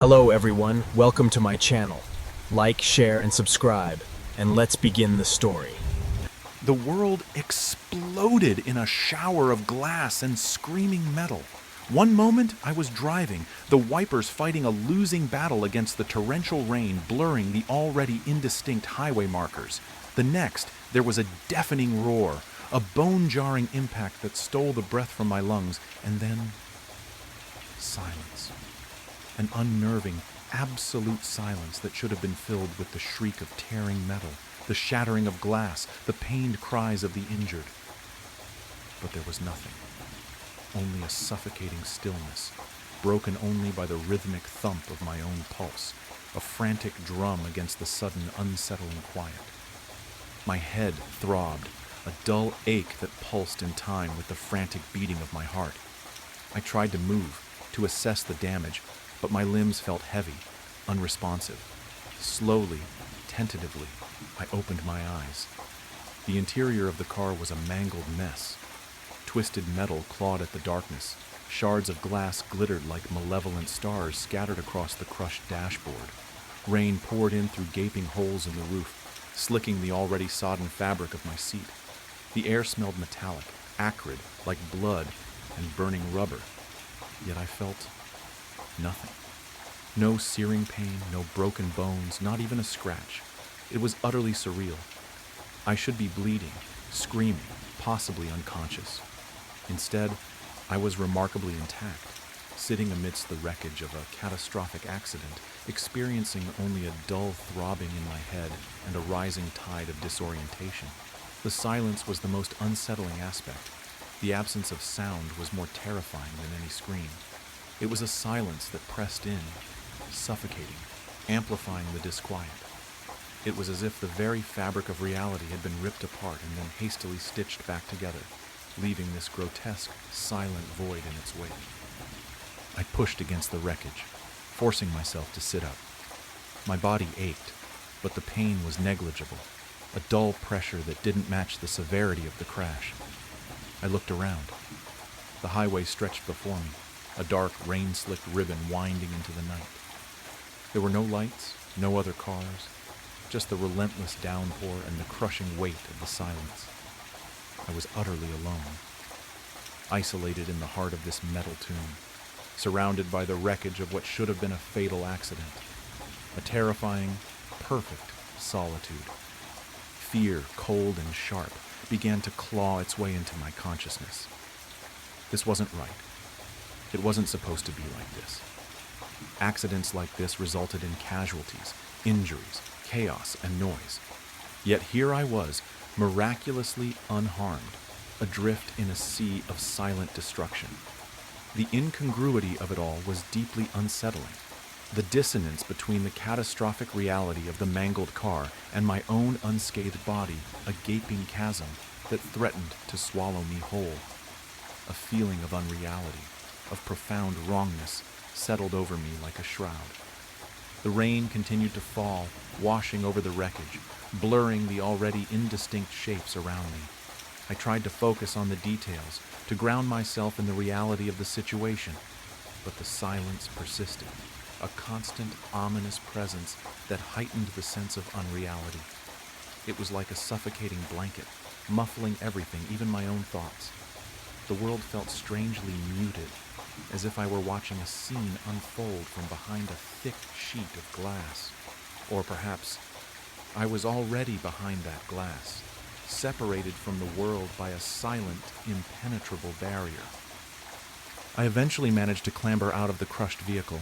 Hello everyone, welcome to my channel. Like, share, and subscribe, and let's begin the story. The world exploded in a shower of glass and screaming metal. One moment I was driving, the wipers fighting a losing battle against the torrential rain, blurring the already indistinct highway markers. The next, there was a deafening roar, a bone-jarring impact that stole the breath from my lungs, and then silence. An unnerving, absolute silence that should have been filled with the shriek of tearing metal, the shattering of glass, the pained cries of the injured. But there was nothing. Only a suffocating stillness, broken only by the rhythmic thump of my own pulse, a frantic drum against the sudden, unsettling quiet. My head throbbed, a dull ache that pulsed in time with the frantic beating of my heart. I tried to move, to assess the damage, but my limbs felt heavy, unresponsive. Slowly, tentatively, I opened my eyes. The interior of the car was a mangled mess. Twisted metal clawed at the darkness. Shards of glass glittered like malevolent stars scattered across the crushed dashboard. Rain poured in through gaping holes in the roof, slicking the already sodden fabric of my seat. The air smelled metallic, acrid, like blood and burning rubber. Yet I felt nothing. No searing pain, no broken bones, not even a scratch. It was utterly surreal. I should be bleeding, screaming, possibly unconscious. Instead, I was remarkably intact, sitting amidst the wreckage of a catastrophic accident, experiencing only a dull throbbing in my head and a rising tide of disorientation. The silence was the most unsettling aspect. The absence of sound was more terrifying than any scream. It was a silence that pressed in, suffocating, amplifying the disquiet. It was as if the very fabric of reality had been ripped apart and then hastily stitched back together, leaving this grotesque, silent void in its wake. I pushed against the wreckage, forcing myself to sit up. My body ached, but the pain was negligible, a dull pressure that didn't match the severity of the crash. I looked around. The highway stretched before me, a dark, rain-slicked ribbon winding into the night. There were no lights, no other cars, just the relentless downpour and the crushing weight of the silence. I was utterly alone, isolated in the heart of this metal tomb, surrounded by the wreckage of what should have been a fatal accident. A terrifying, perfect solitude. Fear, cold and sharp, began to claw its way into my consciousness. This wasn't right. It wasn't supposed to be like this. Accidents like this resulted in casualties, injuries, chaos, and noise. Yet here I was, miraculously unharmed, adrift in a sea of silent destruction. The incongruity of it all was deeply unsettling. The dissonance between the catastrophic reality of the mangled car and my own unscathed body, a gaping chasm that threatened to swallow me whole. A feeling of unreality, of profound wrongness, settled over me like a shroud. The rain continued to fall, washing over the wreckage, blurring the already indistinct shapes around me. I tried to focus on the details, to ground myself in the reality of the situation, but the silence persisted, a constant, ominous presence that heightened the sense of unreality. It was like a suffocating blanket, muffling everything, even my own thoughts. The world felt strangely muted, as if I were watching a scene unfold from behind a thick sheet of glass. Or perhaps I was already behind that glass, separated from the world by a silent, impenetrable barrier. I eventually managed to clamber out of the crushed vehicle,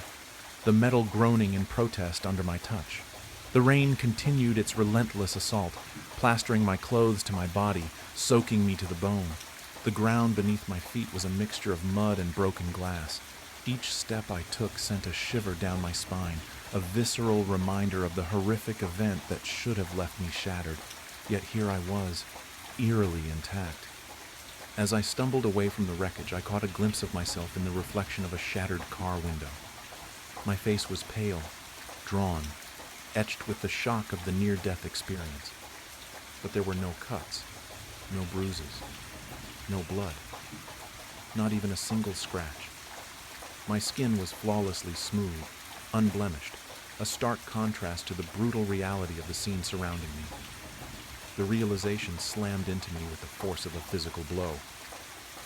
the metal groaning in protest under my touch. The rain continued its relentless assault, plastering my clothes to my body, soaking me to the bone. The ground beneath my feet was a mixture of mud and broken glass. Each step I took sent a shiver down my spine, a visceral reminder of the horrific event that should have left me shattered. Yet here I was, eerily intact. As I stumbled away from the wreckage, I caught a glimpse of myself in the reflection of a shattered car window. My face was pale, drawn, etched with the shock of the near-death experience. But there were no cuts, no bruises, no blood, not even a single scratch. My skin was flawlessly smooth, unblemished, a stark contrast to the brutal reality of the scene surrounding me. The realization slammed into me with the force of a physical blow.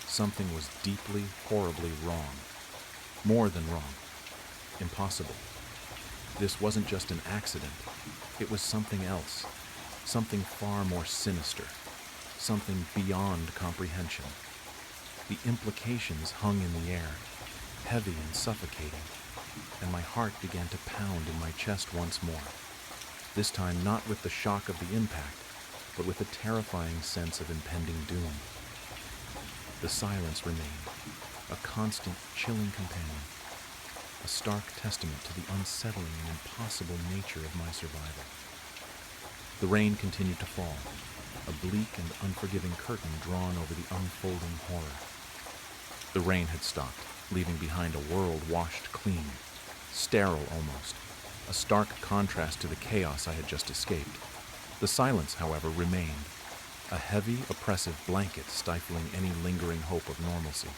Something was deeply, horribly wrong. More than wrong. Impossible. This wasn't just an accident. It was something else. Something far more sinister. Something beyond comprehension. The implications hung in the air, heavy and suffocating, and my heart began to pound in my chest once more. This time not with the shock of the impact, but with a terrifying sense of impending doom. The silence remained, a constant, chilling companion, a stark testament to the unsettling and impossible nature of my survival. The rain continued to fall, a bleak and unforgiving curtain drawn over the unfolding horror. The rain had stopped, leaving behind a world washed clean, sterile almost, a stark contrast to the chaos I had just escaped. The silence, however, remained, a heavy, oppressive blanket stifling any lingering hope of normalcy.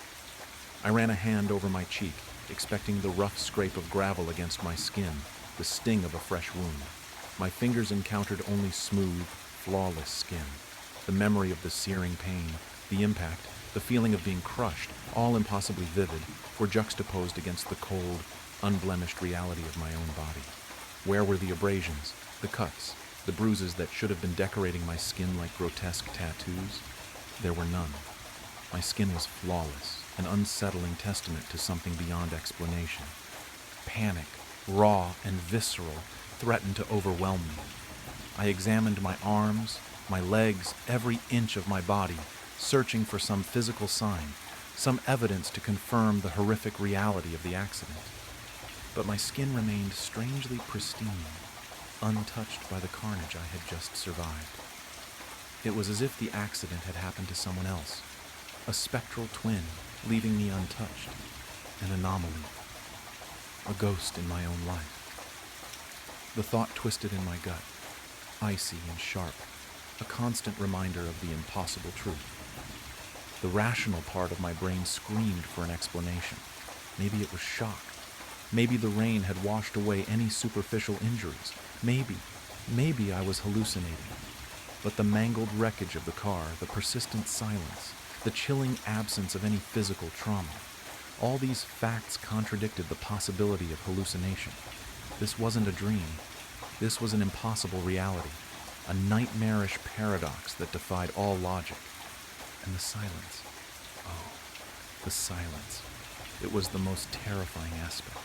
I ran a hand over my cheek, expecting the rough scrape of gravel against my skin, the sting of a fresh wound. My fingers encountered only smooth, flawless skin. The memory of the searing pain, the impact, the feeling of being crushed, all impossibly vivid, were juxtaposed against the cold, unblemished reality of my own body. Where were the abrasions, the cuts, the bruises that should have been decorating my skin like grotesque tattoos? There were none. My skin was flawless, an unsettling testament to something beyond explanation. Panic, raw and visceral, threatened to overwhelm me. I examined my arms, my legs, every inch of my body, searching for some physical sign, some evidence to confirm the horrific reality of the accident. But my skin remained strangely pristine, untouched by the carnage I had just survived. It was as if the accident had happened to someone else, a spectral twin, leaving me untouched, an anomaly, a ghost in my own life. The thought twisted in my gut, icy and sharp, a constant reminder of the impossible truth. The rational part of my brain screamed for an explanation. Maybe it was shock. Maybe the rain had washed away any superficial injuries. Maybe I was hallucinating. But the mangled wreckage of the car, the persistent silence, the chilling absence of any physical trauma, all these facts contradicted the possibility of hallucination. This wasn't a dream. This was an impossible reality, a nightmarish paradox that defied all logic. And the silence. Oh, the silence. It was the most terrifying aspect,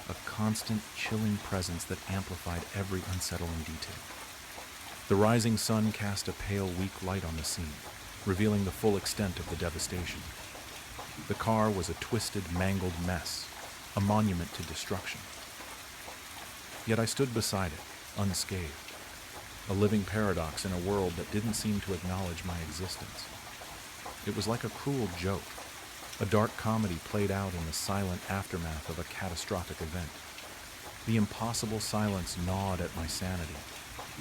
a constant, chilling presence that amplified every unsettling detail. The rising sun cast a pale, weak light on the scene, revealing the full extent of the devastation. The car was a twisted, mangled mess, a monument to destruction. Yet I stood beside it, unscathed, a living paradox in a world that didn't seem to acknowledge my existence. It was like a cruel joke, a dark comedy played out in the silent aftermath of a catastrophic event. The impossible silence gnawed at my sanity,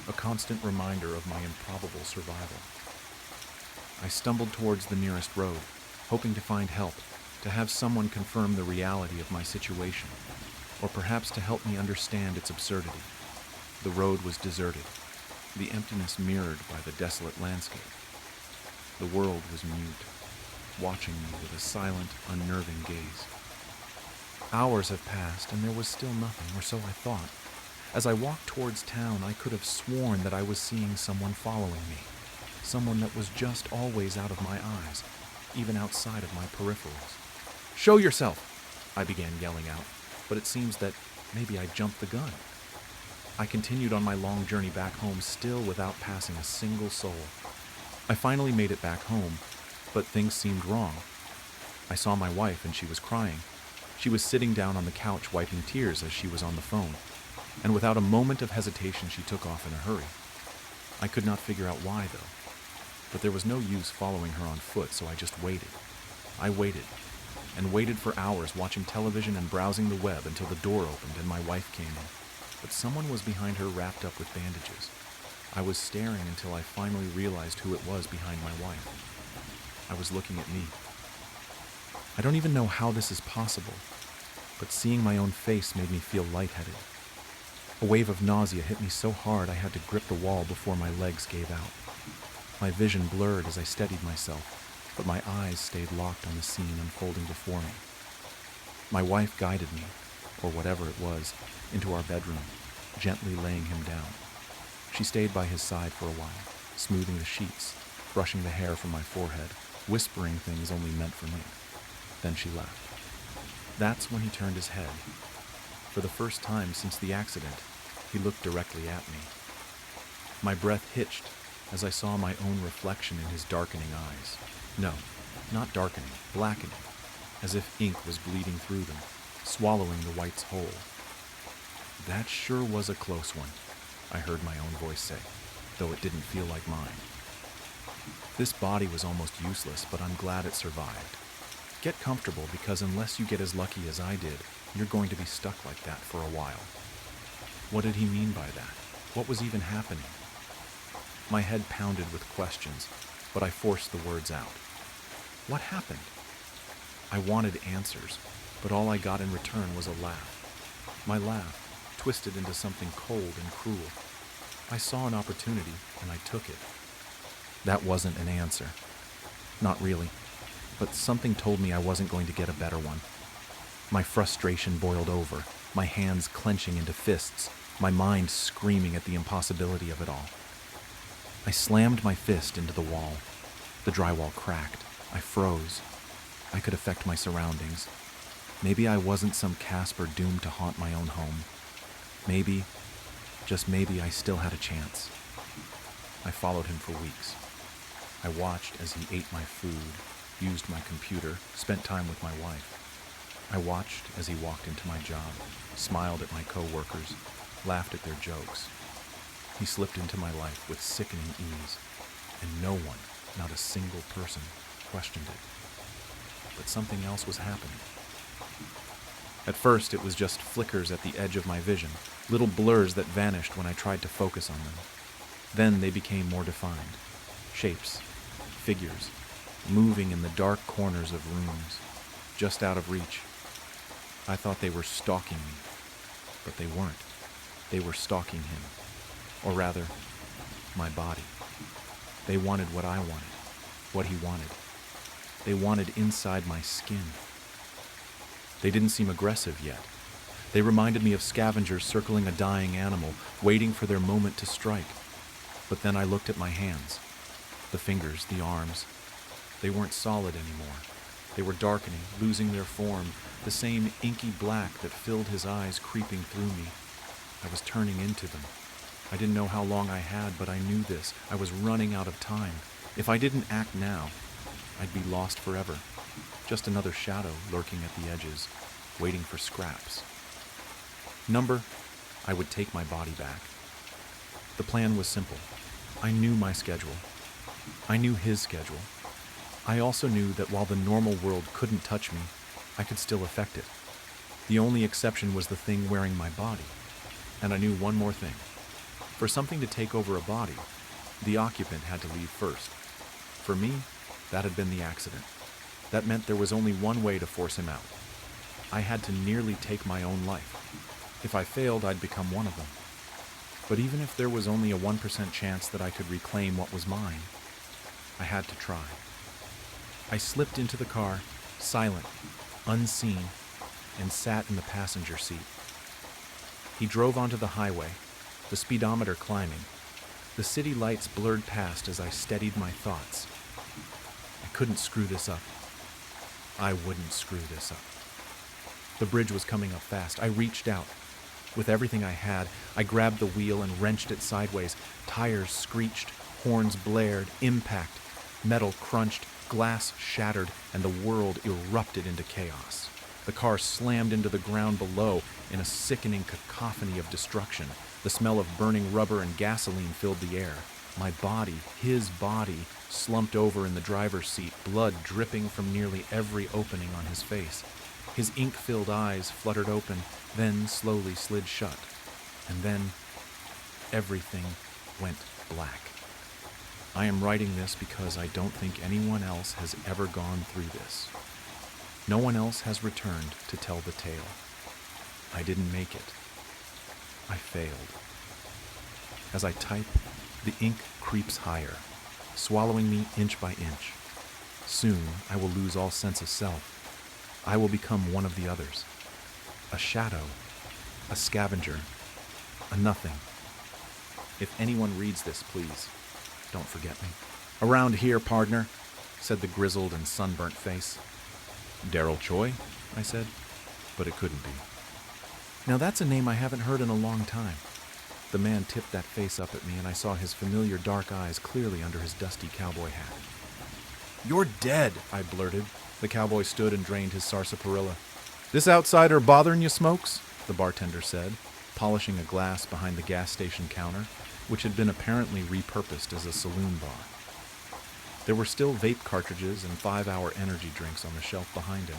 a constant reminder of my improbable survival. I stumbled towards the nearest road, hoping to find help, to have someone confirm the reality of my situation, or perhaps to help me understand its absurdity. The road was deserted, the emptiness mirrored by the desolate landscape. The world was mute, watching me with a silent, unnerving gaze. Hours have passed, and there was still nothing, or so I thought. As I walked towards town, I could have sworn that I was seeing someone following me, someone that was just always out of my eyes, even outside of my peripherals. "Show yourself!" I began yelling out, but it seems that maybe I jumped the gun. I continued on my long journey back home, still without passing a single soul. I finally made it back home, but things seemed wrong. I saw my wife, and she was crying. She was sitting down on the couch wiping tears as she was on the phone, and without a moment of hesitation she took off in a hurry. I could not figure out why, though, but there was no use following her on foot, so I just waited. I waited, and waited for hours, watching television and browsing the web until the door opened and my wife came in. But someone was behind her, wrapped up with bandages. I was staring until I finally realized who it was behind my wife. I was looking at me. I don't even know how this is possible. but seeing my own face made me feel lightheaded. A wave of nausea hit me so hard I had to grip the wall before my legs gave out. My vision blurred as I steadied myself, but my eyes stayed locked on the scene unfolding before me. My wife guided me, or whatever it was, into our bedroom, gently laying him down. She stayed by his side for a while, smoothing the sheets, brushing the hair from my forehead, whispering things only meant for me. Then she left. That's when he turned his head. For the first time since the accident, he looked directly at me. My breath hitched as I saw my own reflection in his darkening eyes. No, not darkening, blackening, as if ink was bleeding through them, swallowing the whites whole. That sure was a close one, I heard my own voice say, though it didn't feel like mine. This body was almost useless, but I'm glad it survived. Get comfortable, because unless you get as lucky as I did, you're going to be stuck like that for a while. What did he mean by that? What was even happening? My head pounded with questions, but I forced the words out. What happened? I wanted answers, but all I got in return was a laugh. My laugh twisted into something cold and cruel. I saw an opportunity, and I took it. That wasn't an answer. Not really. But something told me I wasn't going to get a better one. My frustration boiled over, my hands clenching into fists, my mind screaming at the impossibility of it all. I slammed my fist into the wall. The drywall cracked. I froze. I could affect my surroundings. Maybe I wasn't some Casper doomed to haunt my own home. Maybe, just maybe, I still had a chance. I followed him for weeks. I watched as he ate my food, used my computer, spent time with my wife. I watched as he walked into my job, smiled at my coworkers, laughed at their jokes. He slipped into my life with sickening ease, and no one, not a single person, questioned it. But something else was happening. At first, it was just flickers at the edge of my vision, little blurs that vanished when I tried to focus on them. Then they became more defined. Shapes, figures, moving in the dark corners of rooms, just out of reach. I thought they were stalking me, but they weren't. They were stalking him, or rather, my body. They wanted what I wanted, what he wanted. They wanted inside my skin. They didn't seem aggressive yet. They reminded me of scavengers circling a dying animal, waiting for their moment to strike. But then I looked at my hands. The fingers, the arms. They weren't solid anymore. They were darkening, losing their form, the same inky black that filled his eyes creeping through me. I was turning into them. I didn't know how long I had, but I knew this. I was running out of time. If I didn't act now, I'd be lost forever. Just another shadow lurking at the edges, waiting for scraps. I would take my body back. The plan was simple. I knew my schedule. I knew his schedule. I also knew that while the normal world couldn't touch me, I could still affect it. The only exception was the thing wearing my body. And I knew one more thing. For something to take over a body, the occupant had to leave first. For me, that had been the accident. That meant there was only one way to force him out. I had to nearly take my own life. If I failed, I'd become one of them. But even if there was only a 1% chance that I could reclaim what was mine, I had to try. I slipped into the car, silent, unseen, and sat in the passenger seat. He drove onto the highway, the speedometer climbing. The city lights blurred past as I steadied my thoughts. I couldn't screw this up. I wouldn't screw this up. The bridge was coming up fast. I reached out. With everything I had, I grabbed the wheel and wrenched it sideways. Tires screeched, horns blared, impact. Metal crunched, glass shattered, and the world erupted into chaos. The car slammed into the ground below in a sickening cacophony of destruction. The smell of burning rubber and gasoline filled the air. My body, his body, slumped over in the driver's seat, blood dripping from nearly every opening on his face. His ink-filled eyes fluttered open, then slowly slid shut. And then everything went black. I am writing this because I don't think anyone else has ever gone through this. No one else has returned to tell the tale. I didn't make it. I failed. As I type, the ink creeps higher, swallowing me inch by inch. Soon, I will lose all sense of self. I will become one of the others. A shadow, a scavenger, a nothing. If anyone reads this, please, don't forget me. Around here, partner, said the grizzled and sunburnt face. Daryl Choi, I said, but it couldn't be. Now that's a name I haven't heard in a long time. The man tipped that face up at me, and I saw his familiar dark eyes clearly under his dusty cowboy hat. You're dead, I blurted. The cowboy stood and drained his sarsaparilla. This outsider bothering you, Smokes? The bartender said, polishing a glass behind the gas station counter, which had been apparently repurposed as a saloon bar. There were still vape cartridges and 5-hour energy drinks on the shelf behind him,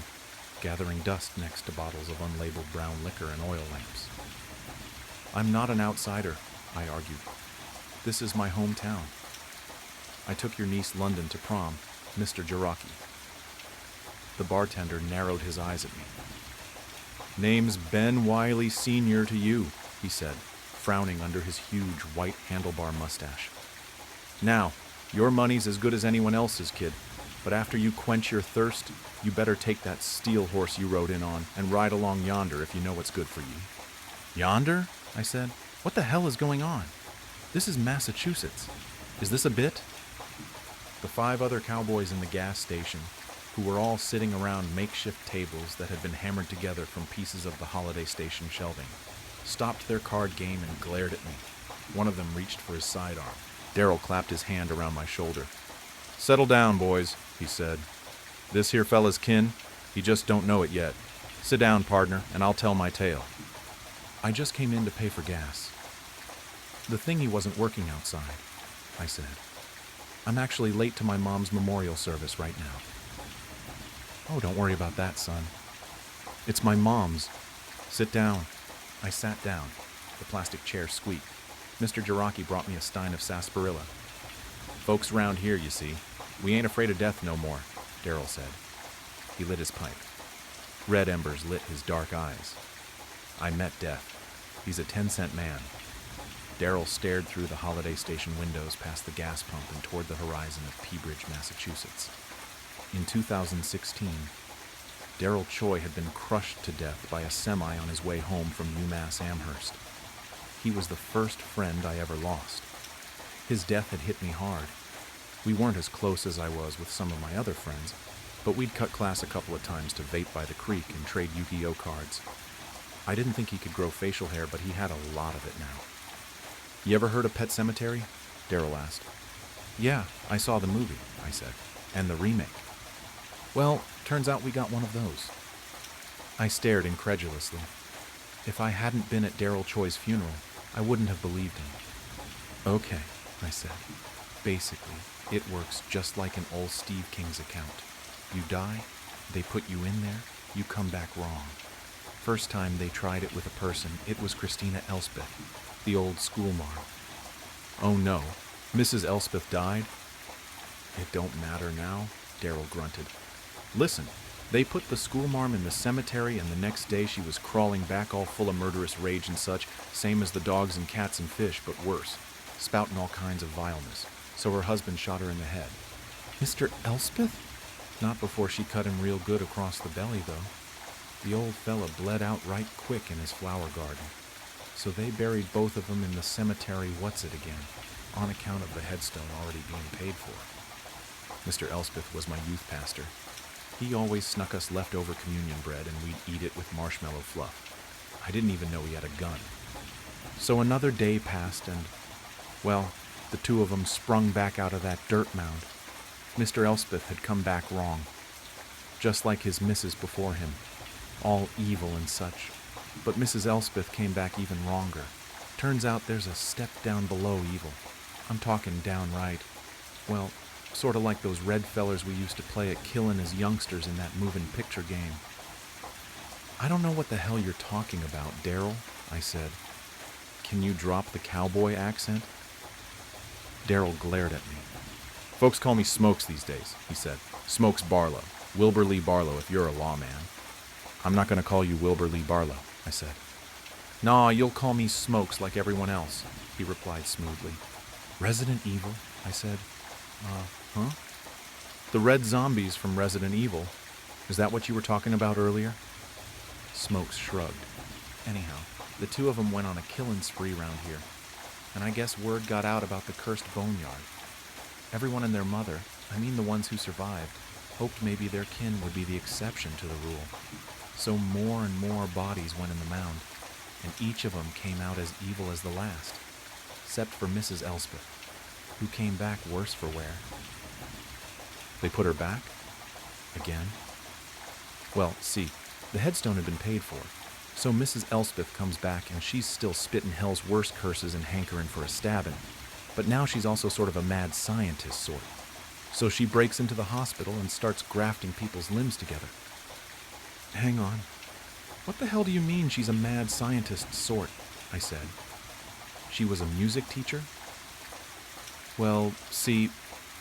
gathering dust next to bottles of unlabeled brown liquor and oil lamps. I'm not an outsider, I argued. This is my hometown. I took your niece London to prom, Mr. Jaraki. The bartender narrowed his eyes at me. Name's Ben Wiley Sr. to you, he said, frowning under his huge white handlebar mustache. Now, your money's as good as anyone else's, kid, but after you quench your thirst, you better take that steel horse you rode in on and ride along yonder if you know what's good for you. Yonder? I said. What the hell is going on? This is Massachusetts. Is this a bit? The 5 other cowboys in the gas station, who were all sitting around makeshift tables that had been hammered together from pieces of the holiday station shelving, stopped their card game and glared at me. One of them reached for his sidearm. Daryl clapped his hand around my shoulder. Settle down, boys, he said. This here fella's kin, he just don't know it yet. Sit down, partner, and I'll tell my tale. I just came in to pay for gas. The thingy wasn't working outside, I said. I'm actually late to my mom's memorial service right now. Oh, don't worry about that, son. It's my mom's. Sit down. I sat down. The plastic chair squeaked. Mr. Jaraki brought me a stein of sarsaparilla. Folks round here, you see. We ain't afraid of death no more, Daryl said. He lit his pipe. Red embers lit his dark eyes. I met death. He's a 10-cent man. Daryl stared through the holiday station windows past the gas pump and toward the horizon of Peabridge, Massachusetts. In 2016, Daryl Choi had been crushed to death by a semi on his way home from UMass Amherst. He was the first friend I ever lost. His death had hit me hard. We weren't as close as I was with some of my other friends, but we'd cut class a couple of times to vape by the creek and trade Yu-Gi-Oh cards. I didn't think he could grow facial hair, but he had a lot of it now. You ever heard of Pet Sematary? Daryl asked. Yeah, I saw the movie, I said, and the remake. Well, turns out we got one of those. I stared incredulously. If I hadn't been at Daryl Choi's funeral, I wouldn't have believed him. Okay, I said. Basically, it works just like an old Steve King's account. You die, they put you in there, you come back wrong. First time they tried it with a person, it was Christina Elspeth, the old schoolmarm. Oh no, Mrs. Elspeth died? It don't matter now, Daryl grunted. Listen, they put the schoolmarm in the cemetery, and the next day she was crawling back all full of murderous rage and such, same as the dogs and cats and fish, but worse, spouting all kinds of vileness. So her husband shot her in the head. Mr. Elspeth? Not before she cut him real good across the belly, though. The old fella bled out right quick in his flower garden. So they buried both of them in the cemetery what's-it-again, on account of the headstone already being paid for. Mr. Elspeth was my youth pastor. He always snuck us leftover communion bread, and we'd eat it with marshmallow fluff. I didn't even know he had a gun. So another day passed, and, well, the two of them sprung back out of that dirt mound. Mr. Elspeth had come back wrong, just like his missus before him, all evil and such. But Mrs. Elspeth came back even wronger. Turns out there's a step down below evil. I'm talking downright, well, sort of like those red fellers we used to play at killin' as youngsters in that moving picture game. I don't know what the hell you're talking about, Daryl, I said. Can you drop the cowboy accent? Daryl glared at me. Folks call me Smokes these days, he said. Smokes Barlow. Wilbur Lee Barlow if you're a lawman. I'm not going to call you Wilbur Lee Barlow, I said. Nah, you'll call me Smokes like everyone else, he replied smoothly. Resident Evil? I said. Huh? The red zombies from Resident Evil. Is that what you were talking about earlier? Smokes shrugged. Anyhow, the two of them went on a killing spree round here, and I guess word got out about the cursed boneyard. Everyone and their mother, I mean the ones who survived, hoped maybe their kin would be the exception to the rule. So more and more bodies went in the mound, and each of them came out as evil as the last, except for Mrs. Elspeth, who came back worse for wear. They put her back? Again? Well, see, the headstone had been paid for, so Mrs. Elspeth comes back and she's still spitting hell's worst curses and hankering for a stabbing, but now she's also sort of a mad scientist sort. So she breaks into the hospital and starts grafting people's limbs together. Hang on. What the hell do you mean she's a mad scientist sort? I said. She was a music teacher? Well, see,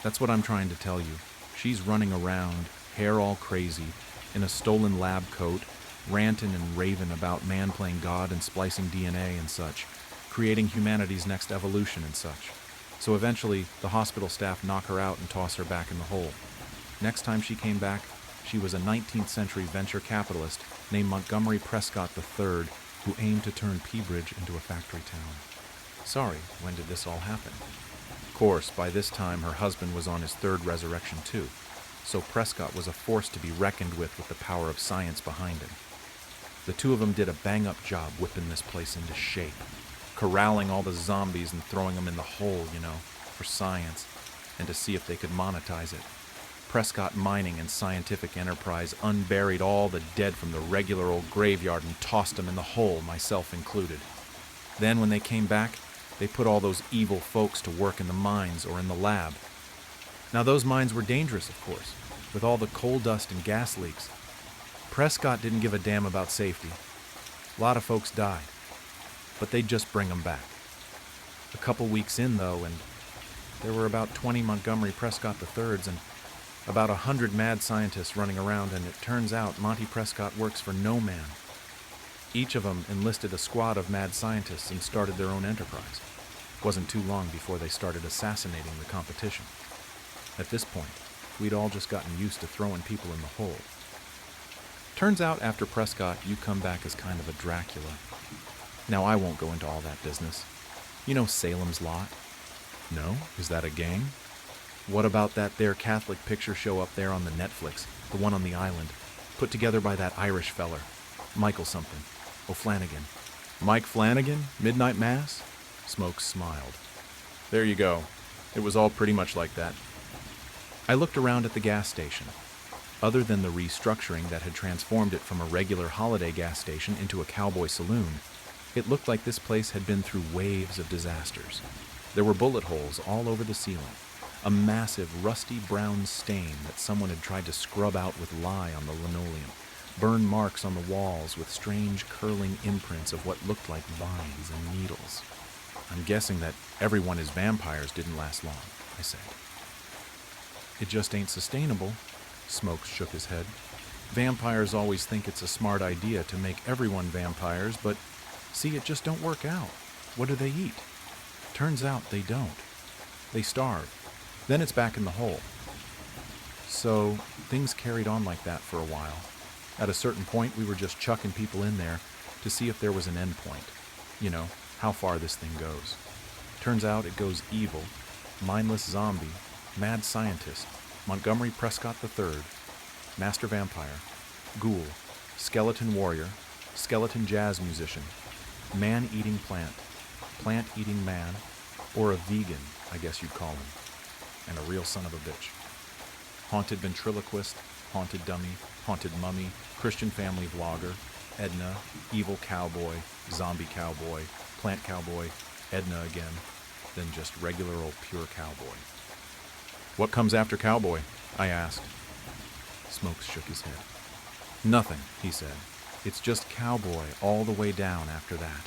that's what I'm trying to tell you. She's running around, hair all crazy, in a stolen lab coat, ranting and raving about man playing God and splicing DNA and such, creating humanity's next evolution and such. So eventually, the hospital staff knock her out and toss her back in the hole. Next time she came back, she was a 19th century venture capitalist named Montgomery Prescott III who aimed to turn Peabridge into a factory town. Sorry, when did this all happen? Of course, by this time her husband was on his third resurrection too, so Prescott was a force to be reckoned with the power of science behind him. The two of them did a bang-up job whipping this place into shape, corralling all the zombies and throwing them in the hole, for science, and to see if they could monetize it. Prescott Mining and Scientific Enterprise unburied all the dead from the regular old graveyard and tossed them in the hole, myself included. Then when they came back, they put all those evil folks to work in the mines or in the lab. Now those mines were dangerous, of course, with all the coal dust and gas leaks. Prescott didn't give a damn about safety. A lot of folks died, but they'd just bring them back. A couple weeks in, though, and there were about 20 Montgomery Prescott III's and about 100 mad scientists running around, and it turns out Monty Prescott works for no man. Each of them enlisted a squad of mad scientists and started their own enterprise. Wasn't too long before they started assassinating the competition. At this point, we'd all just gotten used to throwing people in the hole. Turns out after Prescott, you come back as kind of a Dracula. Now I won't go into all that business. You know Salem's Lot? No? Is that a gang? What about that there Catholic picture show up there on the Netflix, the one on the island, put together by that Irish feller, Michael something, O'Flanagan. Mike Flanagan? Midnight Mass? Smokes smiled. There you go. It was all pretty much like that. I looked around at the gas station. Other than the restructuring that had transformed it from a regular holiday gas station into a cowboy saloon, it looked like this place had been through waves of disasters. There were bullet holes all over the ceiling, a massive rusty brown stain that someone had tried to scrub out with lye on the linoleum, burn marks on the walls with strange curling imprints of what looked like vines and needles. I'm guessing that everyone is vampires didn't last long, I said. It just ain't sustainable. Smokes shook his head. Vampires always think it's a smart idea to make everyone vampires, but see, it just don't work out. What do they eat? Turns out they don't. They starve. Then it's back in the hole. So things carried on like that for a while. At a certain point, we were just chucking people in there to see if there was an end point. How far this thing goes. Turns out it goes evil, mindless zombie, mad scientist, Montgomery Prescott III, master vampire, ghoul, skeleton warrior, skeleton jazz musician, man-eating plant, plant-eating man, or a vegan, I guess you'd call him, and a real son of a bitch. Haunted ventriloquist, haunted dummy, haunted mummy, Christian family vlogger, Edna, evil cowboy, zombie cowboy, plant cowboy, Edna again, then just regular old pure cowboy. What comes after cowboy? I asked. Smokes shook his head. Nothing, he said. It's just cowboy all the way down after that.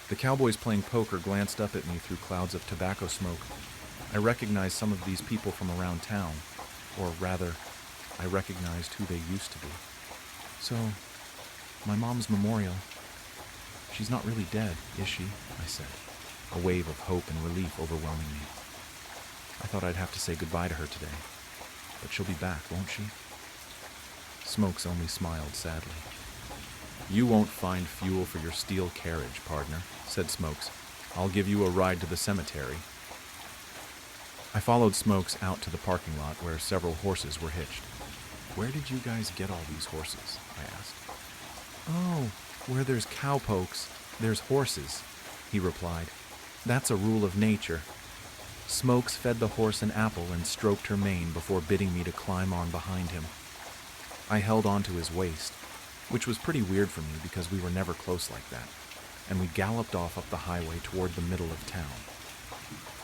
The cowboys playing poker glanced up at me through clouds of tobacco smoke. I recognized some of these people from around town, or rather, I recognized who they used to be. So, my mom's memorial. She's not really dead, is she? I said, a wave of hope and relief overwhelming me. I thought I'd have to say goodbye to her today, but she'll be back, won't she? Smokes only smiled sadly. You won't find fuel for your steel carriage, partner, said Smokes. I'll give you a ride to the cemetery. I followed Smokes out to the parking lot where several horses were hitched. Where did you guys get all these horses? I asked. Oh, where there's cowpokes, there's horses, he replied. That's a rule of nature. Smokes fed the horse an apple and stroked her mane before bidding me to climb on behind him. I held onto his waist, which was pretty weird for me because we were never close like that, and we galloped off up the highway toward the middle of town.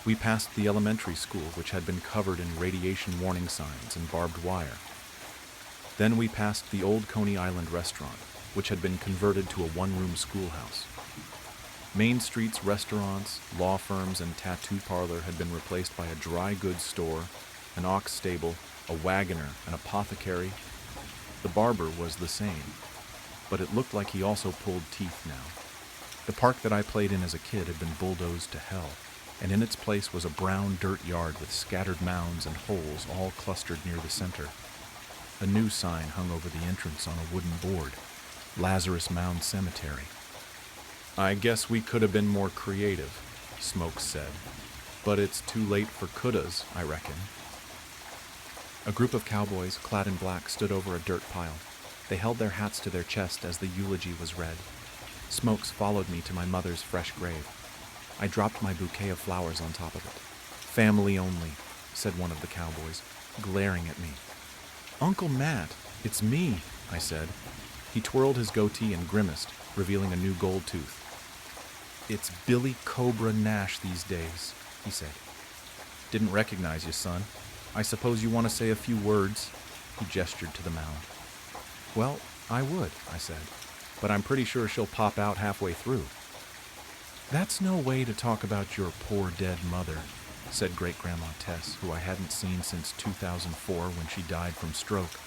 We passed the elementary school, which had been covered in radiation warning signs and barbed wire. Then we passed the old Coney Island restaurant, which had been converted to a one-room schoolhouse. Main Street's restaurants, law firms, and tattoo parlor had been replaced by a dry goods store, an ox stable, a wagoner, an apothecary. The barber was the same, but it looked like he also pulled teeth now. The park that I played in as a kid had been bulldozed to hell, and in its place was a brown dirt yard with scattered mounds and holes all clustered near the center. A new sign hung over the entrance on a wooden board, Lazarus Mound Cemetery. I guess we could have been more creative, Smokes said, but it's too late for couldas, I reckon. A group of cowboys, clad in black, stood over a dirt pile. They held their hats to their chest as the eulogy was read. Smokes followed me to my mother's fresh grave. I dropped my bouquet of flowers on top of it. Family only, said one of the cowboys, glaring at me. Uncle Matt, it's me, I said. He twirled his goatee and grimaced, revealing a new gold tooth. It's Billy Cobra Nash these days, he said. Didn't recognize you, son. I suppose you want to say a few words? He gestured to the mound. Well, I would, I said, but I'm pretty sure she'll pop out halfway through. That's no way to talk about your poor dead mother, said Great-Grandma Tess, who I hadn't seen since 2004 when she died from stroke.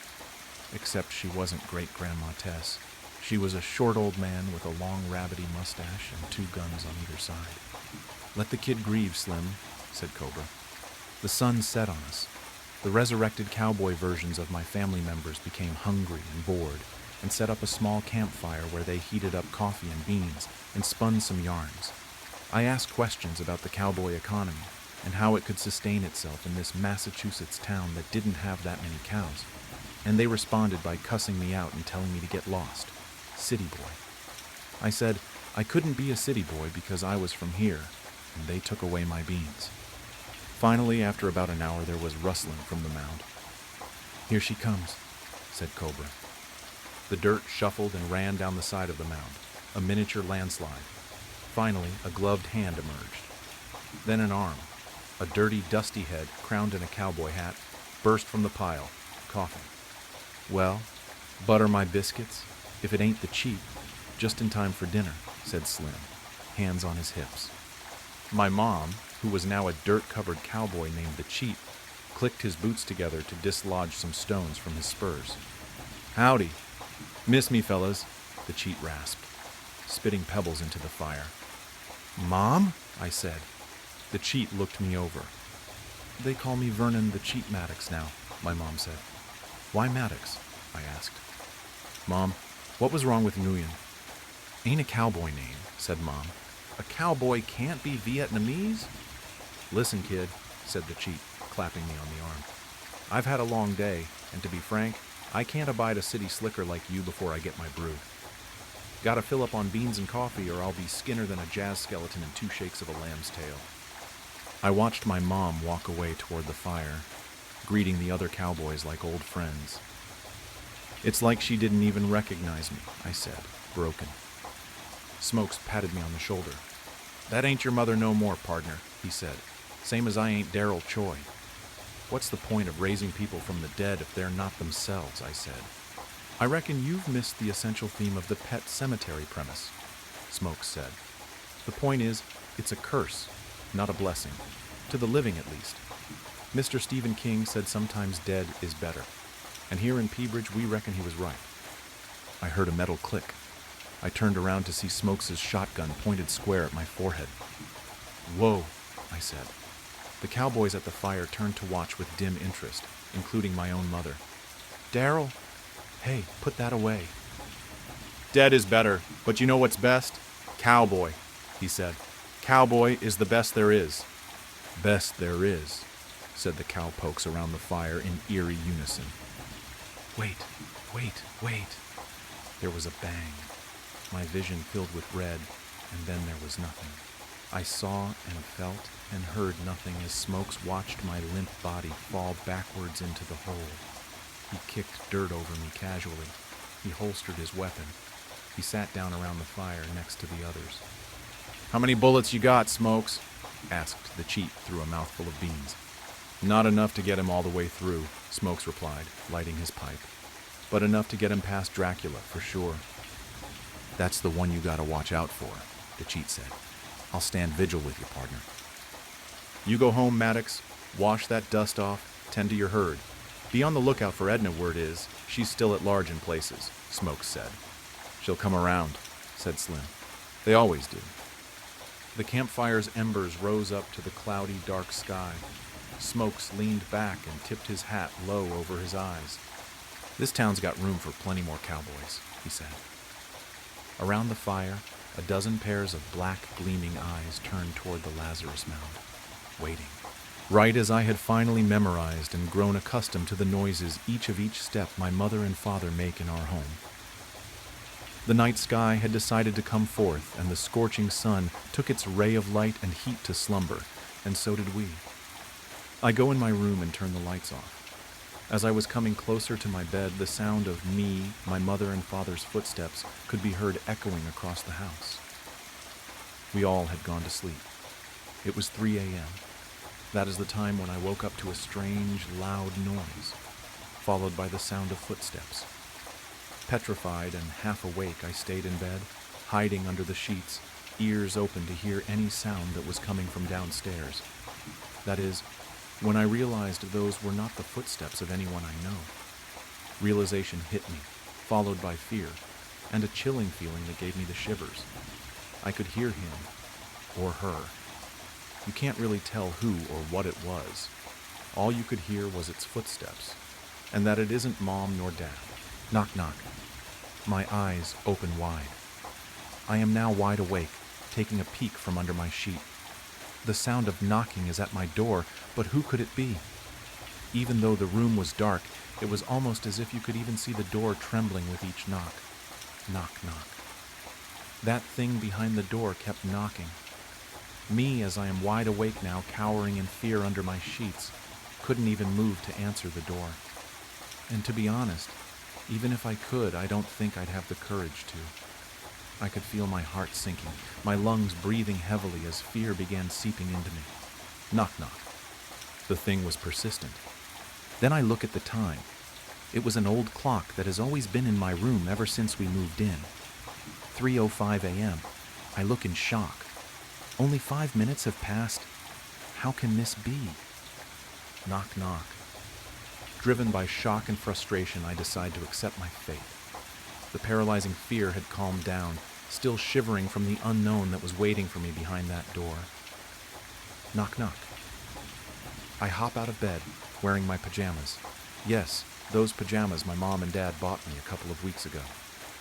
Except she wasn't Great-Grandma Tess. She was a short old man with a long rabbity mustache and 2 guns on either side. Let the kid grieve, Slim, said Cobra. The sun set on us. The resurrected cowboy versions of my family members became hungry and bored, and set up a small campfire where they heated up coffee and beans and spun some yarns. I asked questions about the cowboy economy and how it could sustain itself in this Massachusetts town that didn't have that many cows, and they responded by cussing me out and telling me to get lost. City boy. I said I couldn't be a city boy because I was from here, and they took away my beans. Finally, after about an hour, there was rustling from the mound. Here she comes, said Cobra. The dirt shuffled and ran down the side of the mound, a miniature landslide. Finally, a gloved hand emerged. Then an arm, a dirty, dusty head crowned in a cowboy hat, burst from the pile, coughing. Well, butter my biscuits, if it ain't the cheat, just in time for dinner, said Slim, hands on his hips. My mom, who was now a dirt-covered cowboy named the Cheat, clicked his boots together to dislodge some stones from his spurs. Howdy. Miss me, fellas, the Cheat rasped, spitting pebbles into the fire. Mom? I said. The Cheat looked me over. They call me Vernon the Cheat Maddox now, my mom said. Why Maddox? I asked. Mom, what was wrong with Nguyen? Ain't a cowboy name, said Mom. A cowboy can't be Vietnamese? Listen, kid, said the Cheat, clapping me on the arm. I've had a long day, and to be frank, I can't abide a city slicker like you before I get my brew. Gotta fill up on beans and coffee or I'll be skinner than a jazz skeleton in 2 shakes of a lamb's tail. I watched my mom walk away toward the fire, greeting the other cowboys like old friends. It's like she didn't even recognize me, I said, broken. Smokes patted me on the shoulder. That ain't your mother no more, partner, he said. Same as I ain't Daryl Choi. What's the point of raising people from the dead if they're not themselves, I said. I reckon you've missed the essential theme of the pet cemetery premise, Smokes said. The point is, it's a curse, not a blessing. To the living, at least. Mr. Stephen King said sometimes dead is better. And here in Peabridge, we reckon he was right. I heard a metal click. I turned around to see Smokes' shotgun pointed square at my forehead. "Whoa," I said. The cowboys at the fire turned to watch with dim interest, including my own mother. "Daryl, hey, put that away." "Dead is better, but you know what's best? Cowboy," he said. "Cowboy is the best there is." "Best there is," said the cowpokes around the fire in eerie unison. Wait. There was a bang. My vision filled with red, and then there was nothing. I saw and felt and heard nothing as Smokes watched my limp body fall backwards into the hole. He kicked dirt over me casually. He holstered his weapon. He sat down around the fire next to the others. "How many bullets you got, Smokes?" asked the chief through a mouthful of beans. "Not enough to get him all the way through," Smokes replied, lighting his pipe. "But enough to get him past Dracula, for sure." "That's the one you gotta watch out for," the cheat said. "I'll stand vigil with you, partner." "You go home, Maddox. Wash that dust off. Tend to your herd. Be on the lookout for Edna, word is. She's still at large in places," Smokes said. "She'll come around," said Slim. "They always do." The campfire's embers rose up to the cloudy, dark sky. Smokes leaned back and tipped his hat low over his eyes. "This town's got room for plenty more cowboys," he said. Around the fire, a dozen pairs of black, gleaming eyes turned toward the Lazarus mound, waiting. Right as I had finally memorized and grown accustomed to the noises each step my mother and father make in our home. The night sky had decided to come forth, and the scorching sun took its ray of light and heat to slumber, and so did we. I go in my room and turn the lights off. As I was coming closer to my bed, the sound of me, my mother, and father's footsteps could be heard echoing across the house. We all had gone to sleep. It was 3 a.m. That is the time when I woke up to a strange, loud noise, followed by the sound of footsteps. Petrified and half awake, I stayed in bed, hiding under the sheets, ears open to hear any sound that was coming from downstairs. That is, when I realized those were not the footsteps of anyone I know. Realization hit me, followed by fear, and a chilling feeling that gave me the shivers. I could hear him, or her. You can't really tell who or what it was. All you could hear was its footsteps, and that it isn't Mom nor Dad. Knock, knock. My eyes open wide. I am now wide awake, taking a peek from under my sheet. The sound of knocking is at my door, but who could it be? Even though the room was dark, it was almost as if you could even see the door trembling with each knock. Knock, knock. That thing behind the door kept knocking. Me, as I am wide awake now, cowering in fear under my sheets, couldn't even move to answer the door. And to be honest, even if I could, I don't think I'd have the courage to. I could feel my heart sinking, my lungs breathing heavily as fear began seeping into me. Knock, knock. The thing was persistent. Then I look at the time. It was an old clock that has always been in my room ever since we moved in. 3:05 a.m. I look in shock. Only 5 minutes have passed. How can this be? Knock, knock. Driven by shock and frustration, I decide to accept my fate. The paralyzing fear had calmed down, still shivering from the unknown that was waiting for me behind that door. Knock, knock. I hop out of bed, wearing my pajamas. Yes, those pajamas my mom and dad bought me a couple of weeks ago.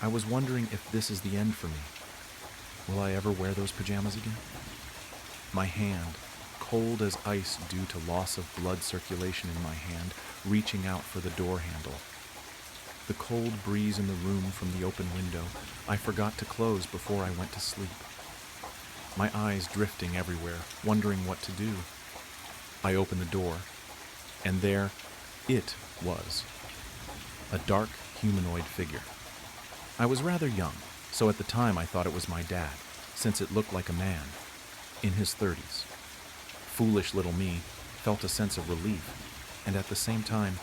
I was wondering if this is the end for me. Will I ever wear those pajamas again? My hand, cold as ice due to loss of blood circulation in my hand, reaching out for the door handle. The cold breeze in the room from the open window I forgot to close before I went to sleep. My eyes drifting everywhere, wondering what to do. I opened the door, and there it was. A dark, humanoid figure. I was rather young, so at the time I thought it was my dad, since it looked like a man, in his 30s. Foolish little me felt a sense of relief, and at the same time,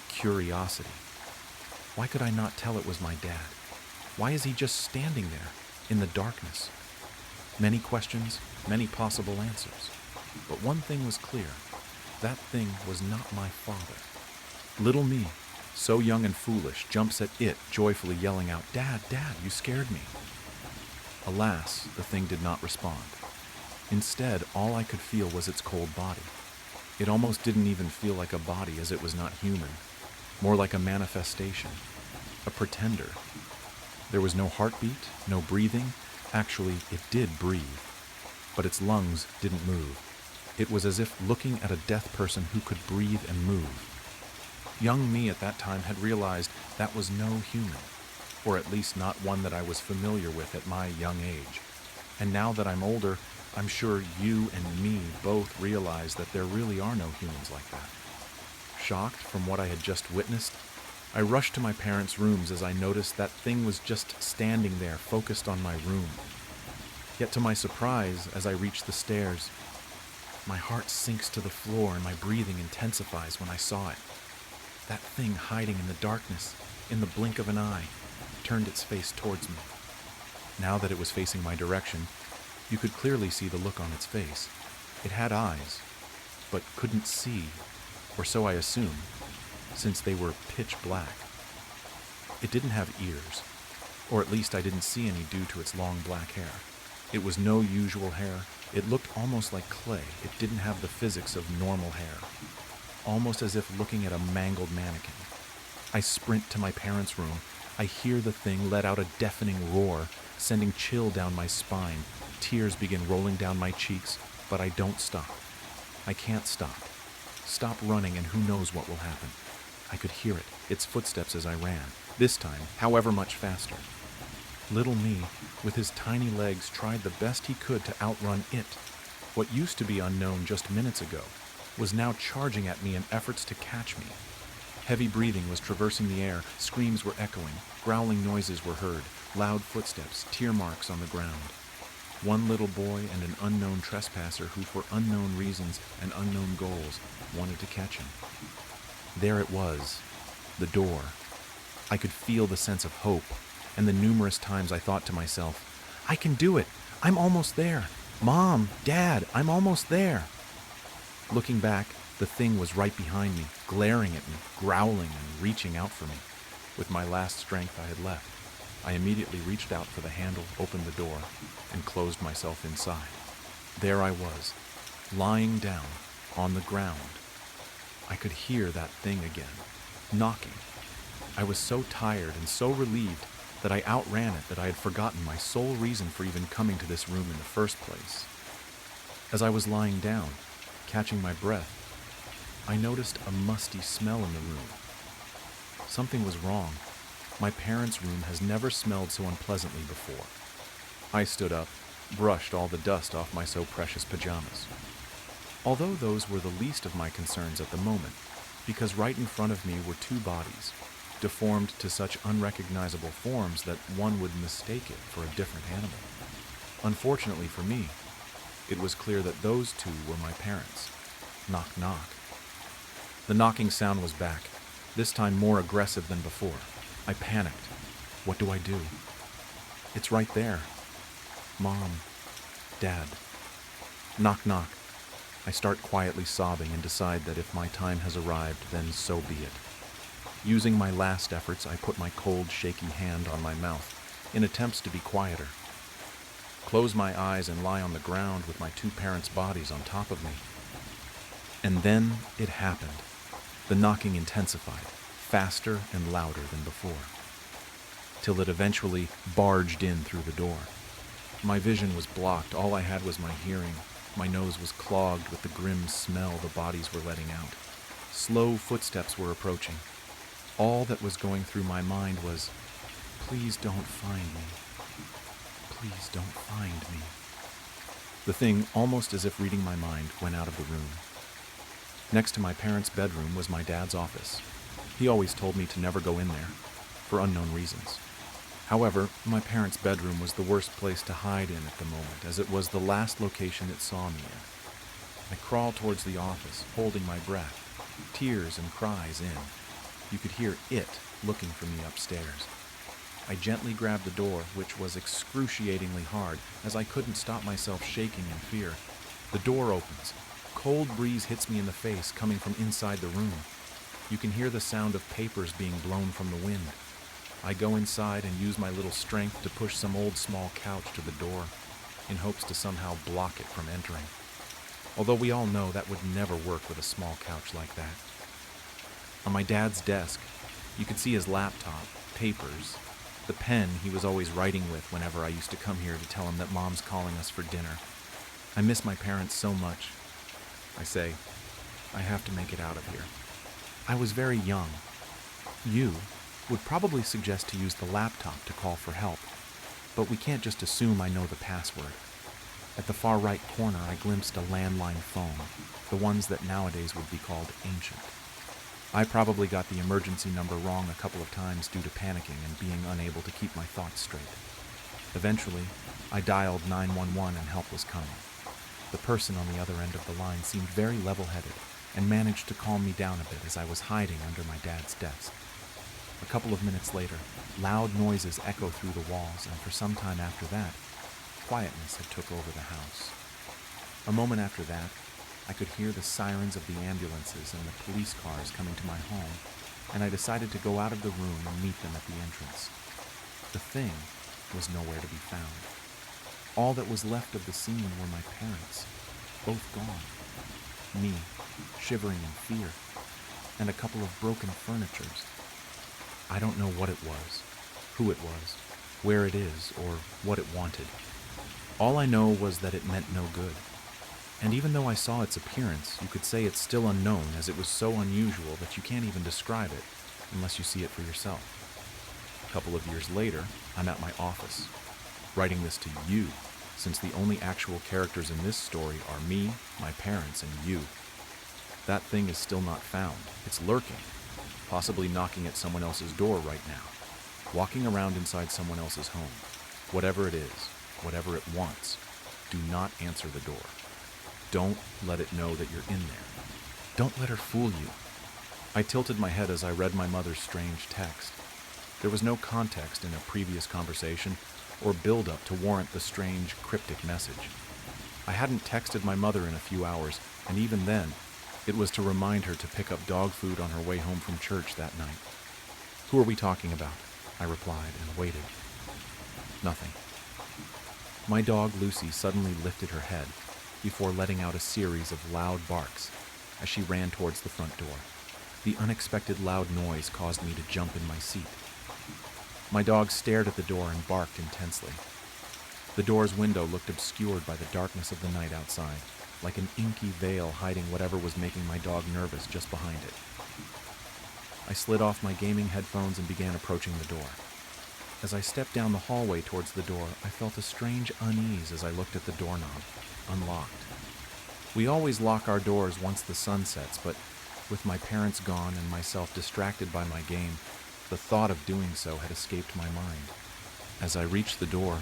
curiosity. Why could I not tell it was my dad? Why is he just standing there, in the darkness? Many questions, many possible answers. But one thing was clear. That thing was not my father. Little me, so young and foolish, jumps at it, joyfully yelling out, "Dad, Dad, you scared me." Alas, the thing did not respond. Instead, all I could feel was its cold body. It almost didn't even feel like a body, as it was not human, more like a manifestation, a pretender. There was no heartbeat, no breathing. Actually, it did breathe, but its lungs didn't move. It was as if looking at a deaf person who could breathe and move. Young me at that time had realized that was no human, or at least not one that I was familiar with at my young age. And now that I'm older, I'm sure you and me both realize that there really are no humans like that. Shocked from what I had just witnessed, I rushed to my parents' rooms as I noticed that thing was just standing there, focused on my room. Yet to my surprise, as I reached the stairs, my heart sinks to the floor and my breathing intensifies when I saw it. That thing hiding in the darkness, in the blink of an eye, turned its face towards me. Now that it was facing my direction, you could clearly see the look on its face. It had eyes, but couldn't see, or so I assumed, since they were pitch black. It didn't have ears, or at least I didn't see any due to its long black hair. It was no usual hair. It looked almost like clay. It didn't have the physics of normal hair, almost as if looking at a mangled mannequin. I sprint to my parents' room. I hear the thing let out a deafening roar, sending chill down my spine. Tears begin rolling down my cheeks, but I don't stop. I can't stop. Stop running and who knows what will happen. I could hear it, its footsteps as I ran, this time, however much faster. Little me, with his tiny legs, tried the best he could to outrun it. What used to be unknown just minutes ago was now charging at me in efforts to catch me. Heavy breathing was traversing the air, screams were echoing, growling noises were heard, loud footsteps, tear marks on the ground. One little boy and an unknown trespasser who, for unknown reasons and unknown goals, wanted to catch him. There it was, the door. I could feel the sense of hope, and the numerous times I thought to myself, "I can do it! I'm almost there! Mom, Dad, I'm almost there!" Looking back, the thing was right behind me, glaring at me, growling and reaching out for me. With my last strength I had left, I immediately reached out for the handle, opened the door, and closed myself inside. There I was, lying down on the ground. I could hear that thing again, knocking. I was so tired and so relieved that I outran it that I had forgotten my sole reason for even coming to this room in the first place. As I was lying down, catching my breath, I noticed a musty smell in the room. Something was wrong. My parents' room has never smelled so unpleasantly before. I stood up, brushed all the dust off my so precious pajamas. Although those were the least of my concerns at the moment, because right in front of me were two bodies, deformed to such unrecognizable forms that one would mistake it for a different animal. Unfortunately for me, it was clear that those two were my parents. Knock, knock. The knocking sound was back, this time more aggressive than before. I panicked. What do I do? It's right there. Mom. Dad. Knock, knock. I start quietly sobbing and decide that if my time has arrived, then so be it. Using my last efforts, I put my cold, shaky hand on my mouth in attempts to be quieter. Close my eyes and lie on the ground with my two parents' bodies on top of me. And then it happened. The knocking intensified, faster and louder than before, till it eventually barged in through the door. My vision was blocked. All I had was my hearing. My nose was clogged with the grim smell the bodies were letting out. Slow footsteps were approaching. All that was going through my mind was, "Please don't find me. Please don't find me." The thing, almost as if reading my mind, went out of the room. Next to my parents' bedroom was my dad's office. He always told me to never go in there, for unknown reasons. However, my parents' bedroom was the worst place to hide in at the moment, as it was the last location it saw me in. I crawled towards the office, holding my breath, tears and cries in. You could hear it looking for me upstairs. I gently grabbed the door, which was excruciatingly hard, as I couldn't stop myself shaking in fear. The door opens. Cold breeze hits me in the face, coming from inside the room. You can hear the sound of papers being blown from the wind. I go inside and use my little strength to push some old small couch to the door, in hopes to somehow block it from entering. Although we all know that would never work with a small couch like that. On my dad's desk, you could see his laptop, papers, the pen he was always writing with whenever I used to come here to tell him that Mom's calling us for dinner. I miss my parents so much. I say, I have to make it out of here. I was very young. You would probably suggest to use the laptop to call for help, but we can't just assume I know the password. At the far right corner, I glimpsed a landline phone, the ones that nowadays would be called ancient. I probably got the emergency number wrong a couple of times due to panicking and being unable to keep my thoughts straight. Eventually, I dialed 911 and help was coming. The person on the other end of the line seemed very level-headed and managed to calm me down a bit as I was hiding under my dad's desk. A couple of minutes later, loud noises echo through the walls, and for some time after that, quietness had took over the house. A moment after that, I could hear the sirens of the ambulances and the police cars coming to my home, and I decided to go out of the room and meet them at the entrance. The thing was nowhere to be found. All that was left of the scene were my parents, both gone. Me, shivering in fear, and a couple of broken furnitures. I don't know what it was, who it was, where it is, or what it wanted. All I know was that it meant no good. And even though I saw its appearance, you could say it's still unknown, as it was so unusual that you can't even describe it unless you see it for yourself. A couple of years later, I'm at my office, writing this to you, since the only actual characters in this story are me, my parents, and you. That thing is still not found. It's lurking, possibly knocking at someone else's door right now, walking around inside someone else's home. Whatever it is, whatever it wants, do not answer the door. Don't let it know that you're in there. Don't let her fool you. I tilted my head as I read my mother's strange text. There was no context in a previous conversation or build-up to warrant the strange, cryptic message. I hadn't texted my mother in a few hours, and even then, it was to remind her to pick up dog food on her way home from church that night. Who are we talking about? I replied and waited. Nothing. My dog Lucy suddenly lifted her head before letting out a series of loud barks as she ran towards the front door. The unexpected loud noise caused me to jump in my seat. My dog stared at the door and barked intensely. The door's window looked obscured by the darkness of the night outside, like an inky veil hiding whatever was making my dog nervous just behind it. I slid off my gaming headphones and began approaching the door. As I stepped down the hallway towards the door, I felt a strange unease as I looked at the doorknob, unlocked. We always lock our doors once the sun sets, but with my parents gone and myself distracted by my game, the thought of doing so had escaped my mind. As I reached the door,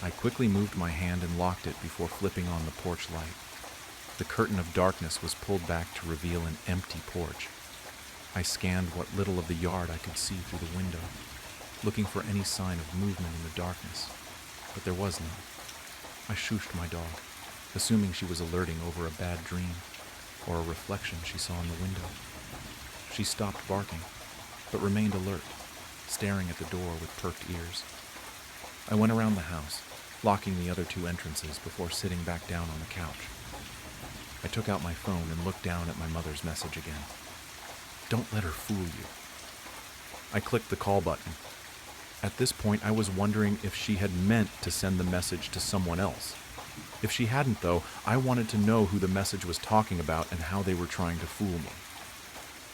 I quickly moved my hand and locked it before flipping on the porch light. The curtain of darkness was pulled back to reveal an empty porch. I scanned what little of the yard I could see through the window, looking for any sign of movement in the darkness, but there was none. I shooshed my dog, assuming she was alerting over a bad dream or a reflection she saw in the window. She stopped barking, but remained alert, staring at the door with perked ears. I went around the house, locking the other two entrances before sitting back down on the couch. I took out my phone and looked down at my mother's message again. Don't let her fool you. I clicked the call button. At this point, I was wondering if she had meant to send the message to someone else. If she hadn't, though, I wanted to know who the message was talking about and how they were trying to fool me.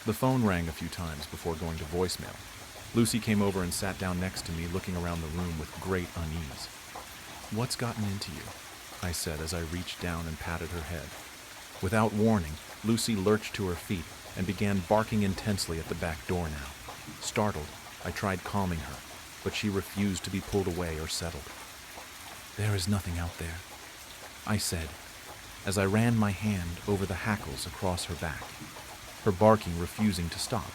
The phone rang a few times before going to voicemail. Lucy came over and sat down next to me, looking around the room with great unease. "What's gotten into you?" I said as I reached down and patted her head. Without warning, Lucy lurched to her feet and began barking intensely at the back door now. Startled, I tried calming her, but she refused to be pulled away or settled. "There is nothing out there," I said, as I ran my hand over the hackles across her back, her barking refusing to stop.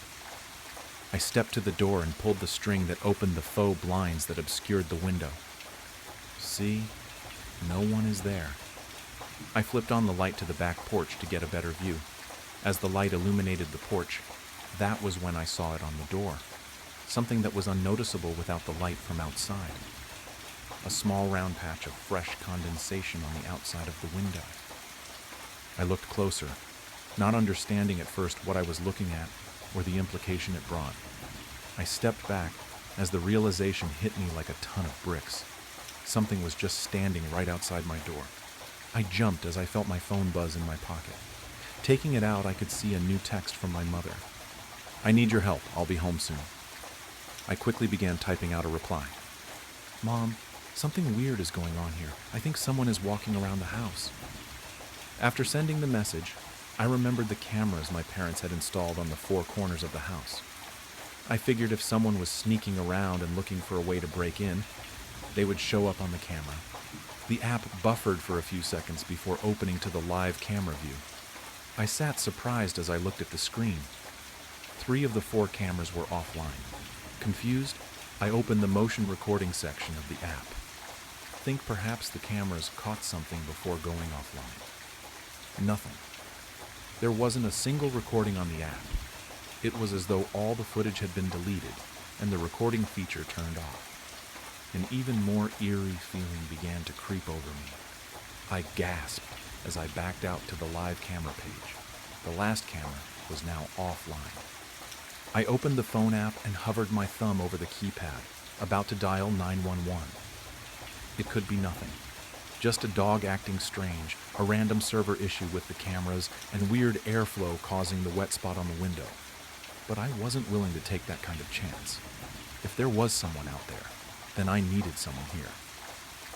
I stepped to the door and pulled the string that opened the faux blinds that obscured the window. See, no one is there. I flipped on the light to the back porch to get a better view. As the light illuminated the porch, That was when I saw it on the door, something that was unnoticeable without the light from outside. A small round patch of fresh condensation on the outside of the window. I looked closer, not understanding at first what I was looking at or the implication it brought. I stepped back as the realization hit me like a ton of bricks. Something was just standing right outside my door. I jumped as I felt my phone buzz in my pocket. Taking it out, I could see a new text from my mother. "I need your help. I'll be home soon." I quickly began typing out a reply. "Mom, something weird is going on here. I think someone is walking around the house." After sending the message, I remembered the cameras my parents had installed on the four corners of the house. I figured if someone was sneaking around and looking for a way to break in, they would show up on the camera. The app buffered for a few seconds before opening to the live camera view. I sat surprised as I looked at the screen. 3 of the 4 cameras were offline. Confused, I opened the motion recording section of the app. Think perhaps the cameras caught something before going offline. Nothing. There wasn't a single recording on the app. It was as though all the footage had been deleted and the recording feature turned off. An even more eerie feeling began to creep over me. I gasped as I backed out to the live camera page. The last camera was now offline. I opened the phone app and hovered my thumb over the keypad, about to dial 911. It could be nothing. Just a dog acting strange, a random server issue with the cameras, and weird airflow causing the wet spot on the window. But I wasn't willing to take that kind of chance. If there was someone out there, then I needed someone here.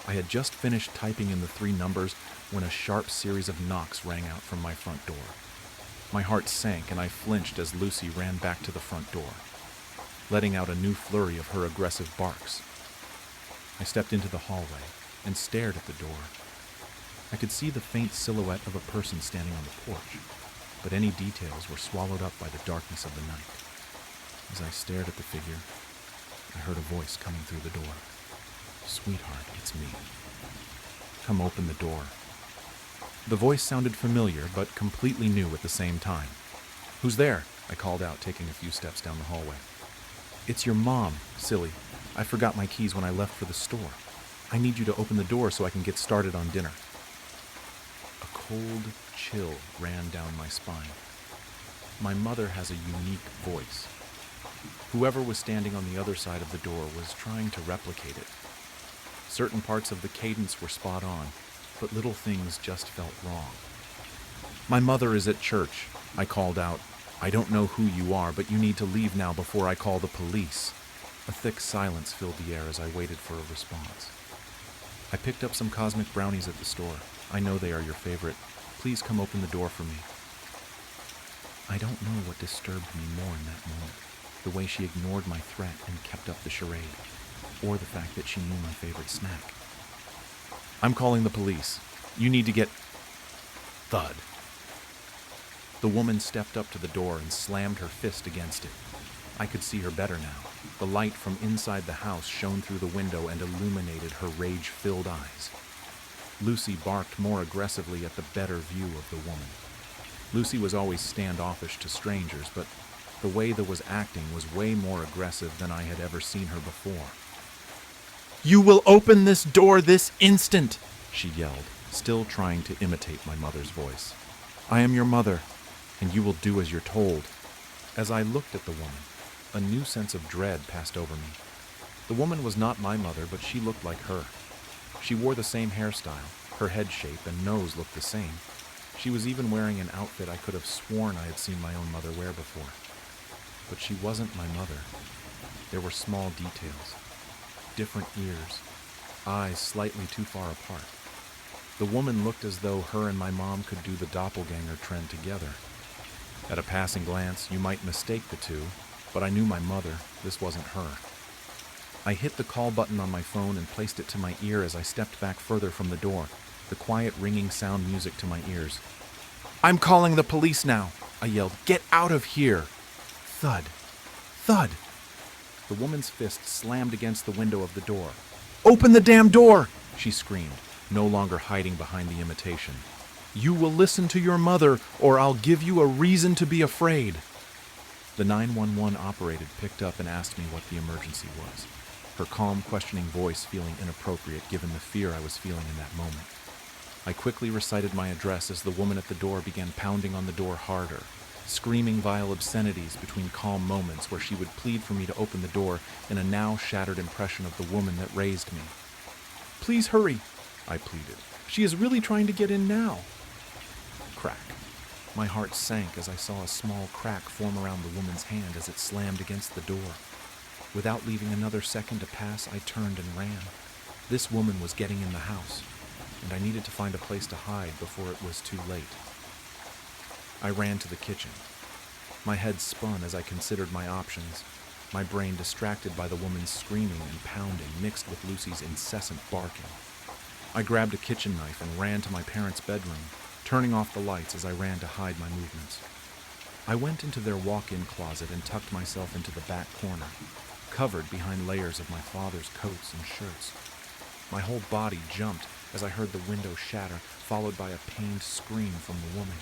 I had just finished typing in the 3 numbers when a sharp series of knocks rang out from my front door. My heart sank and I flinched as Lucy ran back to the front door, letting out a new flurry of her aggressive barks. I stepped into the hallway and stared at the door. I could see the faint silhouette of a person standing on the porch, but any details were swallowed up by the darkness of the night. As I stared at the figure, I heard a voice coming through the door. "Sweetheart, it's me. Come open the door." The voice sounded familiar, but completely new at the same time. "Who's there?" I called out, taking a few steps down the hallway. "It's your mom, silly. I forgot my keys when I left for the store. I need you to open the door so I can get started on dinner." A cold chill ran down my spine. My mother has a unique voice. Whoever was standing on the other side of the door was trying to replicate it. Certain parts of the cadence were spot on, but little things just felt wrong. "My mother is at church," I called out. "I don't know who you are, but you need to leave now before I call the police." A thick silence filled the air as I waited for a response. "I picked up some cosmic brownies at the store. I know they are your favorite. Please come open the door for me." I don't know what disturbed me more in that moment, the way she ignored my threat and kept up the charade, or the fact that she knew my favorite snack. "I'm calling the police. You need to get..." Thud. The woman stepped up to the door and slammed her fist against it. I could see her better now. The light from inside the house shone through the window and illuminated her rage-filled eyes. Lucy barked more aggressively at the better view of the woman. Lucy was always standoffish to strangers, but the way that was acting was way more aggressive than I had ever seen her before. "You will open this door this instant!" she yelled, still trying to imitate my mother's voice. "I am your mother, and you will do as you're told." As I looked at the woman, a new sense of dread passed over me. The woman was not my mother, but she looked like her. She wore the same hairstyle, her head shape and nose looked the same. She was even wearing an outfit I could have sworn I had seen my own mother wear before. But she wasn't my mother. There were small details. Different ears, eyes slightly too far apart. The woman looked as though her and my mom could do the doppelganger trend together. At a passing glance, you might mistake the two, but I knew my mother. This wasn't her. I hit the call button on my phone and placed it to my ear as I stepped back further from the door, the quiet ringing sound music to my ears. "I'm calling the police now," I yelled. "Get out of here!" Thud. Thud. The woman's fist slammed against the window of the door. "Open the damn door!" she screamed, no longer hiding behind the imitation. "You will listen to your mother, or I'll give you a reason to be afraid." The 911 operator picked up and asked me what the emergency was, her calm, questioning voice feeling inappropriate given the fear I was feeling in that moment. I quickly recited my address as the woman at the door began pounding on the door harder, screaming vile obscenities between calm moments where she would plead for me to open the door in a now shattered impression of the woman that raised me. "Please hurry," I pleaded. "She is really trying to get in now." Crack. My heart sank as I saw a small crack form around the woman's hand as it slammed against the door. Without leaving another second to pass, I turned and ran. This woman was getting in the house, and I needed to find a place to hide before it was too late. I ran to the kitchen. My head spun as I considered my options, my brain distracted by the woman's screaming and pounding mixed with Lucy's incessant barking. I grabbed a kitchen knife and ran to my parents' bedroom, turning off the lights as I ran to hide my movements. I went into their walk-in closet and tucked myself into the back corner, covered behind layers of my father's coats and shirts. My whole body jumped as I heard the window shatter, followed by a pained scream from the woman.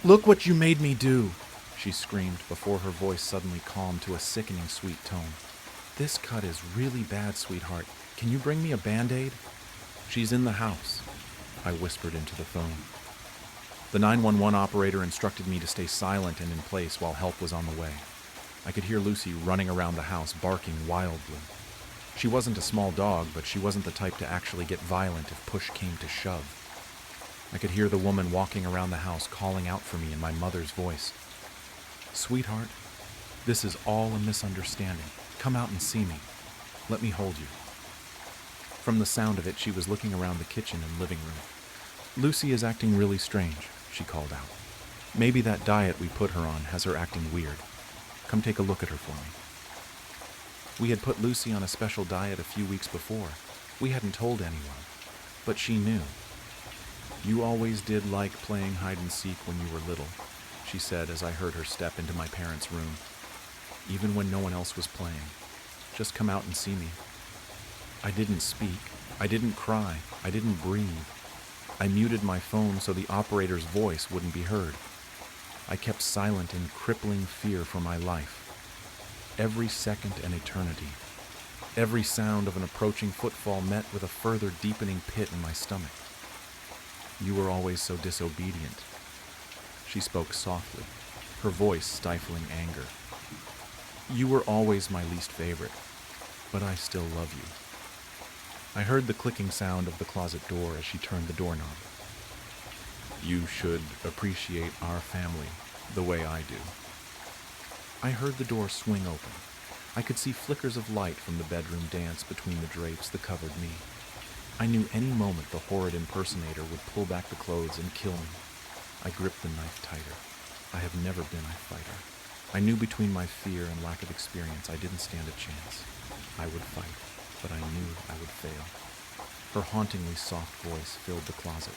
"Look what you made me do," she screamed before her voice suddenly calmed to a sickening sweet tone. "This cut is really bad, sweetheart. Can you bring me a Band-Aid?" "She's in the house," I whispered into the phone. The 911 operator instructed me to stay silent and in place while help was on the way. I could hear Lucy running around the house, barking wildly. She wasn't a small dog, but she wasn't the type to actually get violent if push came to shove. I could hear the woman walking around the house calling out for me in my mother's voice. "Sweetheart, this is all a misunderstanding. Come out and see me. Let me hold you." From the sound of it, she was looking around the kitchen and living room. "Lucy is acting really strange," she called out. "Maybe that diet we put her on has her acting weird. Come take a look at her for me." We had put Lucy on a special diet a few weeks before. We hadn't told anyone, but she knew. "You always did like playing hide-and-seek when you were little," she said as I heard her step into my parents' room. "Even when no one else was playing. Just come out and see me." I didn't speak. I didn't cry. I didn't breathe. I muted my phone so the operator's voice wouldn't be heard. I kept silent in crippling fear for my life. Every second an eternity. Every sound of an approaching footfall met with a further deepening pit in my stomach. "You were always so disobedient." She spoke softly, her voice stifling anger. "You were always my least favorite, but I still love you." I heard the clicking sound of the closet door as she turned the doorknob. "You should appreciate our family the way I do." I heard the door swing open. I could see flickers of light from the bedroom dance between the drapes that covered me. I knew any moment the horrid impersonator would pull back the clothes and kill me. I gripped the knife tighter. I have never been a fighter. I knew between my fear and lack of experience I didn't stand a chance. I would fight, but I knew I would fail. Her hauntingly soft voice filled the closet.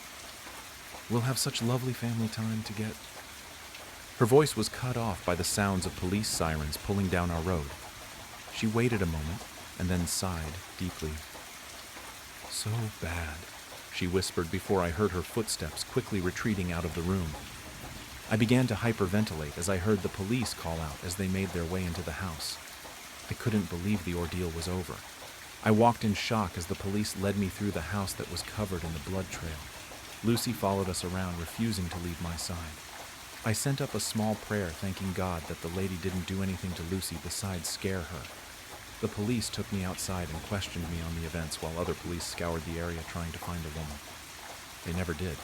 "We'll have such lovely family time to get..." Her voice was cut off by the sounds of police sirens pulling down our road. She waited a moment and then sighed deeply. "So bad," she whispered before I heard her footsteps quickly retreating out of the room. I began to hyperventilate as I heard the police call out as they made their way into the house. I couldn't believe the ordeal was over. I walked in shock as the police led me through the house that was covered in the blood trail. Lucy followed us around, refusing to leave my side. I sent up a small prayer thanking God that the lady didn't do anything to Lucy besides scare her. The police took me outside and questioned me on the events while other police scoured the area trying to find the woman. They never did.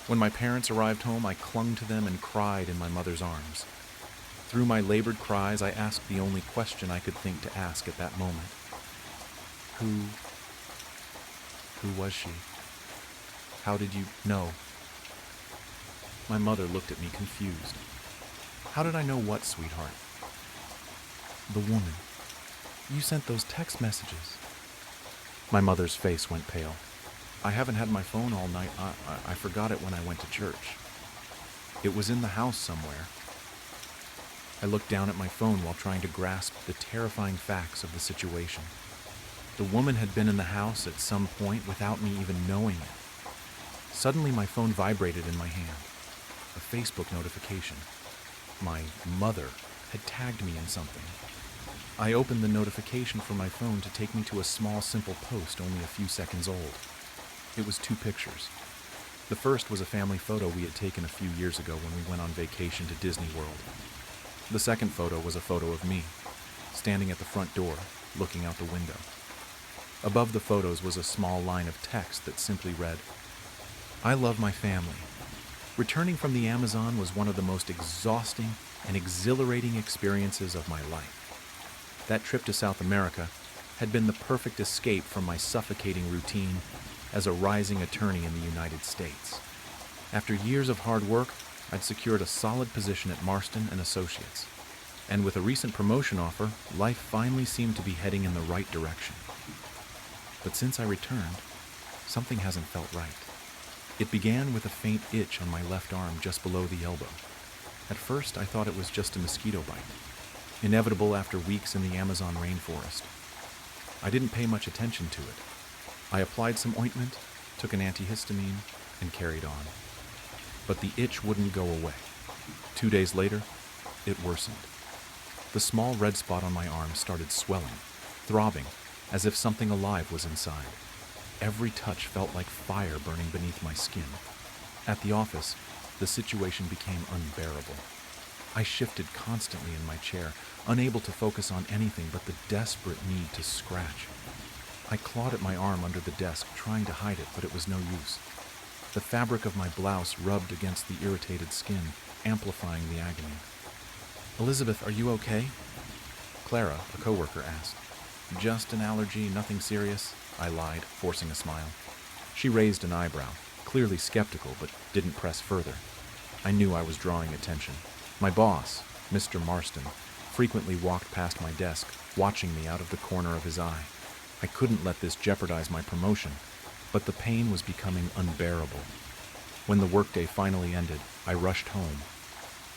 When my parents arrived home, I clung to them and cried in my mother's arms. Through my labored cries, I asked the only question I could think to ask at that moment. Who was she? How did you know? My mother looked at me confused. How did I know what, sweetheart? The woman. You sent those text messages. My mother's face went pale. I haven't had my phone all night. I forgot it when I went to church. It was in the house somewhere. I looked down at my phone while trying to grasp the terrifying facts of the situation. The woman had been in the house at some point without me even knowing it. Suddenly my phone vibrated in my hand. A Facebook notification. My mother had tagged me in something. I opened the notification from my phone to take me to a small, simple post only a few seconds old. It was 2 pictures. The first was a family photo we had taken a few years ago when we went on vacation to Disney World. The second photo was a photo of me, standing at the front door, looking out the window. Above the photos was a small line of text that simply read, "I love my family. Returning from the Amazon was one of the most exhausting and exhilarating experiences of my life. That trip to South America had been the perfect escape from my suffocating routine as a rising attorney in the United States. After years of hard work, I'd secured a solid position at Marston and Associates. And with a recent promotion offer, life finally seemed to be heading in the right direction. But since I returned, something hasn't felt right. It began with a faint itch on my left arm just below the elbow. At first, I thought it was just a mosquito bite, inevitable after weeks in the Amazon rainforest. I didn't pay much attention to it. I applied some ointment, took an antihistamine, and carried on. But the itch wouldn't go away. 2 days later, it worsened. The small red spot on my arm started swelling, throbbing, as if something alive was inside. Every touch felt like fire burning beneath my skin. At the office, the situation became unbearable. I shifted constantly in my chair, unable to focus on anything but the desperate need to scratch. I clawed at my arm under the desk, trying to hide it, but it was no use. The fabric of my blouse rubbed against the irritated skin, amplifying the agony. "Elizabeth, are you okay?" Clara, a coworker, asked. "Just an allergy, nothing serious," I lied, forcing a smile. She raised an eyebrow, clearly skeptical, but didn't press further. I knew I was drawing attention. My boss, Mr. Marston, frequently walked past my desk, watching me out of the corner of his eye. I couldn't let this jeopardize my promotion, but the pain was becoming unbearable. When the workday finally ended, I rushed home.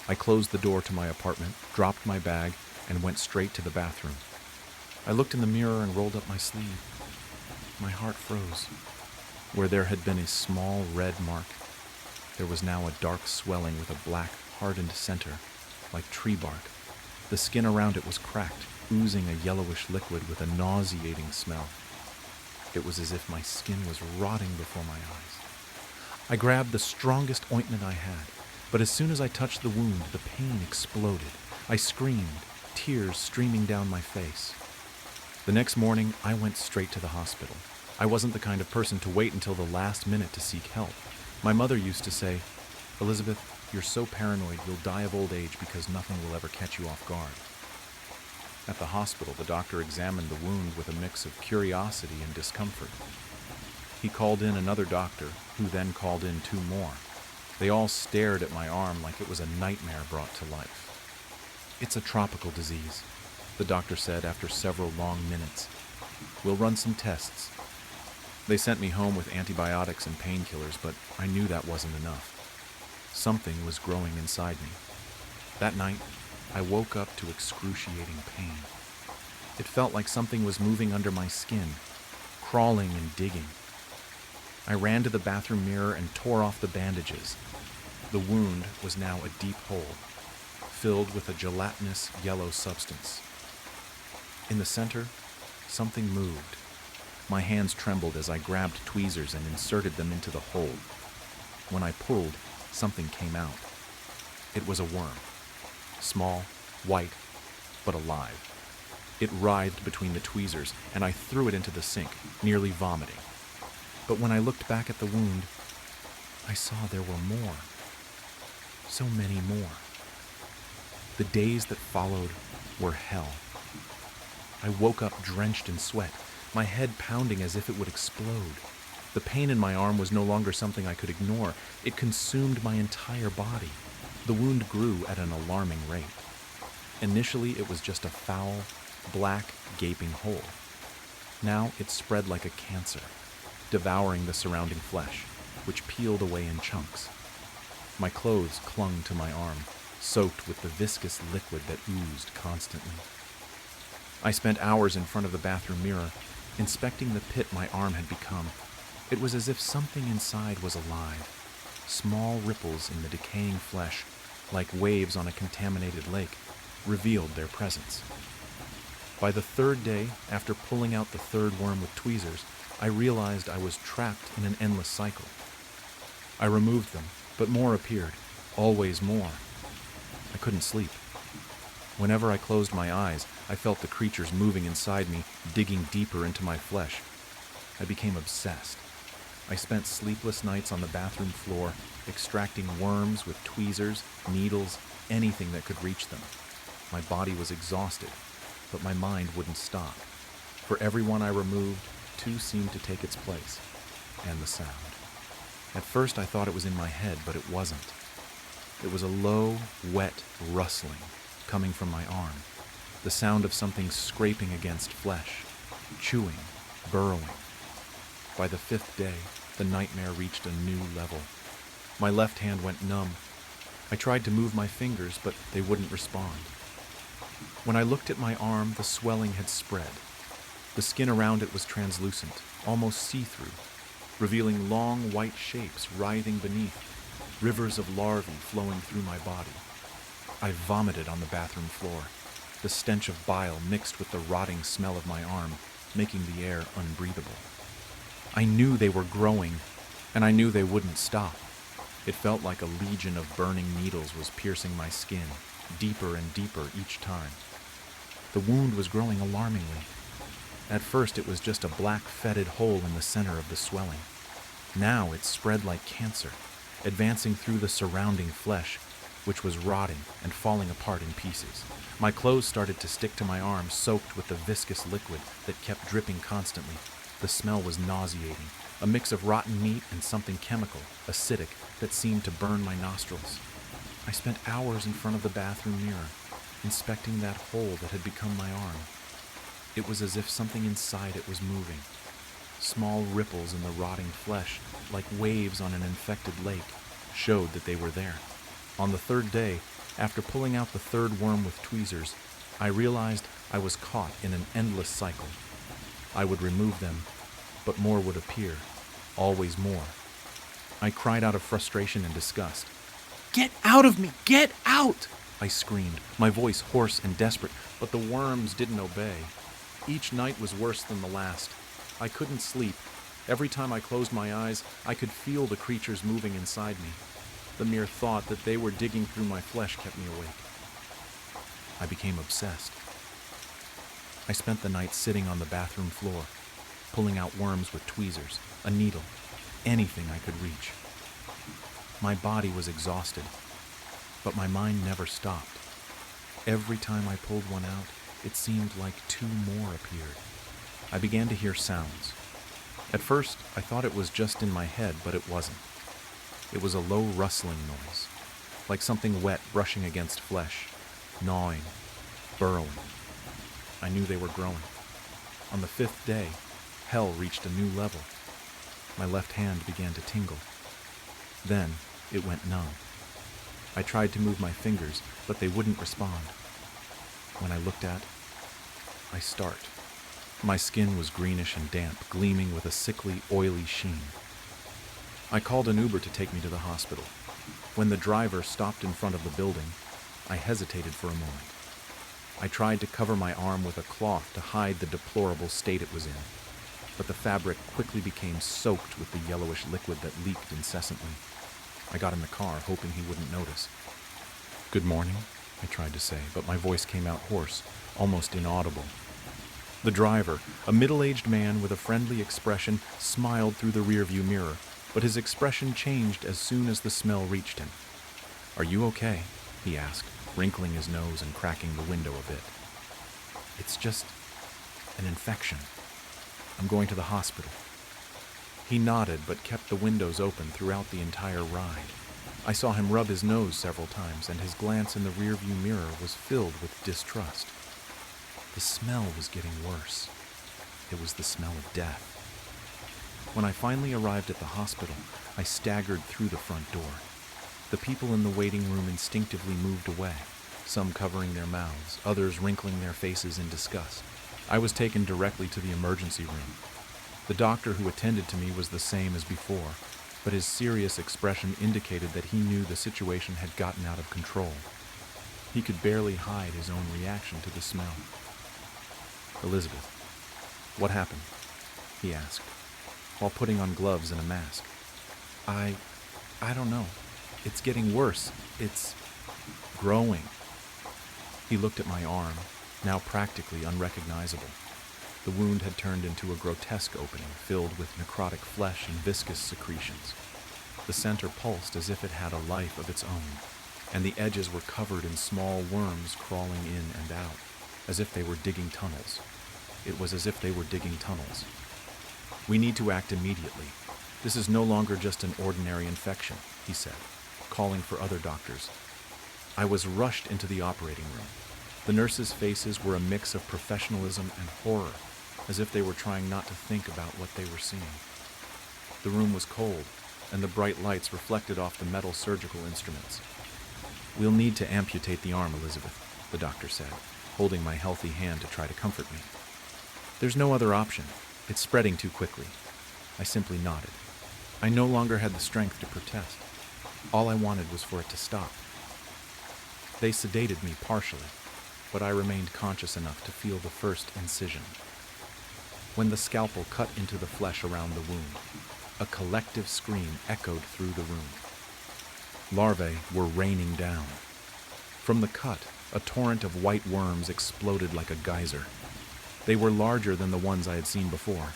I closed the door to my apartment, dropped my bag, and went straight to the bathroom. I looked in the mirror and rolled up my sleeve. My heart froze. Where there had been a small red mark, there was now a dark swelling with a black, hardened center, like tree bark. The skin around it was cracked, oozing a yellowish liquid with a nauseating smell. It was as if my skin was rotting before my eyes. I grabbed the strongest ointment I had, but as soon as I touched the wound, the pain exploded. I screamed, tears streaming down my face. The next morning, I went straight to the hospital. I wasn't the kind of person to wait until the last minute to seek help. My mother used to say, "Elizabeth, you're so paranoid you'll die of old age because nothing will ever catch you off guard." At the hospital, the doctor examined the wound with a mix of curiosity and discomfort. He called in another doctor, who then called in 2 more. They all stared at my arm like it was a nightmare brought to life. "It's a tropical disease," the doctor said after several long minutes. "We'll run some tests." They sent me home with antibiotics and painkillers, but I knew that wasn't enough. Something was growing inside me. That night, I woke up to excruciating pain. It felt like something was moving under my skin, crawling and digging. I ran to the bathroom mirror and tore off the bandages. The wound was now a deep hole, filled with a gelatinous yellow substance. In the center, something moved. My hands trembled as I grabbed tweezers and inserted them into the hole. When I pulled, something came out. It was a worm. Small, white, but alive. It writhed between the tweezers, and I threw it into the sink, nearly vomiting. But when I looked back at the wound, I saw there were more. So many more. The days that followed were hell. I woke up drenched in sweat, my head pounding as if it would explode. The pain in my arm was no longer something I could ignore. It consumed my entire body. The wound grew at an alarming rate. Initially, it was just a foul, black, gaping hole. Now it spread like a cancer, devouring the surrounding flesh, which peeled away in chunks. My clothes clung to my arm, soaked with the viscous liquid that oozed constantly. I spent hours in front of the bathroom mirror, inspecting the pit my arm had become. It was as if something inside was alive. Small ripples in the decaying flesh like waves on a contaminated lake, revealed their presence. By the third day, after pulling out the third worm with tweezers, I realized I was trapped in an endless cycle. I removed them, but more appeared, always more. I couldn't sleep. Whenever I closed my eyes, I felt the creatures moving inside me, digging deeper into my flesh. I became obsessed. I spent sleepless nights on the bathroom floor, extracting worms with tweezers, needles, anything that could reach them. My body was exhausted, but my mind wouldn't stop. For every one I removed, two seemed to take its place, and the sound. At first I thought it was in my head, but it wasn't. It was a low, wet rustling coming from my arm, the sound of something scraping against flesh, chewing, burrowing. By the fifth day, the nightmare reached a new level. My left hand went numb. I tried to move my fingers, but they wouldn't respond. When I looked at my arm, the swelling had spread. The skin around it was translucent, almost see-through, revealing long white shapes writhing beneath, rivers of larvae flowing through my body. I vomited on the bathroom floor, the stench of bile mixed with the rotting smell of my arm, making the air unbreathable. I knew they were growing, and I knew they wouldn't stop. It felt like a legion of burning needles was piercing my skin, deeper and deeper each time. The wound was growing alarmingly. At first it was just a black, fetid hole in the center of the swelling. Now it spread like cancer, advancing through the surrounding flesh, which was rotting and falling apart in pieces. My clothes started to stick to my arm, soaked with the viscous liquid that kept dripping constantly. The smell was nauseating, a mix of rotten meat and something chemical, acidic, that seemed to burn my nostrils. I spent hours in front of the bathroom mirror, inspecting that hole that had become my arm. It was as if something inside it was moving. Small ripples in the rotting flesh, like waves on an infected lake, showed that they were there. On the third day, after pulling out the third worm with tweezers, I realized I was caught in an endless cycle. I would remove them, but more would appear, always more. I cried out of frustration and disgust. "Get out of me! Get out!" I screamed, my voice hoarse and desperate, but the worms didn't obey. Each night was worse than the last. I couldn't sleep. Every time I closed my eyes, I could feel the creatures moving inside me. The mere thought that they were digging through my flesh kept me awake. I became obsessed. I spent the night sitting on the bathroom floor, pulling out worms with tweezers, a needle, anything I could reach. My body was exhausted, but my mind never stopped. Every time I pulled one out, it seemed like two more appeared. I began to hear sounds. At first, I thought it was just in my head, but it wasn't. It was a low rustling noise, like something wet brushing against flesh, gnawing, burrowing. I knew they were growing. On the fifth day, hell reached a new level. My left hand began to tingle. Then, it went numb. I tried to move my fingers, but they wouldn't respond. When I looked at, I start. My skin was greenish and damp, gleaming with a sickly, oily sheen. I called an Uber to take me to the hospital. When the driver stopped in front of the building, I hesitated for a moment. I tried to cover my arm with a cloth to hide the deplorable state it was in, but the fabric quickly became soaked with the yellowish liquid that leaked incessantly. I got in the car, hoping he wouldn't notice. "Good morning," I tried to say, but my voice came out hoarse, almost inaudible. The driver, a middle-aged man with a friendly expression, smiled through the rearview mirror, but his expression changed as soon as the smell reached him. "Are you okay?" he asked, wrinkling his nose and cracking the window a bit. "It's just an infection. I'm going to the hospital." He nodded but kept the windows open throughout the entire ride. I saw him rub his nose several times, and his glance in the rearview mirror was filled with distrust. The smell was getting worse. It was the smell of death. When I finally arrived at the hospital, I staggered through the front door. The people in the waiting room instinctively moved away, some covering their mouths, others wrinkling their faces in disgust. I was taken directly to the emergency room. The doctor who attended to me was the same as before, but his serious expression indicated that he knew the situation had gotten out of control. He could barely hide his own reaction to the smell. "Elizabeth, what happened?" he asked, while putting on gloves and a mask. I don't know. It's getting worse. It's growing." He looked at my arm, now practically unrecognizable. The wound had turned into a grotesque opening filled with necrotic flesh and viscous secretions. The center pulsed as if it had a life of its own, and the edges were covered in small worms crawling in and out, as if they were digging tunnels. It was as if they were digging tunnels. "We need to act immediately. This is no longer just an ordinary infection," he said, calling for other doctors. I was rushed into the operating room. The nurses' faces were a mix of professionalism and horror, as if they were trying not to think about what they were seeing. The room was cold, and the bright lights reflected off the metal surgical instruments. "We'll need to amputate the arm, Elizabeth," the doctor said, holding my healthy hand to try to comfort me. "There's no other option. It's spreading too quickly." I simply nodded. I no longer had the strength to protest. All I wanted was for it to stop. They sedated me partially, but I remained conscious enough to feel the first incision. When the scalpel cut into the flesh around the wound, a collective scream echoed through the room. Larvae were raining down. From the cut, a torrent of white worms exploded like a geyser. They were larger than the ones I had seen before,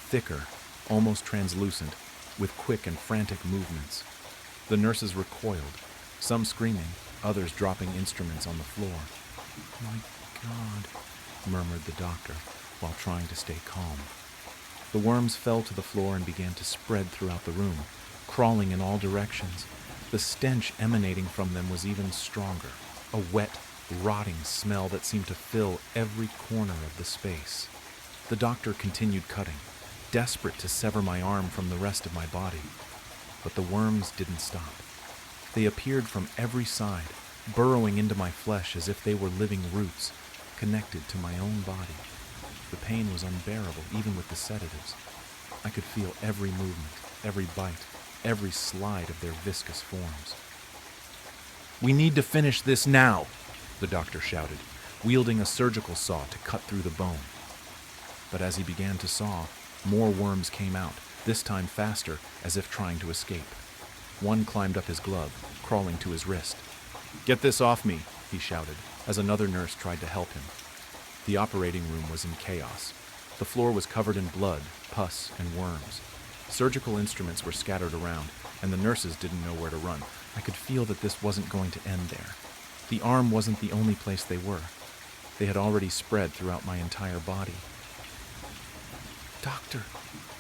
thicker, almost translucent, with quick and frantic movements. The nurses recoiled, some screaming, others dropping instruments on the floor. "My God," murmured the doctor, while trying to stay calm. The worms fell to the floor and began to spread throughout the room, crawling in all directions. The stench emanating from them was even stronger, a wet, rotting smell that seemed to fill every corner of the space. The doctor continued cutting, desperate to sever my arm from the rest of my body. But the worms didn't stop. They appeared from every side, burrowing into my flesh as if they were living roots, connected to my own body. The pain was unbearable, even with the sedatives. I could feel every movement, every bite, every slide of their viscous forms. "We need to finish this now," the doctor shouted, wielding a surgical saw to cut through the bone. But as he began to saw, more worms came out, this time faster, as if trying to escape. One climbed up his glove, crawling to his wrist. "Get this off me," he shouted, as another nurse tried to help him. The operating room was in chaos. The floor was covered in blood, pus, and worms. Surgical instruments were scattered around, and the nurses didn't know where to run. I could feel that this wasn't going to end there. The arm wasn't the only place they were. They had already spread throughout my entire body. "Doctor,"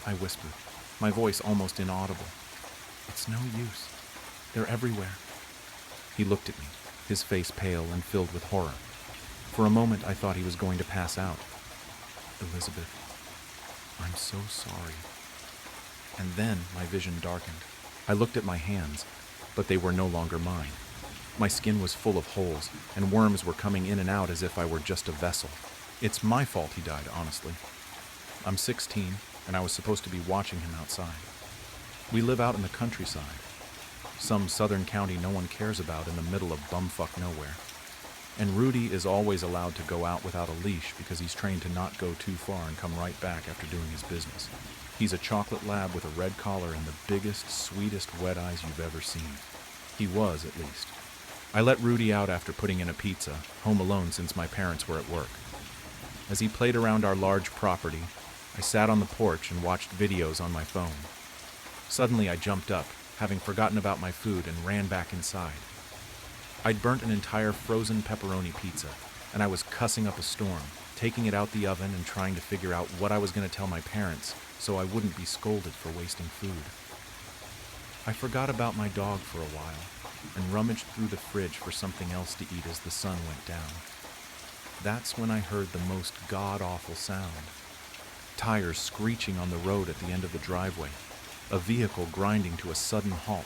I whispered, my voice almost inaudible. "It's no use. They're everywhere." He looked at me, his face pale and filled with horror. For a moment, I thought he was going to pass out. "Elizabeth, I'm so sorry." And then my vision darkened. I looked at my hands, but they were no longer mine. My skin was full of holes, and worms were coming in and out as if I were just a vessel. It's my fault he died, honestly. I'm 16, and I was supposed to be watching him outside. We live out in the countryside, some southern county no one cares about in the middle of bumfuck nowhere. And Rudy is always allowed to go out without a leash because he's trained to not go too far and come right back after doing his business. He's a chocolate lab with a red collar and the biggest, sweetest wet eyes you've ever seen. He was, at least. I let Rudy out after putting in a pizza, home alone since my parents were at work. As he played around our large property, I sat on the porch and watched videos on my phone. Suddenly I jumped up, having forgotten about my food, and ran back inside. I'd burnt an entire frozen pepperoni pizza, and I was cussing up a storm, taking it out the oven and trying to figure out what I was going to tell my parents so I wouldn't be scolded for wasting food. I forgot about my dog for a while and rummaged through the fridge for something else to eat as the sun went down. That's when I heard the most god-awful sound. Tires screeching on the road at the end of the driveway, a vehicle grinding to a sudden halt,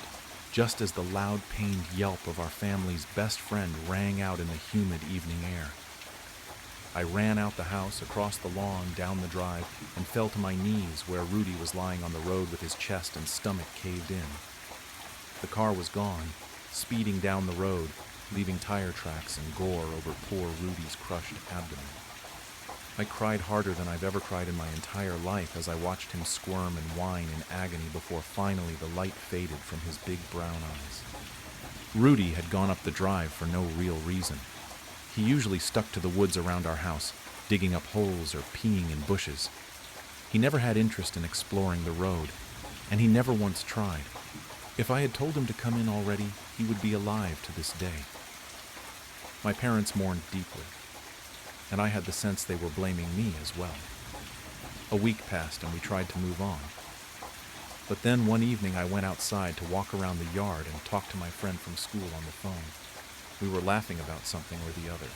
just as the loud, pained yelp of our family's best friend rang out in the humid evening air. I ran out the house, across the lawn, down the drive, and fell to my knees where Rudy was lying on the road with his chest and stomach caved in. The car was gone, speeding down the road, leaving tire tracks and gore over poor Rudy's crushed abdomen. I cried harder than I've ever cried in my entire life as I watched him squirm and whine in agony before finally the light faded from his big brown eyes. Rudy had gone up the drive for no real reason. He usually stuck to the woods around our house, digging up holes or peeing in bushes. He never had interest in exploring the road, and he never once tried. If I had told him to come in already, he would be alive to this day. My parents mourned deeply, and I had the sense they were blaming me as well. A week passed and we tried to move on. But then one evening I went outside to walk around the yard and talk to my friend from school on the phone. We were laughing about something or the other,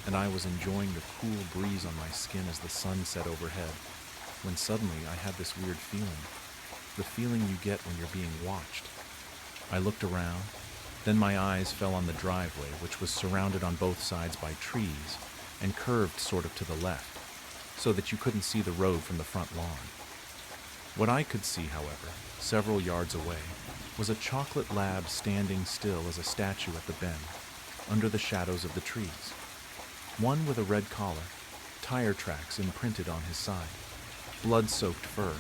and I was enjoying the cool breeze on my skin as the sun set overhead, when suddenly I had this weird feeling, the feeling you get when you're being watched. I looked around, then my eyes fell on the driveway, which was surrounded on both sides by trees and curved sort of to the left, so that you couldn't see the road from the front lawn. What I could see, however, several yards away, was a chocolate lab standing still as a statue at the bend, under the shadows of the trees. One with a red collar, tire tracks imprinted on his side, blood-soaked fur,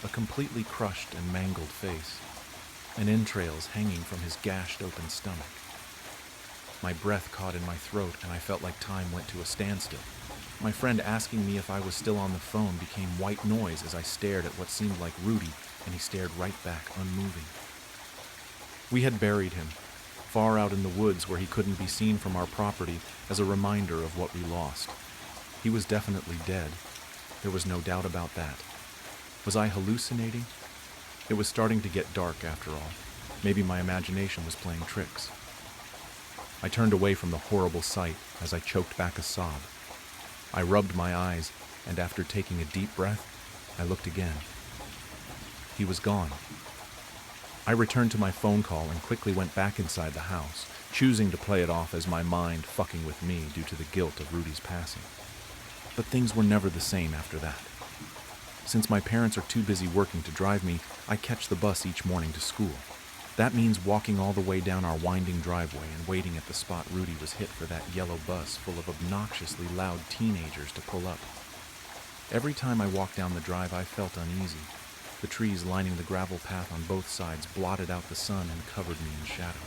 a completely crushed and mangled face, and entrails hanging from his gashed-open stomach. My breath caught in my throat, and I felt like time went to a standstill. My friend asking me if I was still on the phone became white noise as I stared at what seemed like Rudy, and he stared right back, unmoving. We had buried him, far out in the woods where he couldn't be seen from our property, as a reminder of what we lost. He was definitely dead. There was no doubt about that. Was I hallucinating? It was starting to get dark after all. Maybe my imagination was playing tricks. I turned away from the horrible sight as I choked back a sob. I rubbed my eyes, and after taking a deep breath, I looked again. He was gone. I returned to my phone call and quickly went back inside the house, choosing to play it off as my mind fucking with me due to the guilt of Rudy's passing. But things were never the same after that. Since my parents are too busy working to drive me, I catch the bus each morning to school. That means walking all the way down our winding driveway and waiting at the spot Rudy was hit for that yellow bus full of obnoxiously loud teenagers to pull up. Every time I walked down the drive, I felt uneasy. The trees lining the gravel path on both sides blotted out the sun and covered me in shadow.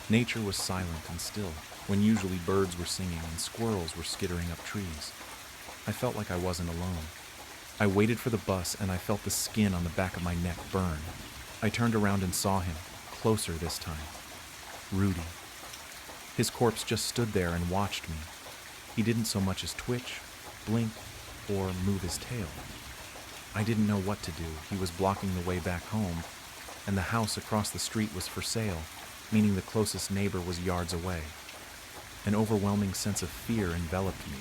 Nature was silent and still, when usually birds were singing and squirrels were skittering up trees. I felt like I wasn't alone. I waited for the bus, and I felt the skin on the back of my neck burn. I turned around and saw him, closer this time. Rudy. His corpse just stood there and watched me. He didn't so much as twitch, blink, or move his tail. I didn't know what to do. He was blocking the way back home, and the house across the street was for sale, meaning the closest neighbor was yards away. An overwhelming sense of fear enveloped me,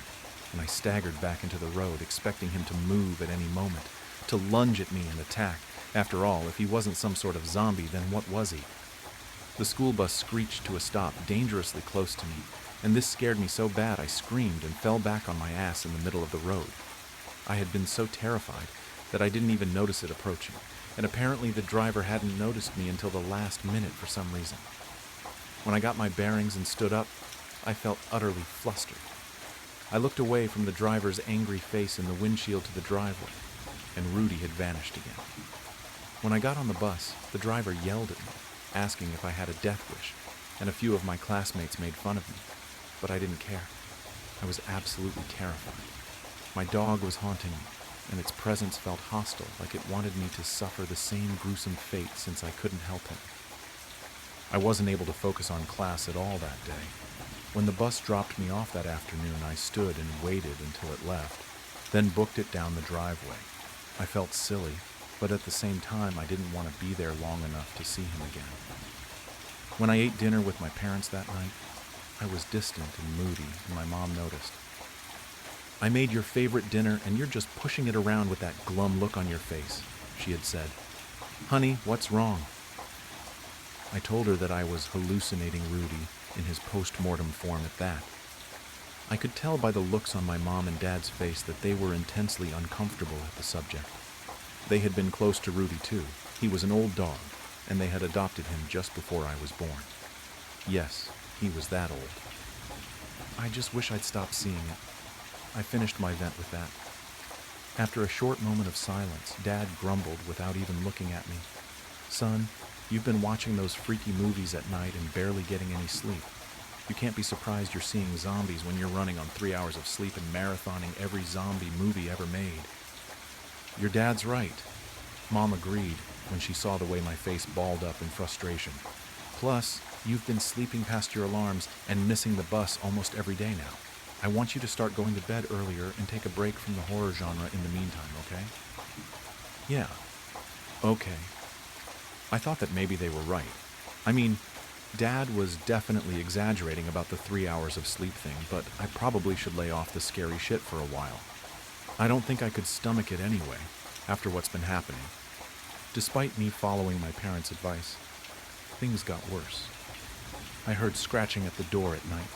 and I staggered back into the road, expecting him to move at any moment, to lunge at me and attack. After all, if he wasn't some sort of zombie, then what was he? The school bus screeched to a stop dangerously close to me, and this scared me so bad I screamed and fell back on my ass in the middle of the road. I had been so terrified that I didn't even notice it approaching, and apparently the driver hadn't noticed me until the last minute for some reason. When I got my bearings and stood up, I felt utterly flustered. I looked away from the driver's angry face in the windshield to the driveway, and Rudy had vanished again. When I got on the bus, the driver yelled at me, asking if I had a death wish, and a few of my classmates made fun of me, but I didn't care. I was absolutely terrified. My dog was haunting me, and its presence felt hostile, like it wanted me to suffer the same gruesome fate since I couldn't help him. I wasn't able to focus on class at all that day. When the bus dropped me off that afternoon, I stood and waited until it left, then booked it down the driveway. I felt silly, but at the same time I didn't want to be there long enough to see him again. When I ate dinner with my parents that night, I was distant and moody, and my mom noticed. "I made your favorite dinner, and you're just pushing it around with that glum look on your face," she had said. "Honey, what's wrong?" I told her that I was hallucinating Rudy in his post-mortem form at that. I could tell by the looks on my mom and dad's face that they were intensely uncomfortable at the subject. They had been close to Rudy too. He was an old dog, and they had adopted him just before I was born. Yes, he was that old. I just wish I'd stopped seeing it. I finished my vent with that. After a short moment of silence, Dad grumbled without even looking at me. Son, you've been watching those freaky movies at night and barely getting any sleep. You can't be surprised you're seeing zombies when you're running on 3 hours of sleep and marathoning every zombie movie ever made. Your dad's right. Mom agreed when she saw the way my face balled up in frustration. Plus, you've been sleeping past your alarms and missing the bus almost every day now. I want you to start going to bed earlier and take a break from the horror genre in the meantime, okay? Yeah. Okay. I thought that maybe they were right. I mean, Dad was definitely exaggerating about the 3 hours of sleep thing, but I probably should lay off the scary shit for a while. I don't think I could stomach it anyway, after what's been happening. Despite me following my parents' advice, things got worse. I heard scratching at the door at night,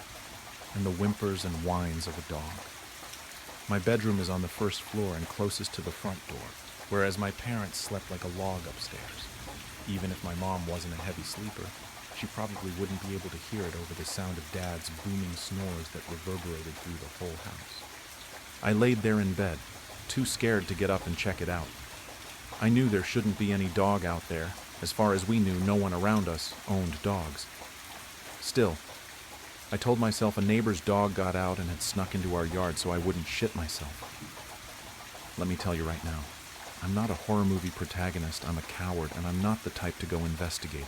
and the whimpers and whines of a dog. My bedroom is on the first floor and closest to the front door, whereas my parents slept like a log upstairs. Even if my mom wasn't a heavy sleeper, she probably wouldn't be able to hear it over the sound of Dad's booming snores that reverberated through the whole house. I laid there in bed, too scared to get up and check it out. I knew there shouldn't be any dog out there. As far as we knew, no one around us owned dogs. Still, I told myself a neighbor's dog got out and had snuck into our yard so I wouldn't shit myself. Let me tell you right now, I'm not a horror movie protagonist, I'm a coward, and I'm not the type to go investigating.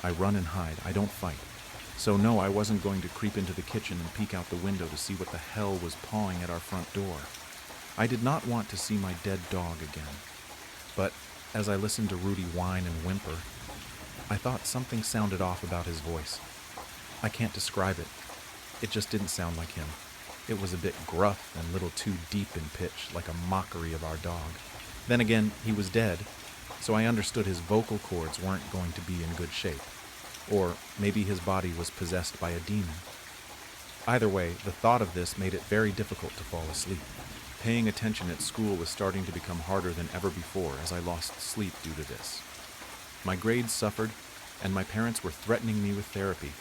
I run and hide, I don't fight. So no, I wasn't going to creep into the kitchen and peek out the window to see what the hell was pawing at our front door. I did not want to see my dead dog again. But as I listened to Rudy whine and whimper, I thought something sounded off about his voice. I can't describe it. It just didn't sound like him. It was a bit gruff and a little too deep in pitch, like a mockery of our dog. Then again, he was dead, so I understood his vocal cords weren't going to be in good shape. Or maybe his body was possessed by a demon. Either way, the thought of this made it very difficult to fall asleep. Paying attention at school was starting to become harder than ever before as I lost sleep due to this. My grades suffered, and my parents were threatening me with therapy,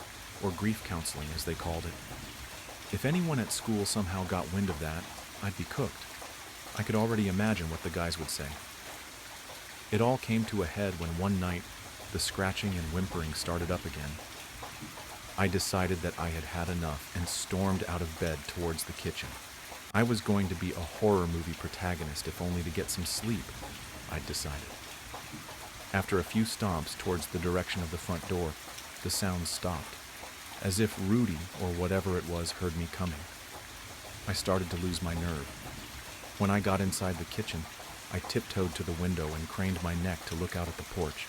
or grief counseling as they called it. If anyone at school somehow got wind of that, I'd be cooked. I could already imagine what the guys would say. It all came to a head when one night, the scratching and whimpering started up again. I decided that I had had enough and stormed out of bed towards the kitchen. I was going to be a horror movie protagonist if only to get some sleep, I'd decided. After a few stomps towards the direction of the front door, the sound stopped, as if Rudy, or whatever it was, heard me coming. I started to lose my nerve. When I got inside the kitchen, I tiptoed to the window and craned my neck to look out at the porch.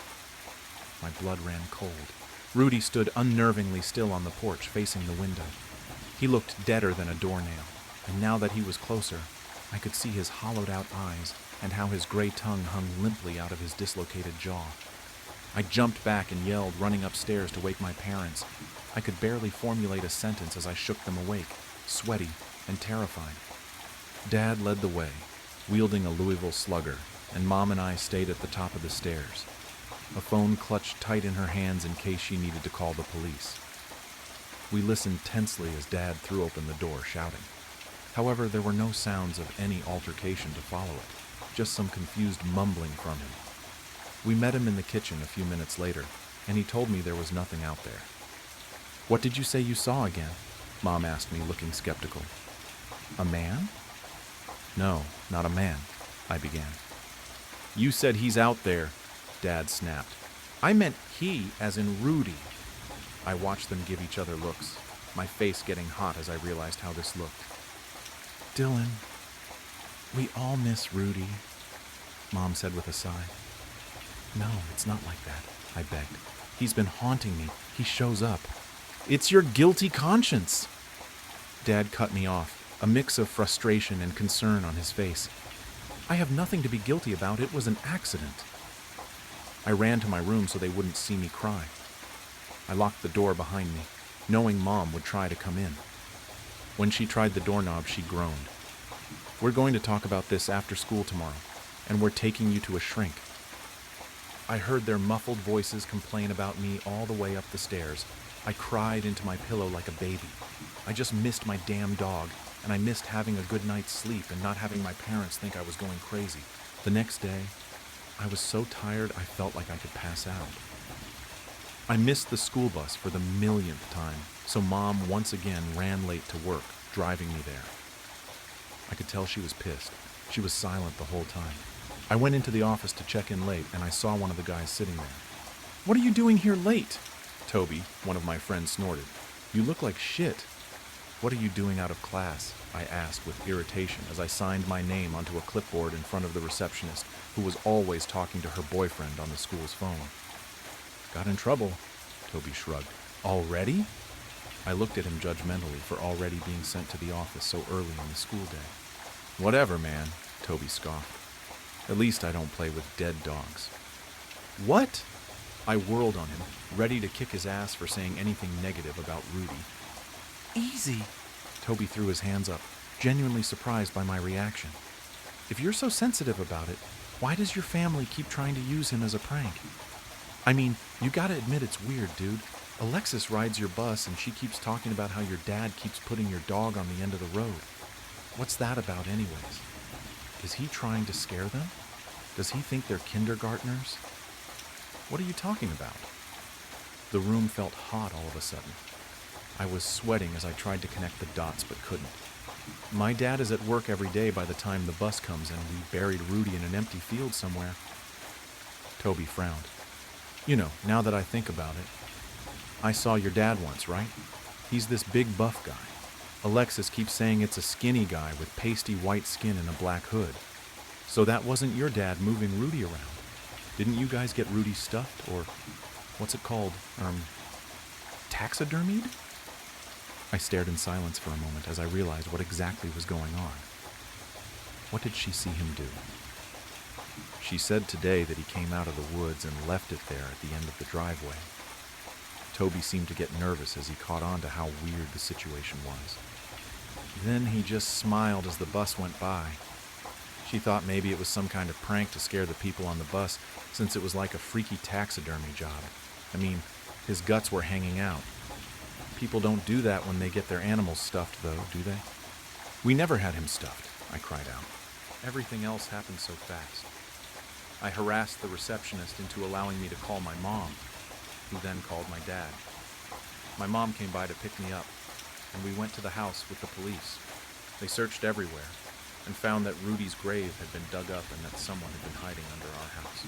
My blood ran cold. Rudy stood unnervingly still on the porch, facing the window. He looked deader than a doornail, and now that he was closer, I could see his hollowed-out eyes and how his gray tongue hung limply out of his dislocated jaw. I jumped back and yelled, running upstairs to wake my parents. I could barely formulate a sentence as I shook them awake, sweaty and terrified. Dad led the way, wielding a Louisville Slugger, and Mom and I stayed at the top of the stairs, a phone clutched tight in her hands in case she needed to call the police. We listened tensely as Dad threw open the door, shouting. However, there were no sounds of any altercation to follow it, just some confused mumbling from him. We met him in the kitchen a few minutes later, and he told me there was nothing out there. "What did you say you saw again?" Mom asked me, looking skeptical. "A man?" "No, not a man," I began. "You said he's out there," Dad snapped. "I meant he, as in Rudy." I watched them give each other looks, my face getting hot as I realized how this looked. "Dylan, we all miss Rudy," Mom said with a sigh. "No, it's not like that," I begged. "He's been haunting me. He shows up." "It's your guilty conscience." Dad cut me off, a mix of frustration and concern on his face. "I have nothing to be guilty about. It was an accident." I ran to my room so they wouldn't see me cry. I locked the door behind me, knowing Mom would try to come in. When she tried the doorknob, she groaned. "We're going to talk about this after school tomorrow, and we're taking you to a shrink." I heard their muffled voices complain about me all the way up the stairs. I cried into my pillow like a baby. I just missed my damn dog, and I missed having a good night's sleep and not having my parents think I was going crazy. The next day, I was so tired I felt like I could pass out. I missed the school bus for the millionth time, so Mom once again ran late to work, driving me there. I could tell she was pissed. She was silent the whole time. I went into the office to check in late, and I saw one of the guys sitting there. "What are you doing here late?" Toby, one of my friends, snorted. "You look like shit." "What are you doing out of class?" I asked with irritation as I signed my name onto a clipboard in front of the receptionist, who was always talking to her boyfriend on the school's phone. "Got in trouble," Toby shrugged. "Already?" I looked at him judgmentally for already being sent to the office so early in the school day. "Whatever, man," Toby scoffed. "At least I don't play with dead dogs." "What?" I whirled on him, ready to kick his ass for saying anything negative about Rudy. "Easy." Toby threw his hands up, genuinely surprised by my reaction. "If you're so sensitive about it, why does your family keep trying to use him as a prank? I mean, you gotta admit it's weird, dude. Alexis rides your bus and she keeps talking about how your dad keeps putting your dog on the end of the road. What's that about anyways? Is he trying to scare them? Does he think they're kindergartners? What are you talking about?" The room felt hot all of a sudden. I was sweating as I tried to connect the dots but couldn't. "My dad is at work every day by the time the bus comes, and we buried Rudy in an empty field somewhere." Toby frowned. "You know, now that I think about it, I saw your dad once, right? He's this big buff guy. Alexis keeps saying it's a skinny guy with pasty white skin and a black hood. So that wasn't your dad moving Rudy around. Didn't you guys get Rudy stuffed, or what's it called, taxidermied?" I stared in silence for a moment as I realized what exactly was going on. What did she see him do? She said today that he came out of the woods and left it there at the end of the driveway. Toby seemed to get nervous as he caught on to how weird the situation was. Then he just smiled as the bus went by. She thought maybe it was some kind of prank to scare the people on the bus, since it was like a freaky taxidermy job. I mean, his guts were hanging out. People don't do that when they get their animals stuffed, though, do they? "We never had him stuffed," I cried out. Everything else happened so fast. I harassed the receptionist into allowing me to call my mom, who then called my dad. My mom came by to pick me up, and we went to the house with the police. They searched everywhere and found that Rudy's grave had been dug up and that someone had been hiding under our house.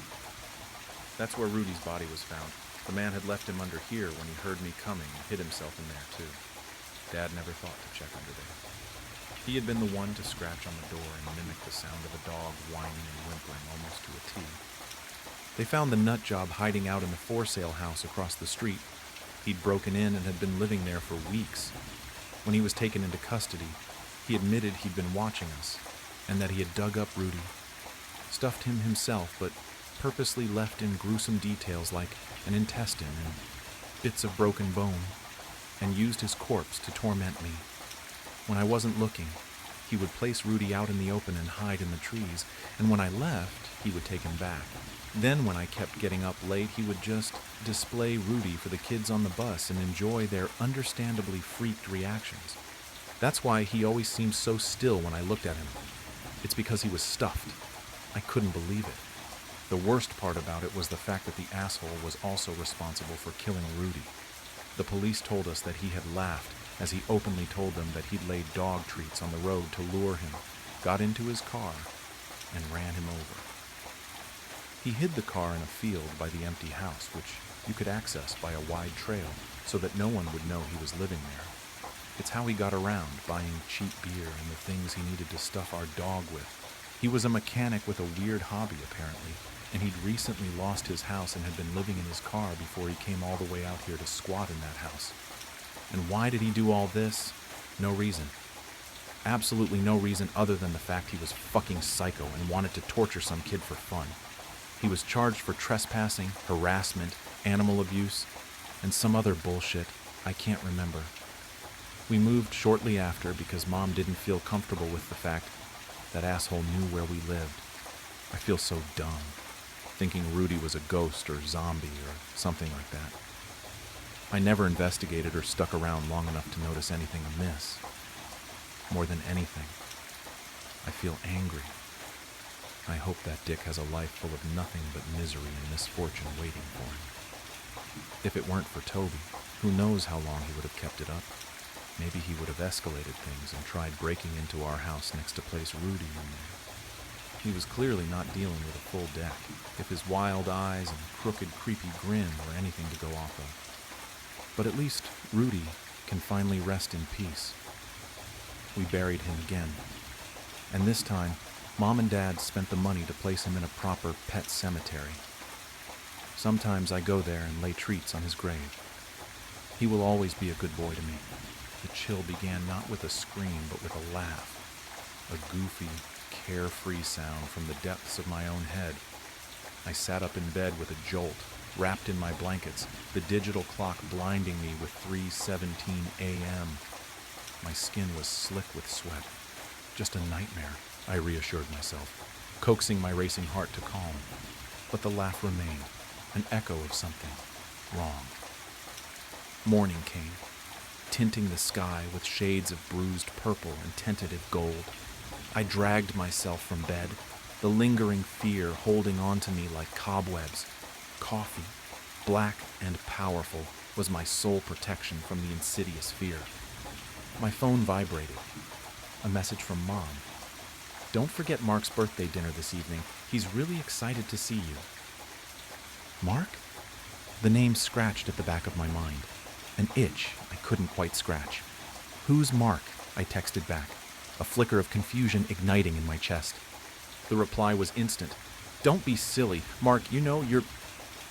That's where Rudy's body was found. The man had left him under here when he heard me coming and hid himself in there too. Dad never thought to check under there. He had been the one to scratch on the door and mimic the sound of a dog whining and whimpering almost to a T. They found the nut job hiding out in the for sale house across the street. He'd broken in and had been living there for weeks. When he was taken into custody, he admitted he'd been watching us and that he had dug up Rudy, stuffed him himself, but purposely left in gruesome details like an intestine and bits of broken bone, and used his corpse to torment me. When I wasn't looking, he would place Rudy out in the open and hide in the trees, and when I left, he would take him back. Then when I kept getting up late, he would just display Rudy for the kids on the bus and enjoy their understandably freaked reactions. That's why he always seemed so still when I looked at him. It's because he was stuffed. I couldn't believe it. The worst part about it was the fact that the asshole was also responsible for killing Rudy. The police told us that he had laughed as he openly told them that he'd laid dog treats on the road to lure him, got into his car, and ran him over. He hid the car in a field by the empty house, which you could access by a wide trail so that no one would know he was living there. It's how he got around, buying cheap beer and the things he needed to stuff our dog with. He was a mechanic with a weird hobby, apparently, and he'd recently lost his house and had been living in his car before he came all the way out here to squat in that house. And why did he do all this? No reason. Absolutely no reason other than the fact he was fucking psycho and wanted to torture some kid for fun. He was charged for trespassing, harassment, animal abuse, and some other bullshit I can't remember. We moved shortly after because Mom didn't feel comfortable with the fact that asshole knew where we lived. I feel so dumb, thinking Rudy was a ghost or zombie or something like that. I never investigated or stuck around long enough to notice anything amiss. More than anything, I feel angry. I hope that Dick has a life full of nothing but misery and misfortune waiting for him. If it weren't for Toby, who knows how long he would have kept it up? Maybe he would have escalated things and tried breaking into our house next to place Rudy in there. He was clearly not dealing with a full deck, if his wild eyes and crooked, creepy grin were anything to go off of. But at least Rudy can finally rest in peace. We buried him again, and this time, Mom and Dad spent the money to place him in a proper pet cemetery. Sometimes I go there and lay treats on his grave. He will always be a good boy to me. The chill began not with a scream, but with a laugh, a goofy, carefree sound from the depths of my own head. I sat up in bed with a jolt, wrapped in my blankets, the digital clock blinding me with 3:17 a.m. My skin was slick with sweat. Just a nightmare, I reassured myself, coaxing my racing heart to calm. But the laugh remained, an echo of something wrong. Morning came, tinting the sky with shades of bruised purple and tentative gold. I dragged myself from bed, the lingering fear holding on to me like cobwebs. Coffee, black and powerful, was my sole protection from the insidious fear. My phone vibrated. A message from Mom. "Don't forget Mark's birthday dinner this evening. He's really excited to see you." Mark? The name scratched at the back of my mind. An itch I couldn't quite scratch. "Who's Mark?" I texted back, a flicker of confusion igniting in my chest. The reply was instant. "Don't be silly. Mark, you know, you're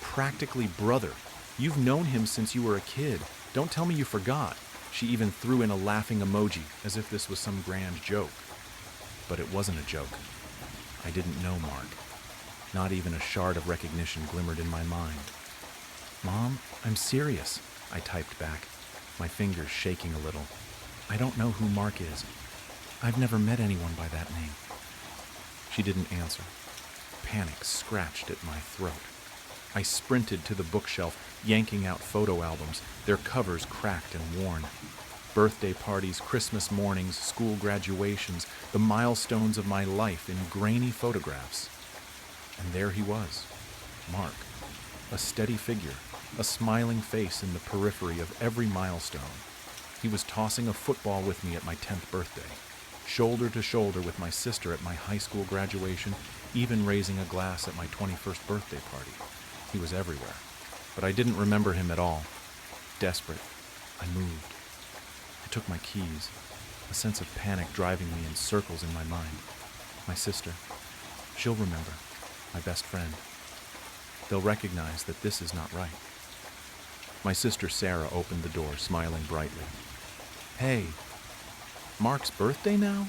practically brother. You've known him since you were a kid. Don't tell me you forgot." She even threw in a laughing emoji, as if this was some grand joke. But it wasn't a joke. I didn't know Mark. Not even a shard of recognition glimmered in my mind. "Mom, I'm serious," I typed back, my fingers shaking a little. "I don't know who Mark is. I've never met anyone by that name." She didn't answer. Panic scratched at my throat. I sprinted to the bookshelf, yanking out photo albums, their covers cracked and worn. Birthday parties, Christmas mornings, school graduations, the milestones of my life in grainy photographs. And there he was, Mark, a steady figure, a smiling face in the periphery of every milestone. He was tossing a football with me at my 10th birthday, shoulder to shoulder with my sister at my high school graduation, even raising a glass at my 21st birthday party. He was everywhere, but I didn't remember him at all. Desperate, I moved. I took my keys, a sense of panic driving me in circles in my mind. My sister, she'll remember, my best friend. They'll recognize that this is not right. My sister Sarah opened the door, smiling brightly. "Hey, Mark's birthday now?"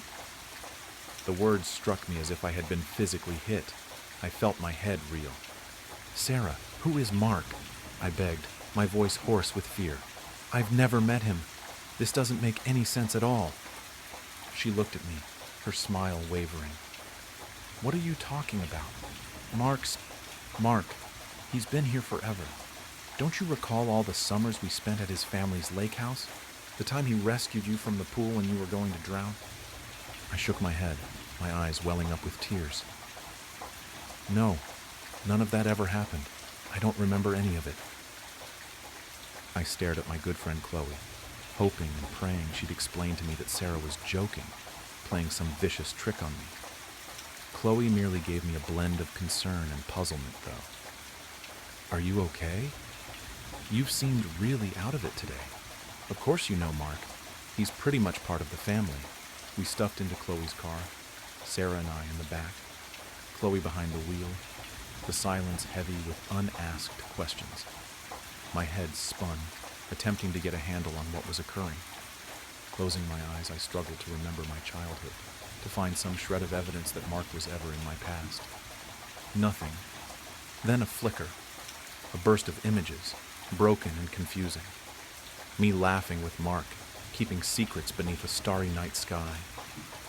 The words struck me as if I had been physically hit. I felt my head reel. "Sarah, who is Mark?" I begged, my voice hoarse with fear. "I've never met him. This doesn't make any sense at all." She looked at me, her smile wavering. "What are you talking about? Mark. He's been here forever. Don't you recall all the summers we spent at his family's lake house? The time he rescued you from the pool when you were going to drown?" I shook my head, my eyes welling up with tears. "No, none of that ever happened. I don't remember any of it." I stared at my good friend Chloe, hoping and praying she'd explain to me that Sarah was joking, playing some vicious trick on me. Chloe merely gave me a blend of concern and puzzlement, though. "Are you okay? You've seemed really out of it today. Of course you know Mark. He's pretty much part of the family." We stuffed into Chloe's car, Sarah and I in the back, Chloe behind the wheel, the silence heavy with unasked questions. My head spun, attempting to get a handle on what was occurring. Closing my eyes, I struggled to remember my childhood, to find some shred of evidence that Mark was ever in my past. Nothing. Then a flicker, a burst of images, broken and confusing. Me laughing with Mark, keeping secrets beneath a starry night sky,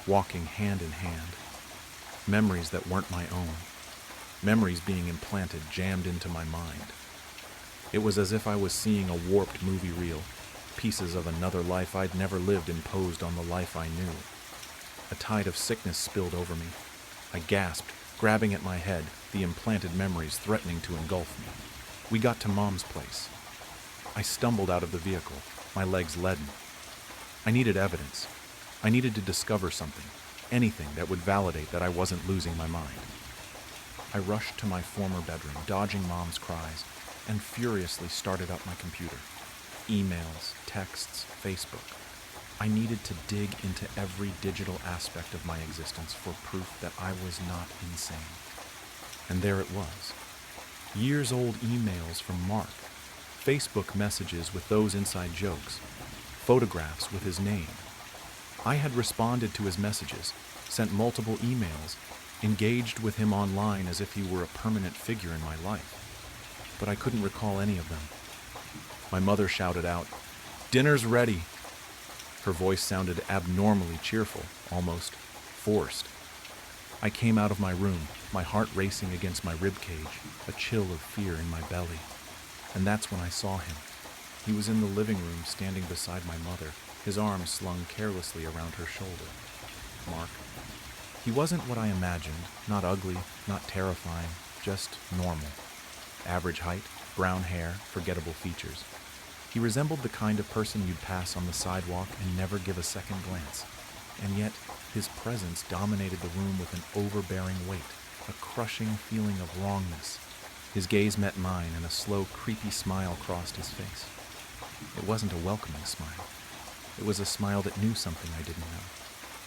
walking hand in hand. Memories that weren't my own. Memories being implanted, jammed into my mind. It was as if I was seeing a warped movie reel, pieces of another life I'd never lived imposed on the life I knew. A tide of sickness spilled over me. I gasped, grabbing at my head, the implanted memories threatening to engulf me. We got to Mom's place. I stumbled out of the vehicle, my legs leaden. I needed evidence. I needed to discover something, anything that would validate that I wasn't losing my mind. I rushed to my former bedroom, dodging Mom's cries, and furiously started up my computer. Emails, texts, Facebook. I needed to dig into every digital aspect of my existence for proof that I was not insane. And there it was. Years-old emails from Mark, Facebook messages with those inside jokes, photographs with his name. I had responded to his messages, sent multiple emails, engaged with him online as if he were a permanent figure in my life. But I couldn't recall any of them. My mother shouted out, "Dinner's ready." Her voice sounded abnormally cheerful, almost forced. I came out of my room, my heart racing against my ribcage, a chill of fear in my belly. And that's when I saw him. He was in the living room, standing beside my mother, his arms slung carelessly around her shoulder. Mark. He wasn't what I imagined, not ugly, not terrifying, just normal. Average height, brown hair, forgettable features. He resembled the kind of person you'd pass on the sidewalk and never give a second glance. And yet, his presence dominated the room with an overbearing weight, a crushing feeling of wrongness. His gaze met mine, and a slow, creepy smile crossed his face. It wasn't a welcoming smile. It was a smile that knew something I didn't know.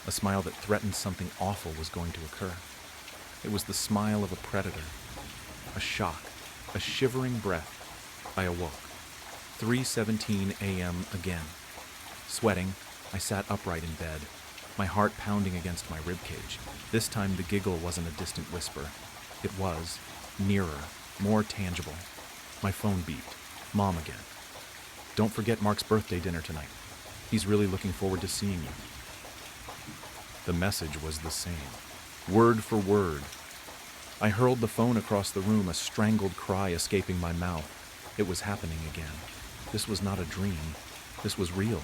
A smile that threatened something awful was going to occur. It was the smile of a predator. A shock, a shivering breath. I awoke. 3:17 a.m. again. Sweating, I sat upright in bed, my heart pounding against my ribcage. This time the giggle wasn't a distant whisper. It was nearer, more tangible. My phone beeped. Mom again. "Don't forget Mark's birthday dinner tonight. He's really looking forward to seeing you." The message was the same, word for word. I hurled the phone across the room, a strangled cry escaping my mouth. It was happening again. This was not a dream. This was real.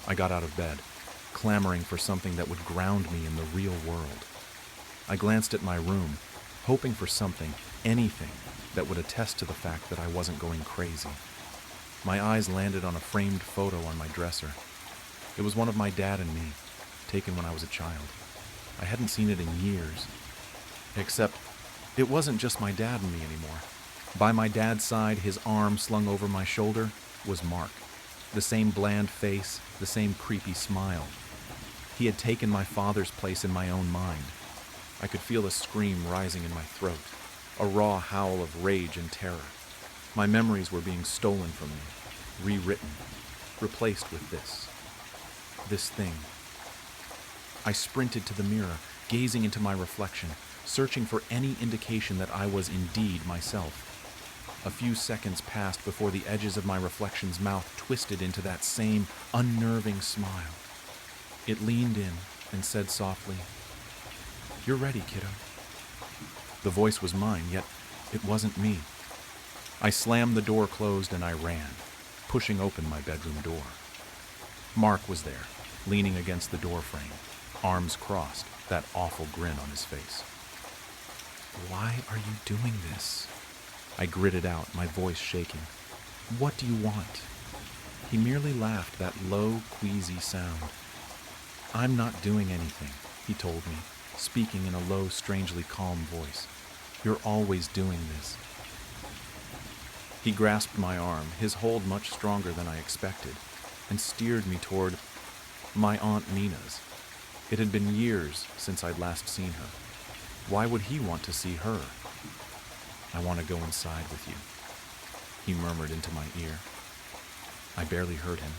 I got out of bed, clamoring for something that would ground me in the real world. I glanced at my room, hoping for something, anything, that would attest to the fact that I wasn't going crazy. My eyes landed on a framed photo on my dresser. It was one of my dad and me, taken when I was a child. I hadn't seen it in years. Except, it wasn't just my dad and me anymore. By my dad's side, his arm slung over my shoulder, was Mark. The same bland face, the same creepy smile. He had taken my father's place in my own mind. I could feel a scream rising in my throat, a raw howl of rage and terror. My memories were being stolen from me, rewritten, replaced with this thing. I sprinted to the mirror, gazing into my reflection, searching for any indication that I was indeed myself. A few seconds passed before the edges of my reflection's mouth twisted into that same unnerving smile. It leaned in and said softly, "You're ready, kiddo." The voice was mine, yet it wasn't me. I slammed the door closed and I ran, pushing open my bedroom door. Mark was there, leaning against the doorframe, arms crossed, that awful grin on his face. "Why are you doing this?" I gritted out, my voice shaking. "What do you want?" He merely laughed, that low, queasy sound. "I'm not doing anything," he told me, speaking in a low, strangely calm voice. "You're always doing this." He grasped my arm, his hold much stronger than I expected, and steered me toward my Aunt Nina's. It had been years since I'd last seen her. Why would he want to see her? "I want to go inside with you," he murmured into my ear. I barely heard him.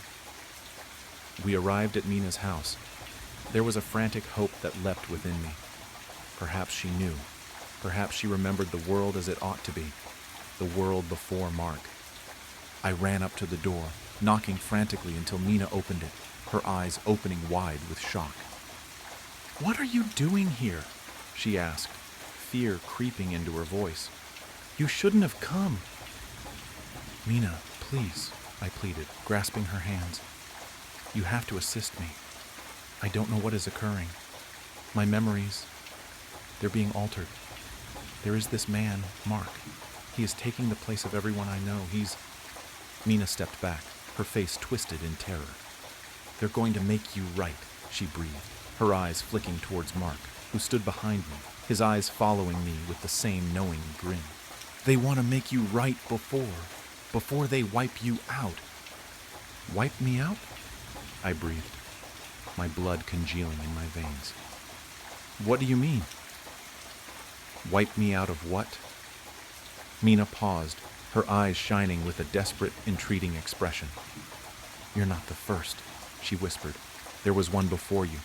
We arrived at Mina's house. There was a frantic hope that leapt within me. Perhaps she knew. Perhaps she remembered the world as it ought to be. The world before Mark. I ran up to the door, knocking frantically until Mina opened it, her eyes opening wide with shock. "What are you doing here?" she asked, fear creeping into her voice. "You shouldn't have come." "Mina, please," I pleaded, grasping her hands. "You have to assist me. I don't know what is occurring. My memories, they're being altered. There is this man, Mark. He is taking the place of everyone I know. Mina stepped back, her face twisted in terror. "They're going to make you right," she breathed, her eyes flicking towards Mark, who stood behind me, his eyes following me with the same knowing grin. "They want to make you right before they wipe you out." "Wipe me out?" I breathed, my blood congealing in my veins. "What do you mean?" "Wipe me out of what?" Mina paused, her eyes shining with a desperate, entreating expression. "You're not the first," she whispered. "There was one before you,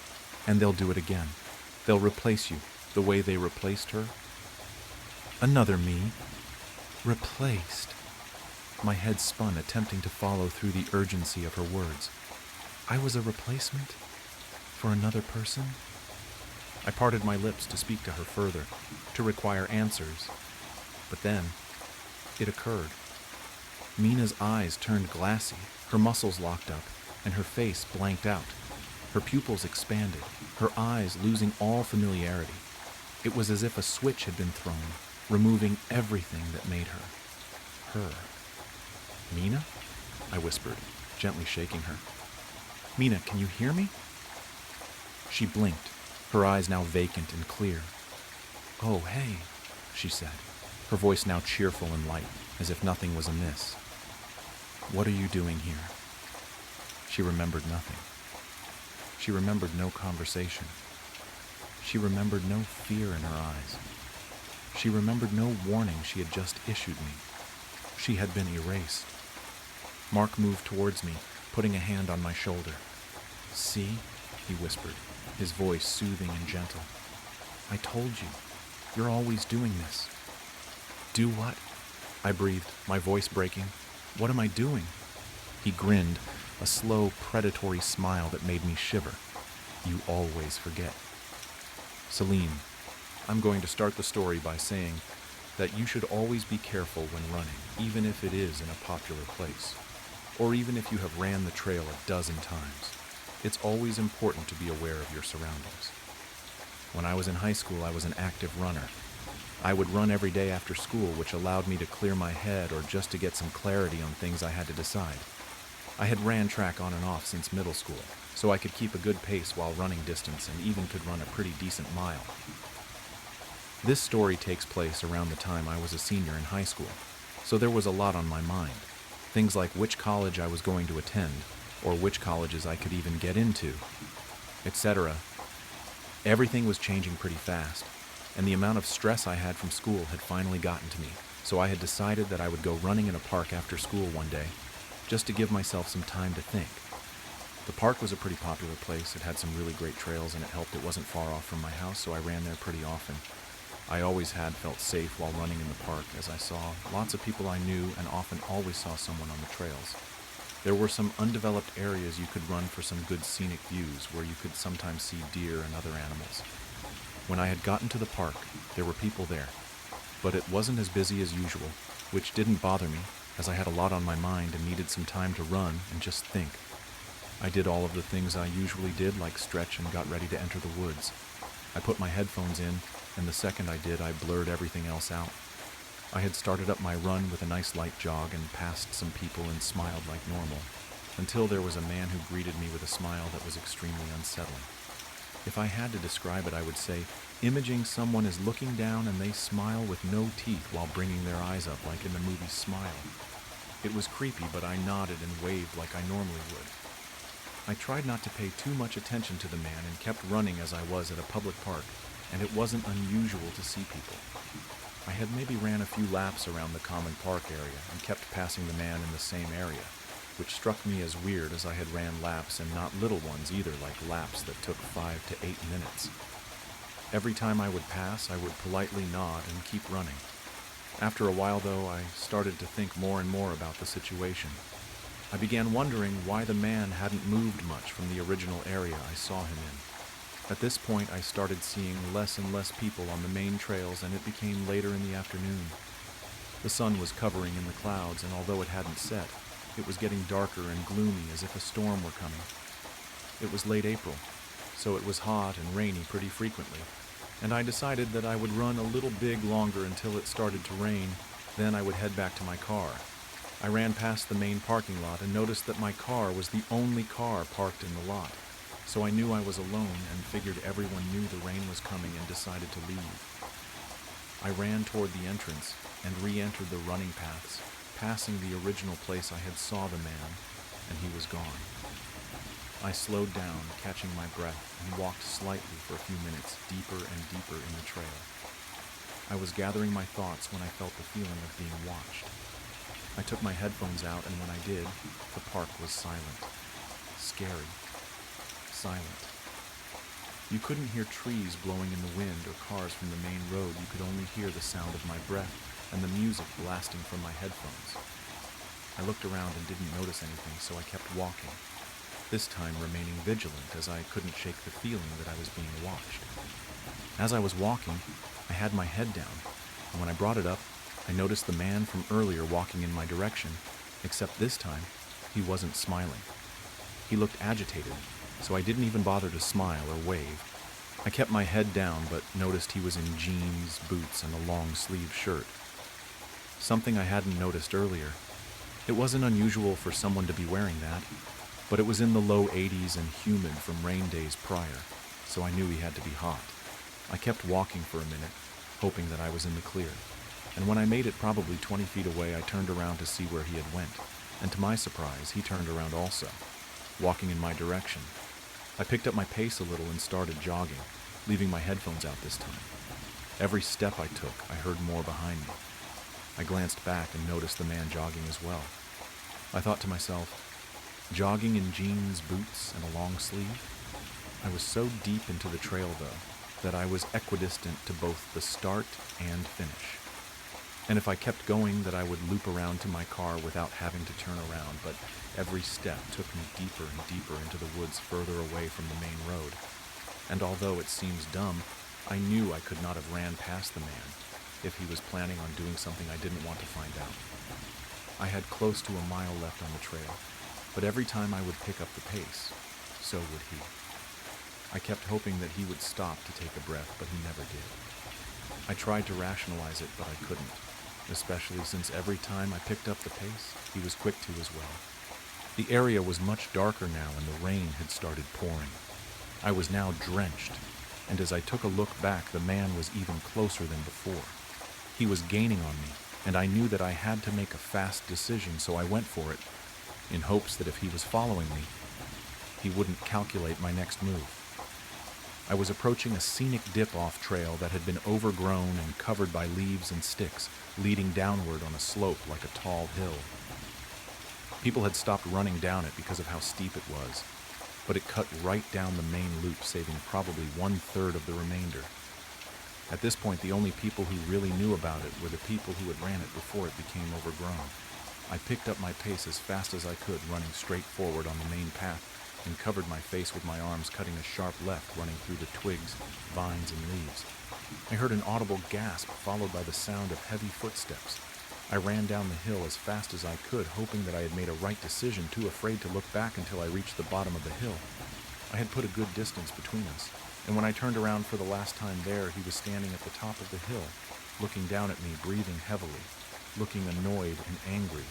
and they'll do it again. They'll replace you the way they replaced her." "Another me? Replaced?" My head spun, attempting to follow through the urgency of her words. I was a replacement? For another person? I parted my lips to speak to her further, to require answers. But then, it occurred. Mina's eyes turned glassy, her muscles locked up, and her face blanked out. Her pupils expanded, her eyes losing all familiarity. It was as if a switch had been thrown, removing everything that made her. Her. "Mina?" I whispered, gently shaking her. "Mina, can you hear me?" She blinked, her eyes now vacant and clear. "Oh, hey," she said, her voice now cheerful and light, as if nothing was amiss. "What are you doing here?" She remembered nothing. She remembered no conversation. She remembered no fear in her eyes. She remembered no warning she had just issued me. She had been erased. Mark moved towards me, putting a hand on my shoulder. "See?" he whispered, his voice soothing and gentle. "I told you. You're always doing this." "Do what?" I breathed, my voice breaking. "What am I doing?" He grinned, a slow, predatory smile that made me shiver. "You always forget." "Celine, I'm going to start the story by saying that you should always be careful when running, even if it is in a popular place, or even if you have ran the trail a dozen times. It's always important to be aware of your surroundings. When I was in high school, I was an active runner. I would run every day after school, which allowed me to clear my head or just to get some clarity on things I had to decide. I had ran track on and off since middle school, so I could keep a good pace while running distance and even could run a pretty decent mile. This story takes place around the time I was a senior in high school, so there was a lot on my mind. Things like which college I was going to attend, or which colleges I could even get into, etc. Everything was changing pretty fast, and the amount of stress I had from school had finally gotten to me, so I had decided that I would go running in a park after school one day, just to give myself some time to think. The park was a pretty popular place. It had some really great trails, and it helped it wasn't far off from my house, so I ran there pretty often. I always had felt safe while running in the park, as I saw lots of people I knew and often always saw someone on the trails. There were some undeveloped areas you could run for some good scenic views where you could sometimes see deer and other animals. When I had gotten to the park, there were people there, but it wasn't as busy as usual, which didn't bother me, as I had a lot on my mind and needed some time to run and just think. I did all of the things I usually did, like stretch, and got ready to enter the woods. I put my headphones in, and the second I did, I blurred everything else out. I had started up my run with a nice light jog and passed some people and smiled like normal, until there was a man who greeted me with a smile that was extremely unsettling. If I had to describe it, I would say, imaging someone is looking down and they smile with no teeth while bringing their eyes up like in the movie Smile. It was creepy, but I nodded and waved like I normally would. I tried not to pay too much attention to the man and kept running as I was at a public park, and it wasn't unusual to see people. I had maybe ran a few laps around the common park area and kept passing the man in the same area, which struck me as weird as I had ran laps, and not little ones either, like laps that took 5 to 8 minutes. Every time I would pass, I would politely nod and keep running. After a while, though, I started to think more and more about the situation. I began wondering why the man hadn't moved much from the original area I saw him in. At this point, I started seeing less and less people on the main trails, and it became later in the afternoon. The sun was covering in the clouds, and although it hadn't set, it was getting darker and gloomy as if a storm were coming. It was late April, so it was hot and rainy pretty frequently, and I decided that I would run a little bit longer until it started to rain, then I would head back to my car. I ran past the main parking lot and noticed that my car was the only car parked in the lot, so I knew I was alone and figured everyone knew the rain was coming and decided to leave. I ran toward the entrance and re-entered the running paths, passing the original place I had saw the man, and he was gone. I slowed down, catching my breath, and walked slightly for a few minutes, deeper and deeper in the trail. I was gathering my thoughts when I felt the feeling of being watched. I took my headphones out, and when I did, the park was silent. Scary. Silent. You couldn't hear trees blowing in the wind or cars from the main road. You could only hear the sound of my breath and the music blasting from my headphones. I looked around and didn't notice anything, so I kept walking, this time remaining vigilant as I couldn't shake the feeling that I was being watched. As I was walking, I had my head down, and when I brought it up, I noticed the man from earlier walking in my direction, except this time, he wasn't smiling. He looked agitated, so I didn't even bother to smile or wave. I kept my head down, but noticed he was in jeans, boots, and a long-sleeved shirt. Something I hadn't noticed earlier. It wasn't unusual for someone to be wearing that, but it was in the low 80s and humid from rain days prior, so I knew he had to be hot. I kept walking for a minute, hoping that I was in the clear, and when I made it probably 20 feet away, I turned around to see where he had went, and to my surprise, he turned around also, walking in my direction. I picked up my pace a little and started jogging, leaving my headphones out this time. Every step I took, I heard more behind me. I glanced back and noticed the man jogging as well. I thought to myself, jogging in jeans, boots, and a long sleeve? I was so deep into the trail, though, that I was equidistant to both the start and finish. And if I kept going, that I would loop around to my car without having to turn around, but every step took me deeper and deeper into the woods further away from the main road. And although it seems dumb, I knew I could not have ran past the man if he was planning on doing something I didn't want to find out. I had close to a mile left on the trail, but every time I would pick up the pace, so would he. I kept hoping that he would stop to take a breath, but he never did. I tried to rationalize it, but I couldn't, especially since every time I picked up the pace, he was quick to as well. The area was much darker now, and the rain had started pouring. I was now drenched, and as I took a look back, the man was even closer than before. He was gaining on me, and I knew that I had to make a fast decision, so I went for it, in hopes that if he was following me, he wouldn't calculate my next move. I was approaching a scenic dip-off trail that had been overgrown and covered by leaves and sticks, leading downward on a slope like a tall hill. People had stopped running down it because of how steep it was, but it cut right down the main loop, saving probably 1/3 of the remainder. At this point, the only people who really knew about it were the people who had ran it before it became overgrown. I picked up my pace as fast as I could, running straight forward on the main path, and covered my face with my arms, cutting a sharp left, running through the twigs, vines, and leaves. I heard an audible gasp, followed by the sound of heavy footsteps. I ran down the hill as fast as I could, hoping that I had made a right decision, too afraid to look back until I reached the bottom of the hill. I had put a good distance between us, and when I turned around for the last time there, he was standing at the top of the hill, looking down at me, breathing heavily, looking annoyed and angry,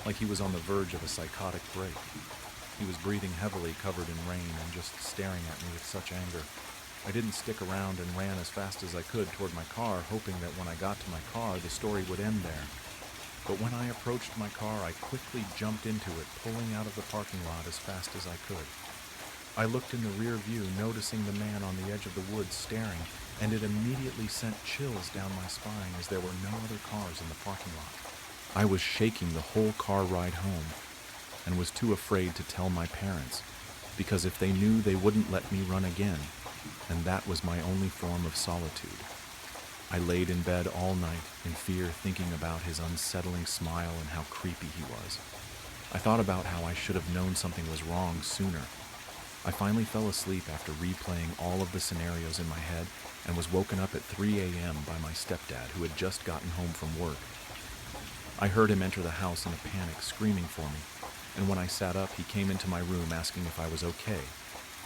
like he was on the verge of a psychotic break. He was breathing heavily, covered in rain, and just staring at me with such anger. I didn't stick around and ran as fast as I could toward my car, hoping that when I got to my car, the story would end there. But when I approached my car, I quickly jumped into it, pulling out of the parking lot as fast as I could. I looked in the rear view, noticing the man on the edge of the woods staring, and it immediately sent chills down my spine as there were no other cars in the parking lot. I was shaking the whole car ride home, and was too afraid to tell my parents, because if they knew, they wouldn't let me run again, and that was my only form of solitude. I laid in bed all night in fear, thinking about his unsettling smile and how creepy he was. I thought about how I should have known something was wrong sooner. I finally fell asleep after replaying all of the scenarios in my head and was woken up at 3 a.m. by my stepdad, who had just gotten home from work. I heard him enter the house in a panic, screaming for me, and when I sat up, he came into my room asking if I was okay,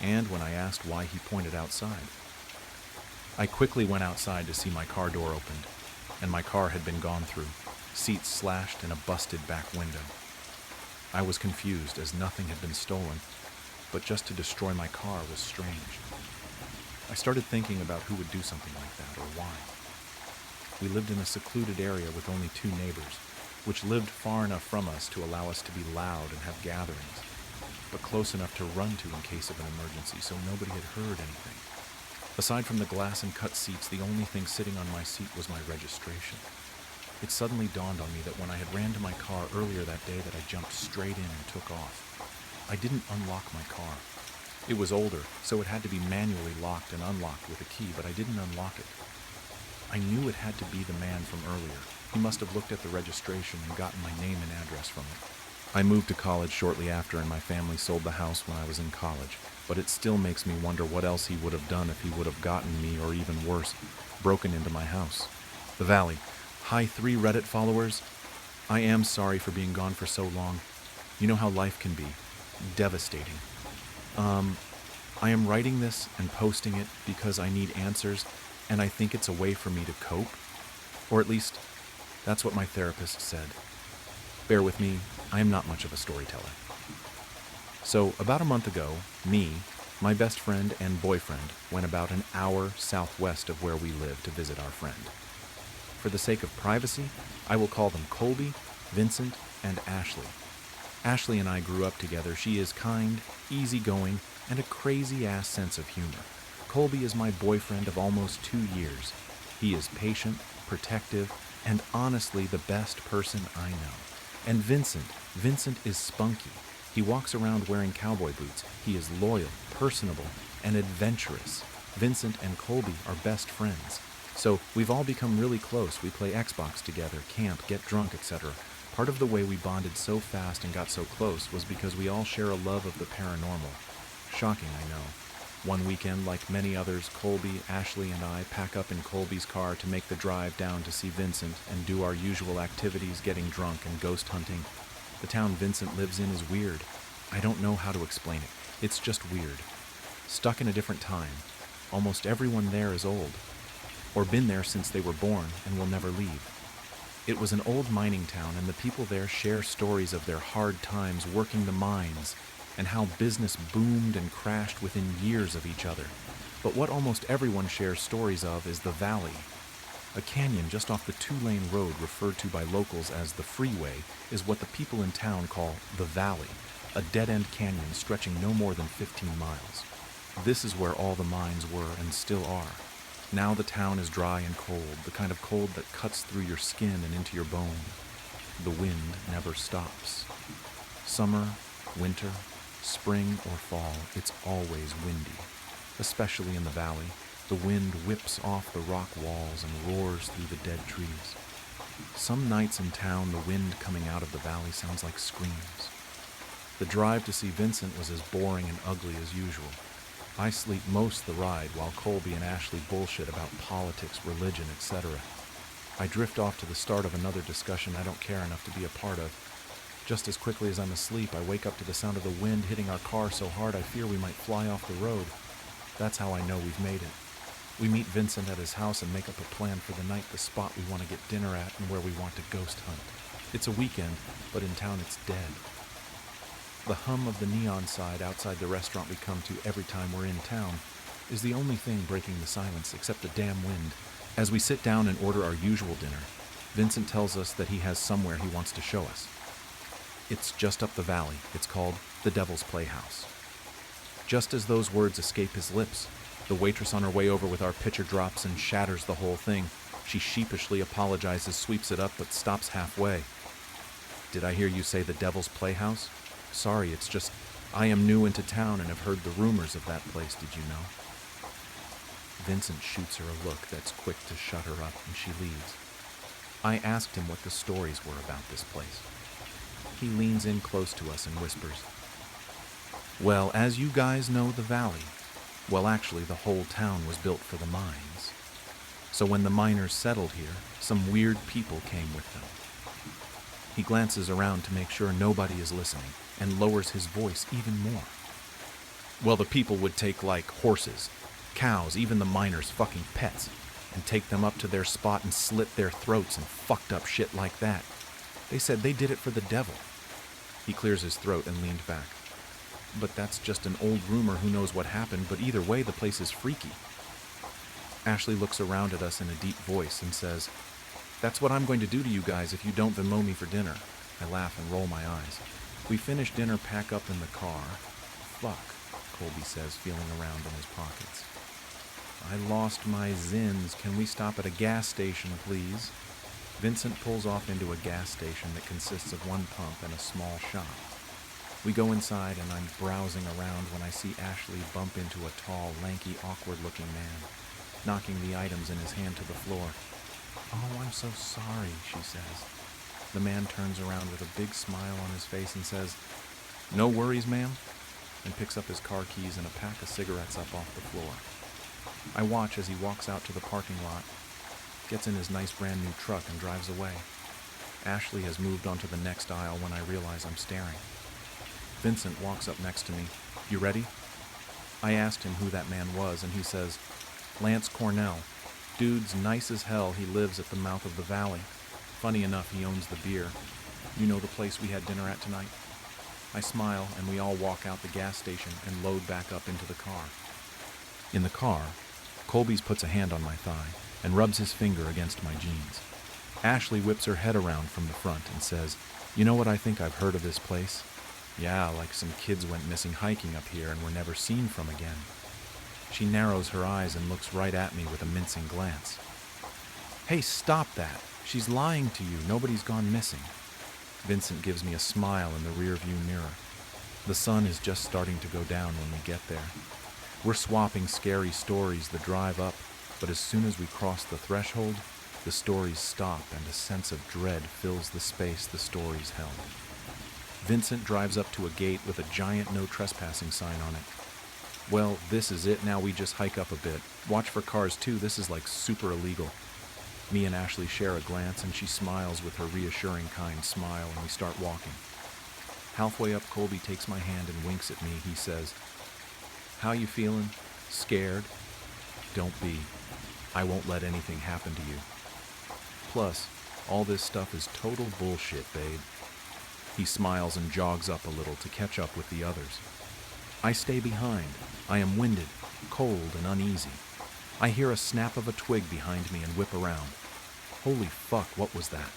and when I asked why, he pointed outside. I quickly went outside to see my car door opened, and my car had been gone through, seats slashed and a busted back window. I was confused as nothing had been stolen, but just to destroy my car was strange. I started thinking about who would do something like that or why. We lived in a secluded area with only 2 neighbors, which lived far enough from us to allow us to be loud and have gatherings, but close enough to run to in case of an emergency, so nobody had heard anything. Aside from the glass and cut seats, the only thing sitting on my seat was my registration. It suddenly dawned on me that when I had ran to my car earlier that day that I jumped straight in and took off. I didn't unlock my car. It was older, so it had to be manually locked and unlocked with a key, but I didn't unlock it. I knew it had to be the man from earlier. He must have looked at the registration and gotten my name and address from it. I moved to college shortly after, and my family sold the house when I was in college, but it still makes me wonder what else he would have done if he would have gotten me, or even worse, broken into my house. The Valley. Hi 3 Reddit followers. I am sorry for being gone for so long. You know how life can be. Devastating. I am writing this and posting it because I need answers, and I think it's a way for me to cope. Or at least, that's what my therapist said. Bear with me, I am not much of a storyteller. So, about a month ago, me, my best friend and boyfriend went about an hour southwest of where we live to visit our friend. For the sake of privacy, I will call them Colby, Vincent, and Ashley. Ashley and I grew up together. She is kind, easygoing, and a crazy-ass sense of humor. Colby is my boyfriend of almost 2 years. He is patient, protective, and honestly the best person I know. And Vincent is spunky. He walks around wearing cowboy boots. He is loyal, personable, and adventurous. Vincent and Colby are best friends. So we've all become really close. We play Xbox together, camp, get drunk, etc. Part of the way we bonded so fast and got so close was because we all share a love of the paranormal. Shocking, I know. One weekend, like many others, Colby, Ashley, and I pack up in Colby's car to make the drive down to see Vincent and do our usual activities, getting drunk and ghost hunting. The town Vincent lives in is weird. I don't know how to explain it. It's just weird. Stuck in a different time. Almost everyone there is old, or been there since they were born and will never leave. It was an old mining town, and the people there share stories of their hard times working the mines and how business boomed and crashed within years of each other. But what almost everyone shares stories of is the Valley. A canyon just off the 2-lane road referred to by locals as the freeway is what the people in town call the Valley, a dead-end canyon stretching no more than 15 miles. This is where all the mines were and still are. Now the town is dry and cold, the kind of cold that cuts through your skin and into your bone. The wind never stops. Summer, winter, spring or fall, it's always windy. Especially in the valley, the wind whips off the rock walls and roars through the dead trees. Some nights in town, the wind coming out of the valley sounds like screams. The drive to see Vincent was as boring and ugly as usual. I sleep most the ride while Colby and Ashley bullshit about politics, religion, etc. I drift off to the start of another discussion I don't care enough to be a part of. Just as quickly as I'm asleep, I wake up to the sound of the wind hitting our car so hard I fear we might fly off the road. That's how I know we've made it. We meet Vincent at his house and make up a plan for the night, the spot we want to get dinner at, and where we want to ghost hunt. It's a weekend, but in town it's dead. The hum of the neon sign outside the restaurant we come to every time we're in town is the only thing breaking the silence except the damn wind. As we sit down and order our usual dinner, Vincent tells us that he has somewhere he wants to show us. It's just up the valley. It's called the Devil's Playhouse. Just as those words escape his lips, the waitress on her way over with our pitcher drops and shatters the whole thing. She sheepishly apologizes, sweeps it up, but stops halfway. Did I hear you say the Devil's Playhouse? Sorry, it's just, I am new into town and have heard the rumors of that place, did you know? Vincent shoots her a look that's quick to shut her up, and she leaves. I asked him what the stories were about this place. He leans in close to us and whispers, "Well, as you guys know, the valley, well, actually, the whole town was built for the mines. So when the miners settled here, some weird people came with them." He glances around to make sure nobody is listening and lowers his voice even more. "Well, the people would take, like, horses, cows, even the miners' fucking pets, and take them up to their spot and slit their throats and fucked up shit like that. They said they did it for the devil." He clears his throat and leaned back. "But that's just an old rumor, who knows what happened, but either way, the place is freaky." Ashley looks around at us in a deep voice and says, "That's what I'm going to do to you guys if you don't Venmo me for dinner." I laugh and roll my eyes. We finish dinner, pack up in the car. "Fuck," Colby says, feeling around in his pockets. "I lost my zins. Can we stop at a gas station, please?" Vincent pulls off into a gas station that consists of one pump and a small shop. We go inside and I'm browsing around when I see Ashley bump into a tall, lanky, awkward-looking man, knocking the items in his hand to the floor. "Oh, I'm so sorry," she says. The man turns around with a big smile on his face and says, "No worries, ma'am," and picks up his car keys and a pack of cigarettes up off the floor. I watch as he walks out to the parking lot, gets in his nice brand new truck and drives away. Ashley has moved on to the next aisle when I realize I'm staring. Vincent walks up next to me. "You ready?" I asked him who that man was, and he says, "Lance Cornell. Dude's nice as hell. He lives at the mouth of the valley. Funny enough, he owns the beer. You know the place we had dinner at tonight?" I smile, and we all walk out the gas station and load back up into the car. In the car, Colby's puts a hand on my thigh and rubs his finger against my jeans. Ashley whips her head around from the front and says, "You know what I think I've heard of this place? Yeah, like some kids went missing hiking up here and were never seen from again." She narrows her eyes and looks right at me with a mincing glance. "Hey, stop that. She's lying to you. Nobody's gone missing." Vincent gives me a smile in the rearview mirror. The sun is just starting to go down when we get there. We're swapping scary stories the drive up, but as soon as we cross the threshold, the stories stop and a sense of dread fills the space the stories held. Vincent drives up to a gate with a giant no trespassing sign on it. "Well, this is it. Now we just hike up a bit. Watch for cars too. This is like super illegal." Me and Ashley share a glance and she smiles with her reassuring kind smile and we start walking. Halfway up, Colby takes my hand and winks at me. He says, "How you feeling? Scared? Don't be. I won't let anything happen to you. Plus, all this stuff is total bullshit, babe." He smiles and jogs up a little to catch up with the others. I stay behind. I am winded, cold, and uneasy. I hear a snap of a twig behind me and whip around. Holy fuck, what was that?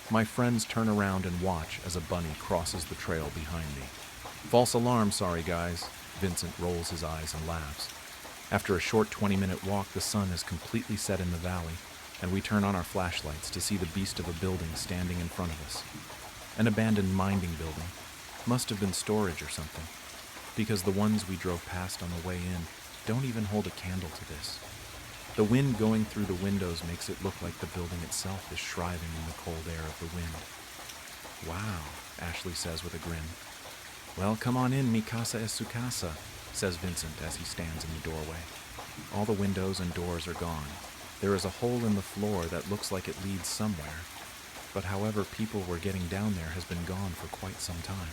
My friends turn around and watch as a bunny crosses the trail behind me. "False alarm, sorry guys." Vincent rolls his eyes and laughs. After a short 20-minute walk, the sun is completely set in the valley, and we turn on our flashlights to see the beast of a building standing in front of us. An abandoned mining building. Must have been storage or something, because the ones we drove past on the way in don't even hold a candle to this. The wind going through the windows makes it look like the building itself is shriving in the cold air of the wind. "Wow," Ashley says with a grin. "Well, come on in, mi casa es su casa," says Vincent as he stands in the doorway. All the windows and doors are gone. There is a hole in the floor that looks like it leads somewhere, but however people were getting down there has been gone for quite some time.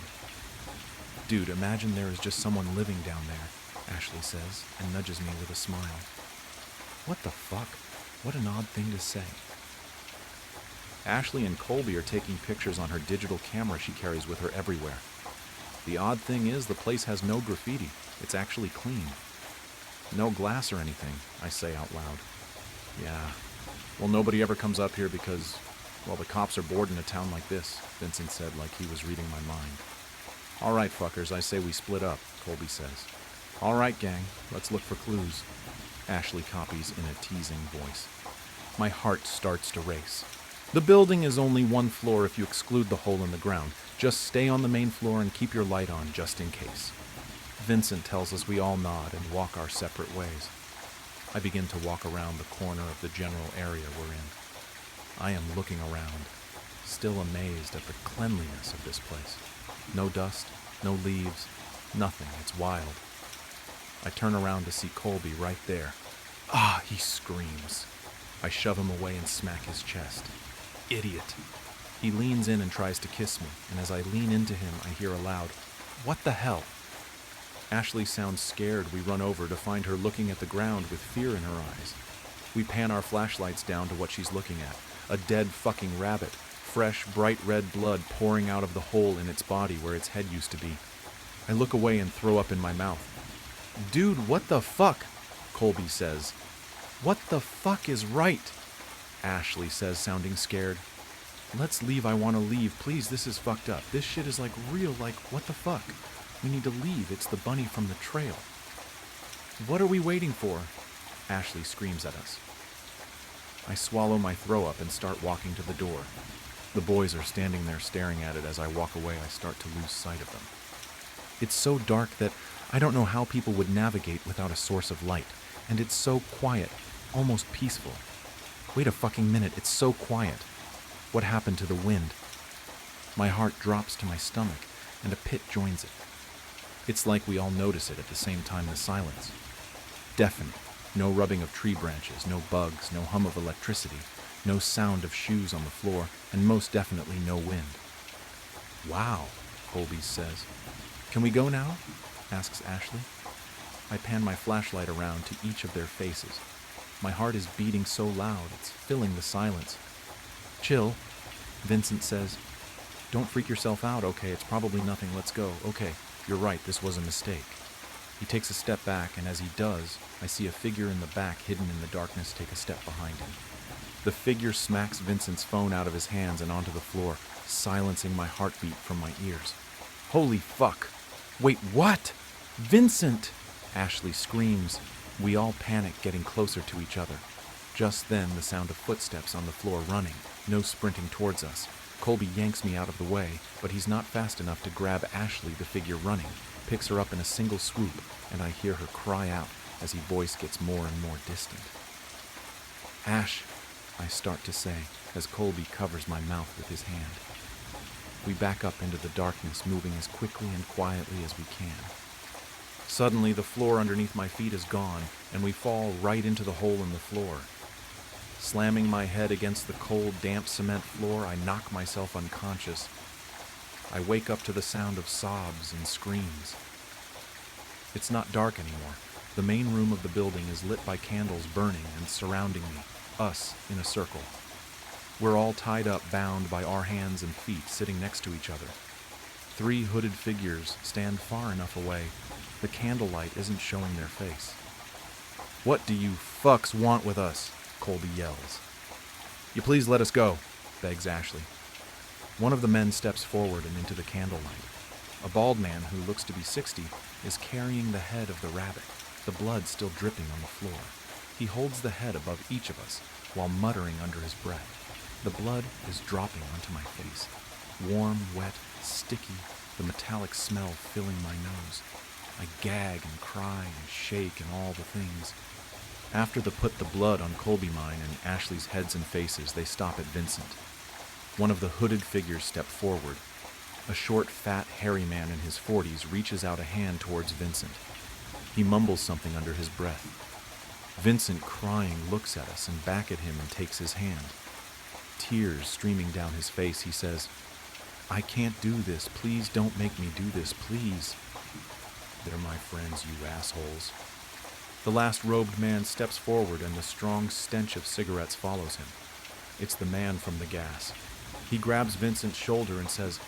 "Dude, imagine there is just someone living down there," Ashley says, and nudges me with a smile. What the fuck? What an odd thing to say. Ashley and Colby are taking pictures on her digital camera she carries with her everywhere. The odd thing is the place has no graffiti. It's actually clean. No glass or anything, I say out loud. Yeah. Well, nobody ever comes up here because, well, the cops are bored in a town like this, Vincent said like he was reading my mind. All right, fuckers, I say we split up, Colby says. All right, gang, let's look for clues. Ashley copies in a teasing voice. My heart starts to race. The building is only one floor if you exclude the hole in the ground. Just stay on the main floor and keep your light on just in case. Vincent tells us we all nod and walk our separate ways. I begin to walk around the corner of the general area we're in. I am looking around, still amazed at the cleanliness of this place. No dust, no leaves, nothing. It's wild. I turn around to see Colby right there. Ah, he screams. I shove him away and smack his chest. Idiot. He leans in and tries to kiss me, and as I lean into him, I hear aloud, "What the hell?" Ashley sounds scared. We run over to find her looking at the ground with fear in her eyes. We pan our flashlights down to what she's looking at. A dead fucking rabbit. Fresh, bright red blood pouring out of the hole in its body where its head used to be. I look away and throw up in my mouth. "Dude, what the fuck?" Colby says. "What the fuck is right?" Ashley says, sounding scared. "Let's leave, I want to leave. Please, this is fucked up. This shit is like real, like, what the fuck? We need to leave. It's the bunny from the trail." "What are we waiting for?" Ashley screams at us. I swallow my throw up and start walking to the door. The boys are standing there staring at it. As I walk away, I start to lose sight of them. It's so dark that I don't know how people would navigate without a source of light. And it's so quiet, almost peaceful. Wait a fucking minute, it's so quiet. What happened to the wind? My heart drops to my stomach, and a pit joins it. It's like we all notice it at the same time. The silence. Deafening. No rubbing of tree branches, no bugs, no hum of electricity, no sound of shoes on the floor, and most definitely no wind. "Wow," Colby says. "Can we go now?" asks Ashley. I pan my flashlight around to each of their faces. My heart is beating so loud, it's filling the silence. "Chill," Vincent says. "Don't freak yourself out, okay? It's probably nothing. Let's go. Okay, you're right, this was a mistake." He takes a step back, and as he does, I see a figure in the back hidden in the darkness take a step behind him. The figure smacks Vincent's phone out of his hands and onto the floor, silencing my heartbeat from my ears. Holy fuck! Wait, what? Vincent! Ashley screams. We all panic, getting closer to each other. Just then, the sound of footsteps on the floor running, no sprinting towards us. Colby yanks me out of the way, but he's not fast enough to grab Ashley, the figure running, picks her up in a single swoop, and I hear her cry out as his voice gets more and more distant. "Ash," I start to say, as Colby covers my mouth with his hand. We back up into the darkness, moving as quickly and quietly as we can. Suddenly, the floor underneath my feet is gone, and we fall right into the hole in the floor. Slamming my head against the cold, damp cement floor, I knock myself unconscious. I wake up to the sound of sobs and screams. It's not dark anymore. The main room of the building is lit by candles burning and surrounding me, us in a circle. We're all tied up, bound by our hands and feet, sitting next to each other. 3 hooded figures stand far enough away. The candlelight isn't showing their face. "What do you fucks want with us?" Colby yells. "You please let us go," begs Ashley. One of the men steps forward and into the candlelight. A bald man who looks to be 60 is carrying the head of the rabbit, the blood still dripping on the floor. He holds the head above each of us while muttering under his breath. The blood is dropping onto my face. Warm, wet, sticky, the metallic smell filling my nose. I gag and cry and shake and all the things. After they put the blood on Colby mine and Ashley's heads and faces, they stop at Vincent. One of the hooded figures step forward. A short, fat, hairy man in his 40s reaches out a hand towards Vincent. He mumbles something under his breath. Vincent, crying, looks at us and back at him and takes his hand. Tears streaming down his face, he says, "I can't do this. Please don't make me do this, please." "They're my friends, you assholes." The last robed man steps forward and the strong stench of cigarettes follows him. It's the man from the gas. He grabs Vincent's shoulder and says,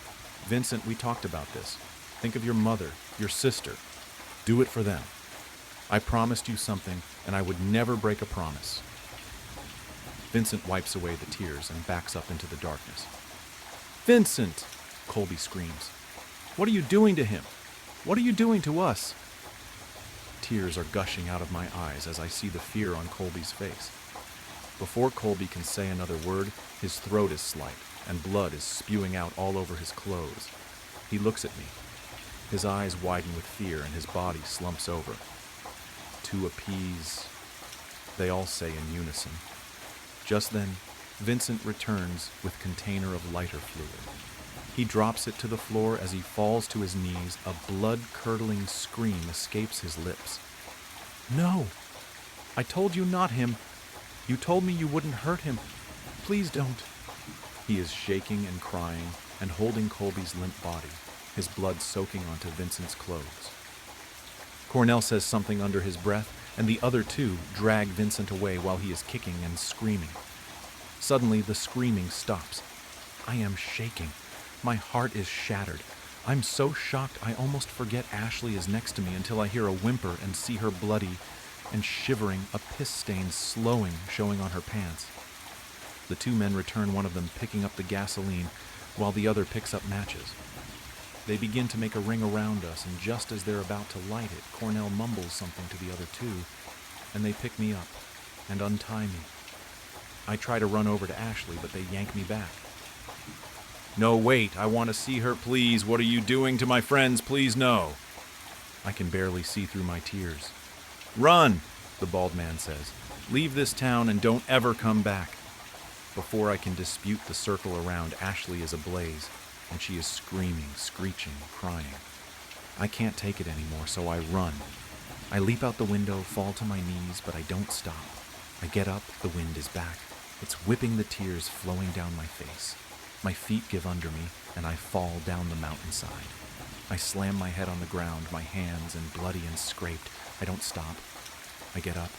"Vincent, we talked about this. Think of your mother, your sister. Do it for them. I promised you something, and I would never break a promise." Vincent wipes away the tears and backs up into the darkness. "Vincent!" Colby screams. "What are you doing to him? What are you doing to us?" Tears are gushing out of my eyes as I see the fear on Colby's face. Before Colby can say another word, his throat is slit, and blood is spewing out all over his clothes. He looks at me. His eyes widen with fear and his body slumps over. "To appease," they all say in unison. Just then, Vincent returns with container of lighter fluid. He drops it to the floor as he falls to his knees. A blood-curdling scream escapes his lips. "No! I told you not him. You told me you wouldn't hurt him. Please don't." He is shaking and crying and holding Colby's limp body, his blood soaking onto Vincent's clothes. Cornell says something under his breath, and the other two drag Vincent away while he is kicking and screaming. Suddenly, the screaming stops. I am shaking. My heart is shattered. I'm so shocked I almost forget Ashley is next to me until I hear a whimper and see her bloody and shivering, a piss stain showing on her pants. The two men return, one of them picking up the gasoline while the other picks up matches. They begin to make a ring around us, and just as they're about to light it, Cornell mumbles something to the other two, and they pick me up and untie me. I try to run over to Ashley, but they yank me back. "No, wait, I want to see her, please. What are you doing to my friends? Please, no." I can barely see through my tears. "Run," the bald man says. "Leave this town and don't ever come back." Before I can dispute the circle around, Ashley is ablaze, and she is screaming, screeching, crying. I can't take it anymore, so I run. I leap out the window, fall to my knees, but I don't stop. I get up, the wind is back. It's whipping the tears flowing down my face. My feet give under me, and I fall down the mountainside. I slam my head on the ground, my hands and bloody and scraped. I don't stop. I get up.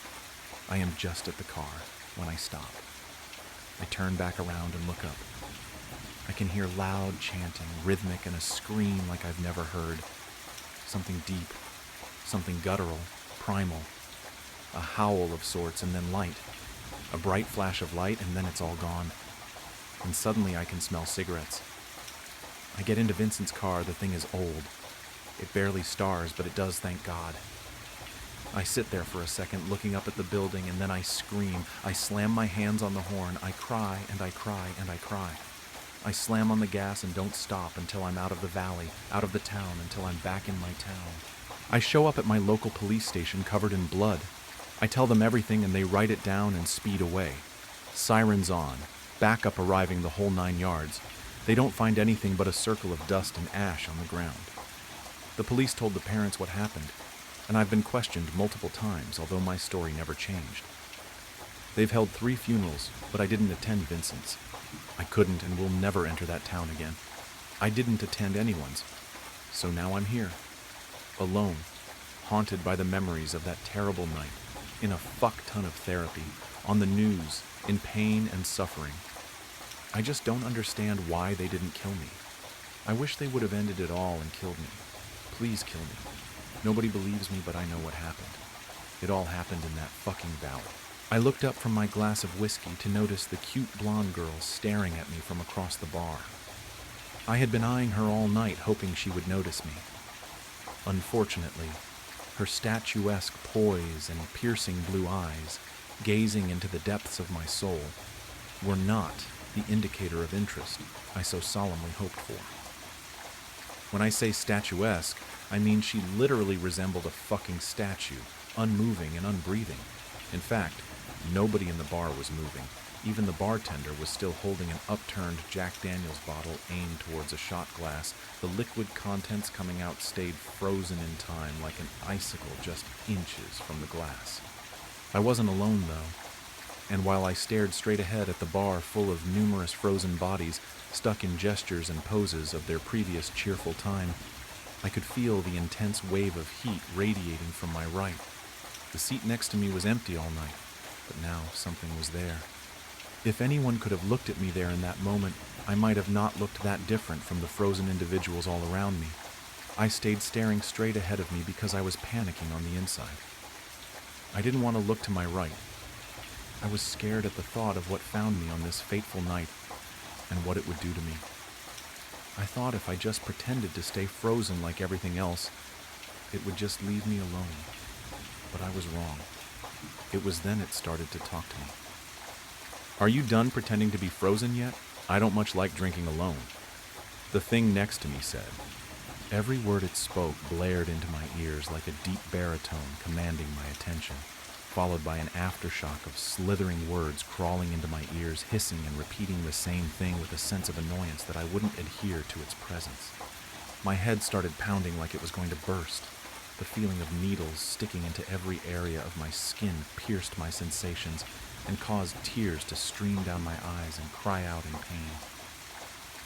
I am just at the car when I stop. I turn back around and look up. I can hear loud chanting, rhythmic, and a scream like I've never heard. Something deep, something guttural, primal. A howl of sorts, and then light. A bright flash of light, and then it's all gone. And suddenly I can smell cigarettes. I get into Vincent's car. The thing is old. It barely stars, but it does, thank God. I sit there for a second, looking up at the building, and then I scream. I slam my hands on the horn. I cry, and I cry, and I cry. I slam on the gas and don't stop until I'm out of the valley, out of the town, until I'm back in my town. I show up at my local police station covered in blood. I tell them everything, and they write it down and speed away. Sirens on, backup arriving, the whole 9 yards. They don't find anything but a circle of dust and ash on the ground. The police told the parents what happened, and I've been questioned multiple times, although my story never changed. They've held 3 funerals, but I didn't attend Vincent's. I couldn't and will never enter that town again. I didn't attend anyone's, so now I'm here, alone, haunted by the memories of that terrible night, in a fuck ton of therapy, on the news, in pain and suffering. I just don't understand why they didn't kill me. I wish they would have ended it all and killed me. Please kill me. Nobody believes me, but I know what happened. It all happened in that fucking valley. I looked up from my glass of whiskey to notice the cute blonde girl staring at me from across the bar. I had been eyeing her all night, hoping she would notice me. Unfortunately, her statuesque poise and piercing blue eyes, gazing into the depths of my soul, were not the indicator of interest I so solemnly hoped for. When I say statuesque, I mean she literally resembled a fucking statue, unmoving and unbreathing. In fact, nobody in the bar was moving. Even the bartender was still holding an upturned Jack Daniels bottle aimed towards a shot glass. The liquid contents coming out stayed frozen in time like an icicle just inches from the glass. I wasn't alone, though, and while I stared straight ahead at the bar full of numerous frozen bodies stuck in gestures and poses of their previous cheerful time, I could feel the intense wave of heat radiating from my right. The seat next to me was empty all night, but now something was there. If anyone could have looked at me there in that moment, I might have not looked that different from the frozen individuals all around me. I stayed staring straight ahead of me because I was panicking on the inside. I didn't want to look to my right. I was scared at the thought of what found me on this fateful night and what it would do to me. I thought if I just pretended to stay frozen like everything else, it would just leave me alone. But I was wrong. It was then it started to talk to me. "Are you done pretending to be frozen yet? I don't much like drinking alone," the thing next to me said. Every word it spoke blared into my ears like a deep baritone commanding my attention. followed by an aftershock of slithering words crawling into my ears, hissing and repeating the same thing with a sense of annoyance that I wouldn't adhere to its presence. My head started pounding like it was going to burst. The feeling of needles sticking into every area of my skin pierced my sensations and caused tears to stream down my eyes and cry out in pain.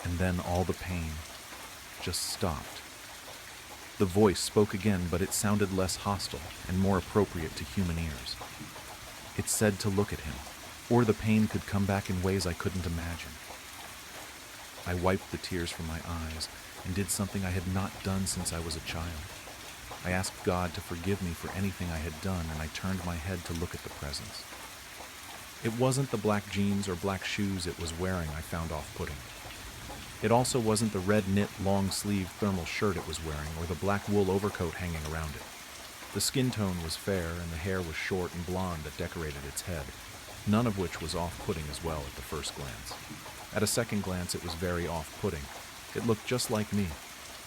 And then all the pain just stopped. The voice spoke again, but it sounded less hostile and more appropriate to human ears. It said to look at him, or the pain could come back in ways I couldn't imagine. I wiped the tears from my eyes and did something I had not done since I was a child. I asked God to forgive me for anything I had done, and I turned my head to look at the presence. It wasn't the black jeans or black shoes it was wearing I found off-putting. It also wasn't the red knit long-sleeved thermal shirt it was wearing or the black wool overcoat hanging around it. The skin tone was fair and the hair was short and blonde that decorated its head, none of which was off-putting as well at the first glance. At a second glance it was very off-putting. It looked just like me.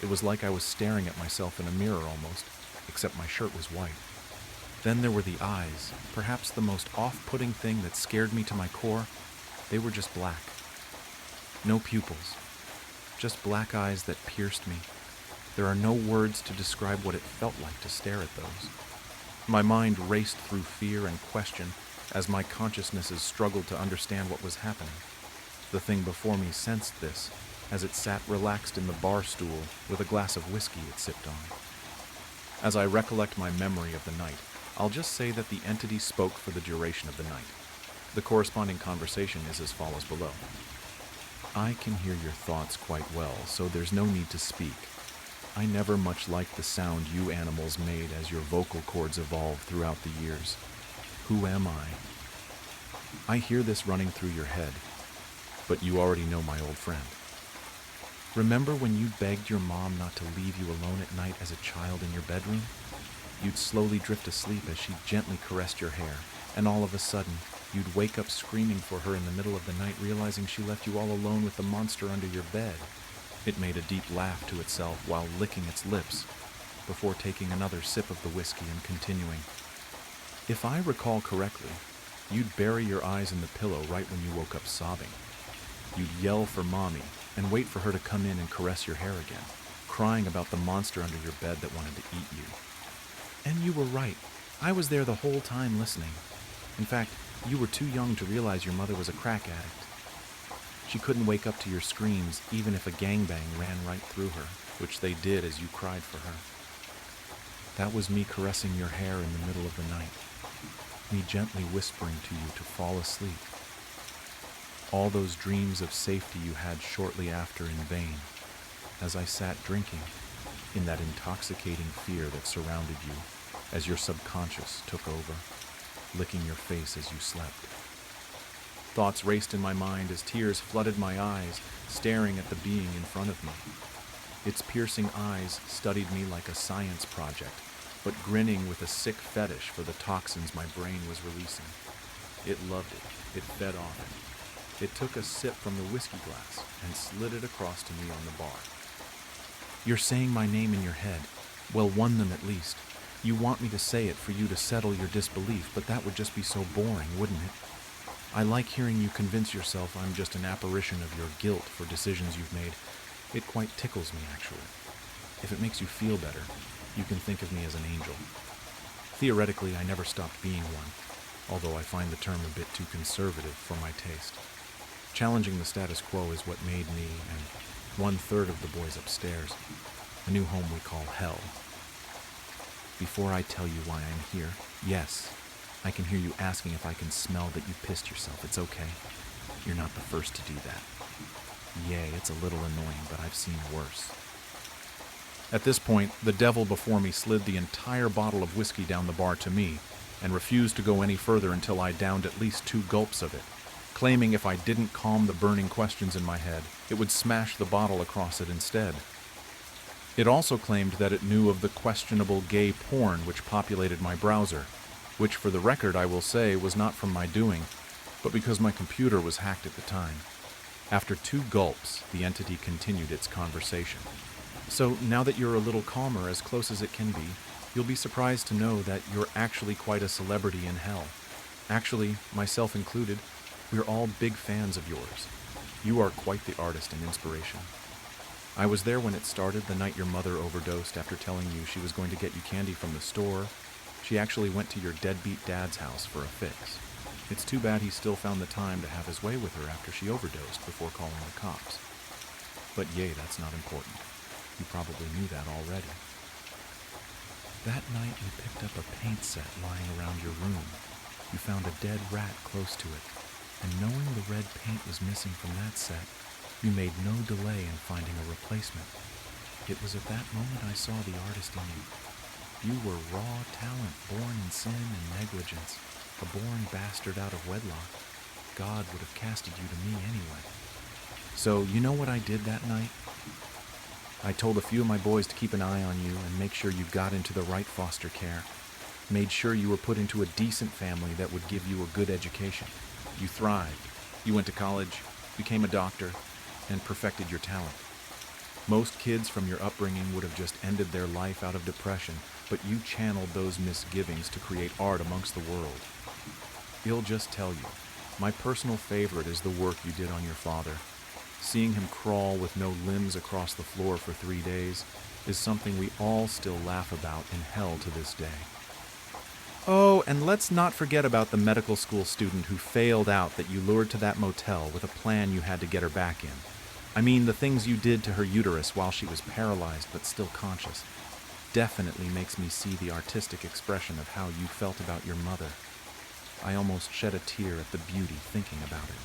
It was like I was staring at myself in a mirror almost, except my shirt was white. Then there were the eyes, perhaps the most off-putting thing that scared me to my core. They were just black. No pupils. Just black eyes that pierced me. There are no words to describe what it felt like to stare at those. My mind raced through fear and question as my consciousnesses struggled to understand what was happening. The thing before me sensed this, as it sat relaxed in the bar stool with a glass of whiskey it sipped on. As I recollect my memory of the night, I'll just say that the entity spoke for the duration of the night. The corresponding conversation is as follows below. I can hear your thoughts quite well, so there's no need to speak. I never much liked the sound you animals made as your vocal cords evolved throughout the years. Who am I? I hear this running through your head, but you already know my old friend. Remember when you begged your mom not to leave you alone at night as a child in your bedroom? You'd slowly drift asleep as she gently caressed your hair, and all of a sudden, you'd wake up screaming for her in the middle of the night, realizing she left you all alone with the monster under your bed. It made a deep laugh to itself while licking its lips, before taking another sip of the whiskey and continuing. If I recall correctly, you'd bury your eyes in the pillow right when you woke up sobbing. You'd yell for mommy and wait for her to come in and caress your hair again, crying about the monster under your bed that wanted to eat you. And you were right. I was there the whole time listening. In fact, you were too young to realize your mother was a crack addict. She couldn't wake up to your screams even if a gangbang ran right through her, which they did as you cried for her. That was me caressing your hair in the middle of the night, me gently whispering to you to fall asleep. All those dreams of safety you had shortly after in vain, as I sat drinking in that intoxicating fear that surrounded you as your subconscious took over, licking your face as you slept. Thoughts raced in my mind as tears flooded my eyes, staring at the being in front of me. Its piercing eyes studied me like a science project, but grinning with a sick fetish for the toxins my brain was releasing. It loved it. It fed on it. It took a sip from the whiskey glass and slid it across to me on the bar. You're saying my name in your head. Well, one them at least. You want me to say it for you to settle your disbelief, but that would just be so boring, wouldn't it? I like hearing you convince yourself I'm just an apparition of your guilt for decisions you've made. It quite tickles me, actually. If it makes you feel better, you can think of me as an angel. Theoretically, I never stopped being one, although I find the term a bit too conservative for my taste. Challenging the status quo is what made me and 1/3 of the boys upstairs a new home we call hell. Before I tell you why I'm here, yes, I can hear you asking if I can smell that you pissed yourself. It's okay. You're not the first to do that. Yay, it's a little annoying, but I've seen worse. At this point, the devil before me slid the entire bottle of whiskey down the bar to me and refused to go any further until I downed at least 2 gulps of it, claiming if I didn't calm the burning questions in my head, it would smash the bottle across it instead. It also claimed that it knew of the questionable gay porn which populated my browser, which for the record I will say was not from my doing, but because my computer was hacked at the time. After 2 gulps, the entity continued its conversation. So now that you're a little calmer, as close as it can be, You'll be surprised to know that you're actually quite a celebrity in hell. Actually, myself included, we're all big fans of yours. You are quite the artist and inspiration. I was there when it started, the night your mother overdosed after telling you she was going to get you candy from the store. She actually went to your deadbeat dad's house for a fix. It's too bad he still found the time to have his way with her after she overdosed before calling the cops. But yay, that's not important. You probably knew that already. That night you picked up a paint set lying around your room. You found a dead rat close to it, and knowing the red paint was missing from that set, you made no delay in finding a replacement. It was at that moment I saw the artist in you. You were raw talent, born in sin and negligence, a born bastard out of wedlock. God would have casted you to me anyway. So, you know what I did that night? I told a few of my boys to keep an eye on you and make sure you got into the right foster care. Made sure you were put into a decent family that would give you a good education. You thrived. You went to college, became a doctor, and perfected your talent. Most kids from your upbringing would have just ended their life out of depression, but you channeled those misgivings to create art amongst the world. I'll just tell you, my personal favorite is the work you did on your father. Seeing him crawl with no limbs across the floor for 3 days is something we all still laugh about in hell to this day. Oh, and let's not forget about the medical school student who failed out that you lured to that motel with a plan you had to get her back in. I mean, the things you did to her uterus while she was paralyzed but still conscious definitely makes me see the artistic expression of how you felt about your mother. I almost shed a tear at the beauty thinking about it.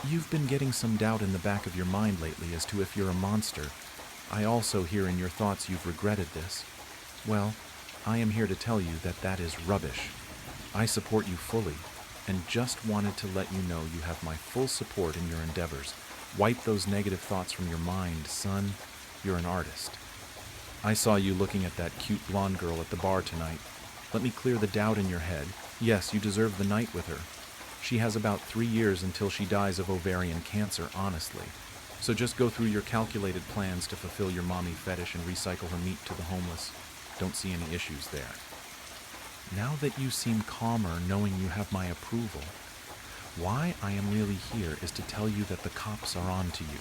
You've been getting some doubt in the back of your mind lately as to if you're a monster. I also hear in your thoughts you've regretted this. Well, I am here to tell you that that is rubbish. I support you fully, and just wanted to let you know you have my full support in your endeavors. Wipe those negative thoughts from your mind, son. You're an artist. I saw you looking at that cute blonde girl at the bar tonight. Let me clear the doubt in your head. Yes, you deserve the night with her. She has about 3 years until she dies of ovarian cancer, honestly. So just go through your calculated plans to fulfill your mommy fetish and recycle her meat to the homeless. Don't see any issues there. Now that you seem calmer knowing you have my approval, why I am really here is to tell you that the cops are on to you.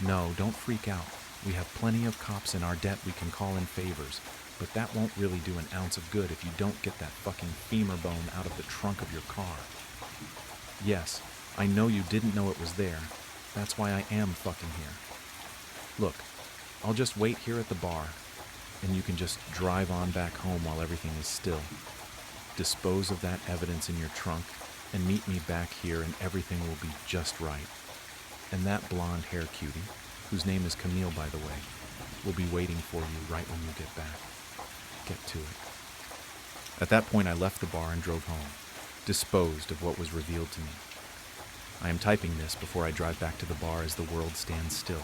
No, don't freak out. We have plenty of cops in our debt we can call in favors, but that won't really do an ounce of good if you don't get that fucking femur bone out of the trunk of your car. Yes, I know you didn't know it was there. That's why I am fucking here. Look, I'll just wait here at the bar, and you can just drive on back home while everything is still. Dispose of that evidence in your trunk, and meet me back here and everything will be just right. And that blonde hair cutie, whose name is Camille by the way, will be waiting for you right when you get back. Get to it. At that point I left the bar and drove home, disposed of what was revealed to me. I am typing this before I drive back to the bar as the world stands still.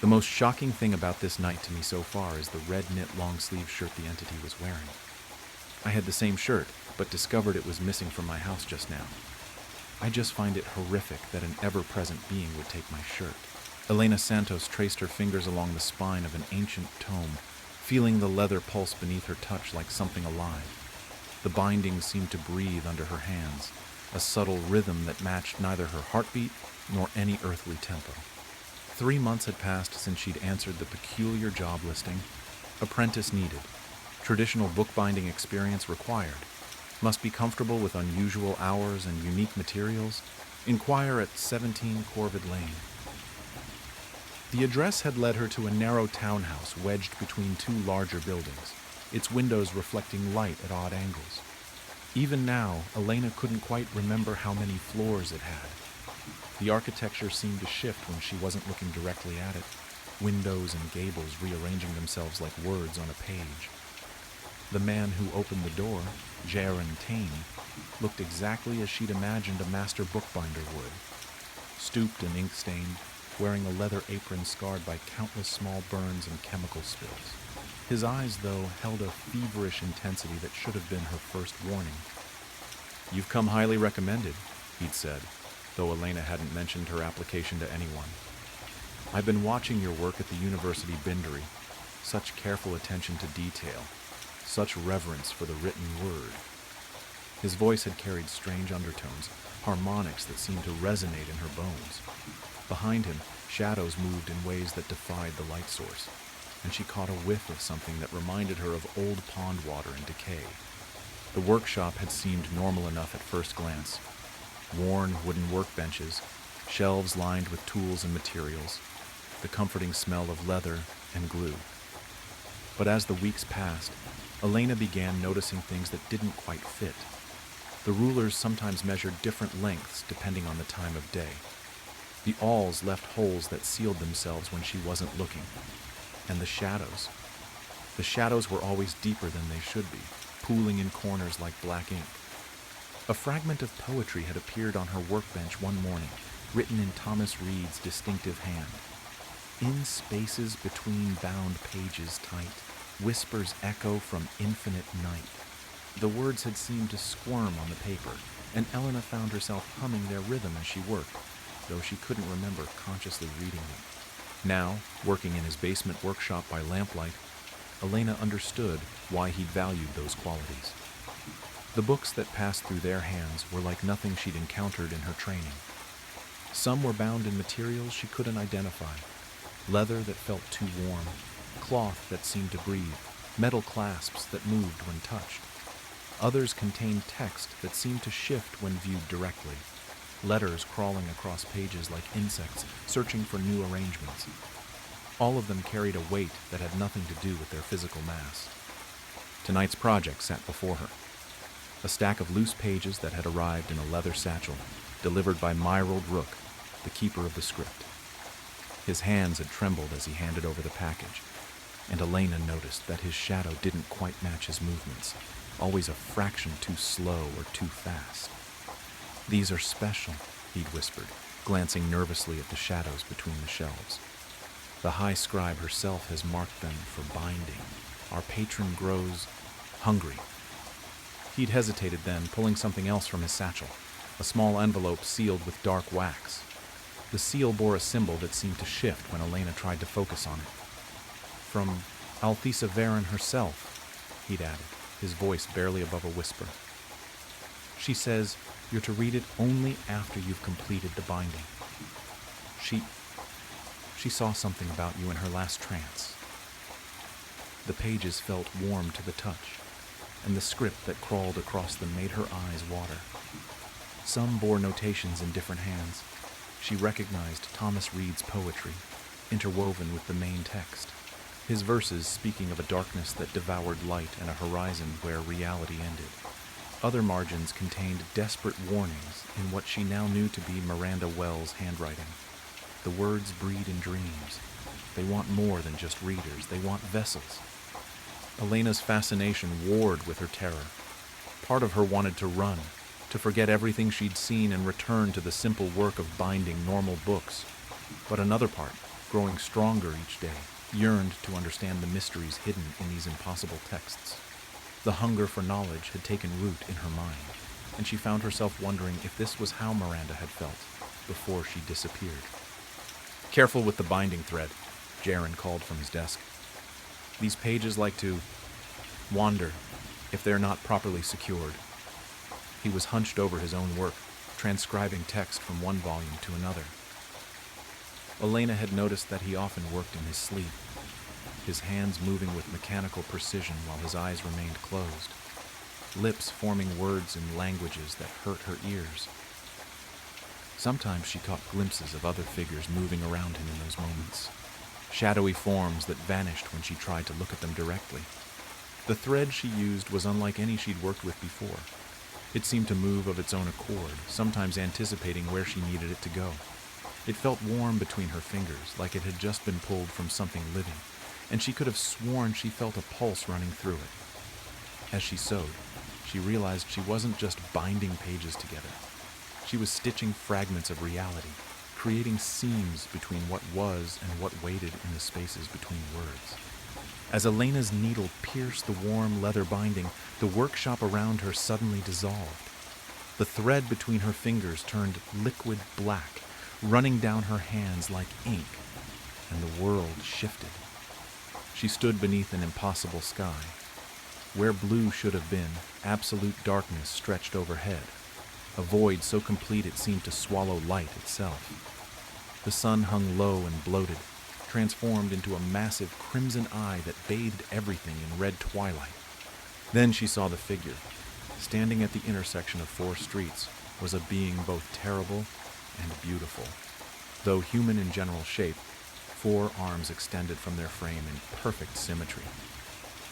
The most shocking thing about this night to me so far is the red knit long-sleeve shirt the entity was wearing. I had the same shirt, but discovered it was missing from my house just now. I just find it horrific that an ever-present being would take my shirt. Elena Santos traced her fingers along the spine of an ancient tome, feeling the leather pulse beneath her touch like something alive. The bindings seemed to breathe under her hands, a subtle rhythm that matched neither her heartbeat nor any earthly tempo. 3 months had passed since she'd answered the peculiar job listing. Apprentice needed. Traditional bookbinding experience required. Must be comfortable with unusual hours and unique materials. Inquire at 17 Corvid Lane. The address had led her to a narrow townhouse wedged between 2 larger buildings, its windows reflecting light at odd angles. Even now, Elena couldn't quite remember how many floors it had. The architecture seemed to shift when she wasn't looking directly at it, windows and gables rearranging themselves like words on a page. The man who opened the door, Jaron Tane, looked exactly as she'd imagined a master bookbinder would. Stooped and ink-stained, wearing a leather apron scarred by countless small burns and chemical spills. His eyes, though, held a feverish intensity that should have been her first warning. "You've come highly recommended," he'd said, though Elena hadn't mentioned her application to anyone. "I've been watching your work at the University Bindery. Such careful attention to detail, such reverence for the written word. His voice had carried strange undertones, harmonics that seemed to resonate in her bones. Behind him, shadows moved in ways that defied the light source, and she caught a whiff of something that reminded her of old pond water in decay. The workshop had seemed normal enough at first glance. Worn wooden workbenches, shelves lined with tools and materials, the comforting smell of leather and glue. But as the weeks passed, Elena began noticing things that didn't quite fit. The rulers sometimes measured different lengths depending on the time of day. The awls left holes that sealed themselves when she wasn't looking. And the shadows. The shadows were always deeper than they should be, pooling in corners like black ink. A fragment of poetry had appeared on her workbench one morning, written in Thomas Reed's distinctive hand. In spaces between bound pages tight, whispers echo from infinite night. The words had seemed to squirm on the paper, and Elena found herself humming their rhythm as she worked, though she couldn't remember consciously reading them. Now, working in his basement workshop by lamplight, Elena understood why he'd valued those qualities. The books that passed through their hands were like nothing she'd encountered in her training. Some were bound in materials she couldn't identify, leather that felt too warm, cloth that seemed to breathe, metal clasps that moved when touched. Others contained text that seemed to shift when viewed directly, letters crawling across pages like insects searching for new arrangements. All of them carried a weight that had nothing to do with their physical mass. Tonight's project sat before her. A stack of loose pages that had arrived in a leather satchel, delivered by Myrold Rook, the keeper of the script. His hands had trembled as he handed over the package, and Elena noticed that his shadow didn't quite match his movements, always a fraction too slow or too fast. "These are special," he'd whispered, glancing nervously at the shadows between the shelves. "The High Scribe herself has marked them for binding. Our patron grows hungry." He'd hesitated then, pulling something else from his satchel, a small envelope sealed with dark wax. The seal bore a symbol that seemed to shift when Elena tried to focus on it. "From Althesa Varen herself," he'd added, his voice barely above a whisper. "She says you're to read it only after you've completed the binding. She saw something about you in her last trance." The pages felt warm to the touch, and the script that crawled across them made her eyes water. Some bore notations in different hands. She recognized Thomas Reed's poetry, interwoven with the main text, his verses speaking of a darkness that devoured light and a horizon where reality ended. Other margins contained desperate warnings in what she now knew to be Miranda Wells' handwriting. The words breed in dreams. They want more than just readers. They want vessels. Elena's fascination warred with her terror. Part of her wanted to run, to forget everything she'd seen and return to the simple work of binding normal books. But another part, growing stronger each day, yearned to understand the mysteries hidden in these impossible texts. The hunger for knowledge had taken root in her mind, and she found herself wondering if this was how Miranda had felt before she disappeared. "Careful with the binding thread," Jaren called from his desk. "These pages like to wander if they're not properly secured." He was hunched over his own work, transcribing text from one volume to another. Elena had noticed that he often worked in his sleep, his hands moving with mechanical precision while his eyes remained closed, lips forming words in languages that hurt her ears. Sometimes she caught glimpses of other figures moving around him in those moments, shadowy forms that vanished when she tried to look at them directly. The thread she used was unlike any she'd worked with before. It seemed to move of its own accord, sometimes anticipating where she needed it to go. It felt warm between her fingers, like it had just been pulled from something living, and she could have sworn she felt a pulse running through it. As she sewed, she realized she wasn't just binding pages together. She was stitching fragments of reality, creating seams between what was and what waited in the spaces between words. As Elena's needle pierced the warm leather binding, the workshop around her suddenly dissolved. The thread between her fingers turned liquid black, running down her hands like ink, and the world shifted. She stood beneath an impossible sky. Where blue should have been, absolute darkness stretched overhead, a void so complete it seemed to swallow light itself. The sun hung low and bloated, transformed into a massive crimson eye that bathed everything in red twilight. Then she saw the figure. Standing at the intersection of four streets was a being both terrible and beautiful. Though human in general shape, four arms extended from their frame in perfect symmetry.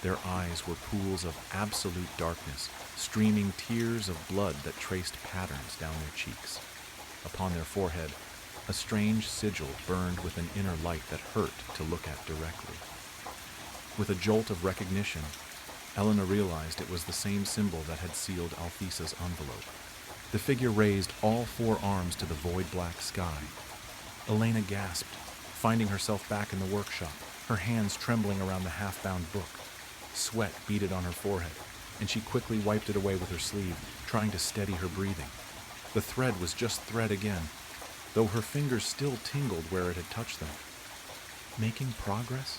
Their eyes were pools of absolute darkness, streaming tears of blood that traced patterns down their cheeks. Upon their forehead, a strange sigil burned with an inner light that hurt to look at directly. With a jolt of recognition, Elena realized it was the same symbol that had sealed Althesa's envelope. The figure raised all four arms to the void-black sky. Elena gasped, finding herself back in the workshop, her hands trembling around the half-bound book. Sweat beaded on her forehead, and she quickly wiped it away with her sleeve, trying to steady her breathing. The thread was just thread again, though her fingers still tingled where it had touched them. Making progress?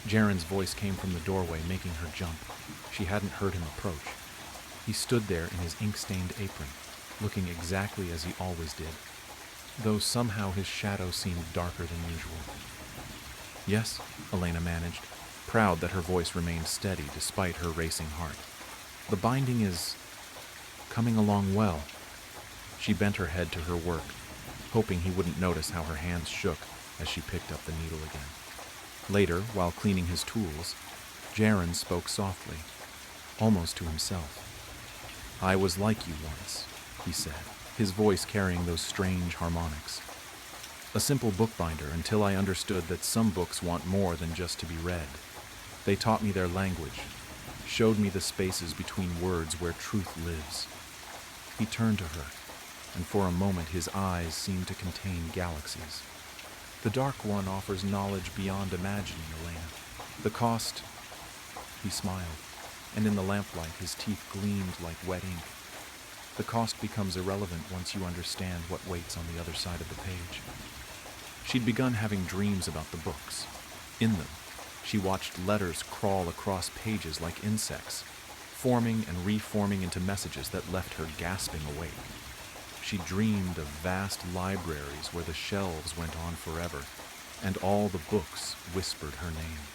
Jaren's voice came from the doorway, making her jump. She hadn't heard him approach. He stood there in his ink-stained apron, looking exactly as he always did, though somehow his shadow seemed darker than usual. Yes, Elena managed, proud that her voice remained steady despite her racing heart. The binding is coming along well. She bent her head to her work, hoping he wouldn't notice how her hands shook as she picked up the needle again. Later, while cleaning his tools, Jaren spoke softly, almost to himself. "I was like you once," he said, his voice carrying those strange harmonics. "A simple bookbinder until I understood that some books want more than just to be read. They taught me their language, showed me the spaces between words where truth lives." He turned to her, and for a moment his eyes seemed to contain galaxies. "The Dark One offers knowledge beyond imagining, Elena. The cost—" He smiled, and in the lamplight his teeth gleamed like wet ink. "The cost becomes irrelevant once you understand what waits on the other side of the page." She'd begun having dreams about the books. In them, she watched letters crawl across pages like insects, forming and reforming into messages that left her gasping awake. She dreamed of vast libraries where the shelves went on forever, and all the books whispered her name.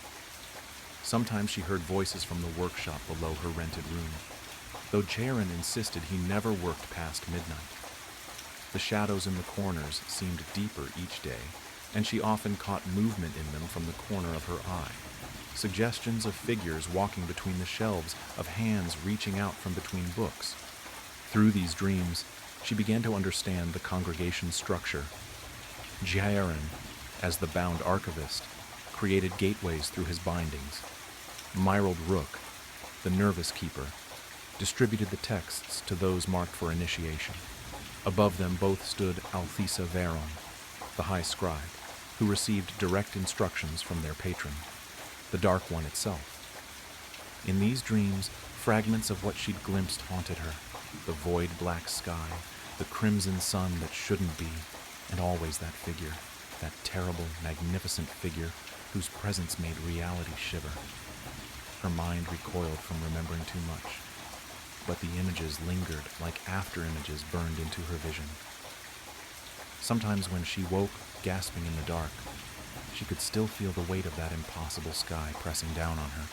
Sometimes she heard voices from the workshop below her rented room, though Jaren insisted he never worked past midnight. The shadows in the corners seemed deeper each day, and she often caught movement in them from the corner of her eye. Suggestions of figures walking between the shelves, of hands reaching out from between books. Through these dreams, she began to understand the congregation's structure. Jaren, as the bound archivist, created gateways through his bindings. Myrold Rook, the nervous keeper, distributed the texts to those marked for initiation. Above them both stood Althesa Veron, the High Scribe, who received direct instructions from their patron, the Dark One itself. In these dreams, fragments of what she'd glimpsed haunted her, the void black sky, the crimson sun that shouldn't be, and always that figure, that terrible, magnificent figure whose presence made reality shiver. Her mind recoiled from remembering too much, but the images lingered like after-images burned into her vision. Sometimes when she woke, gasping in the dark, she could still feel the weight of that impossible sky pressing down on her,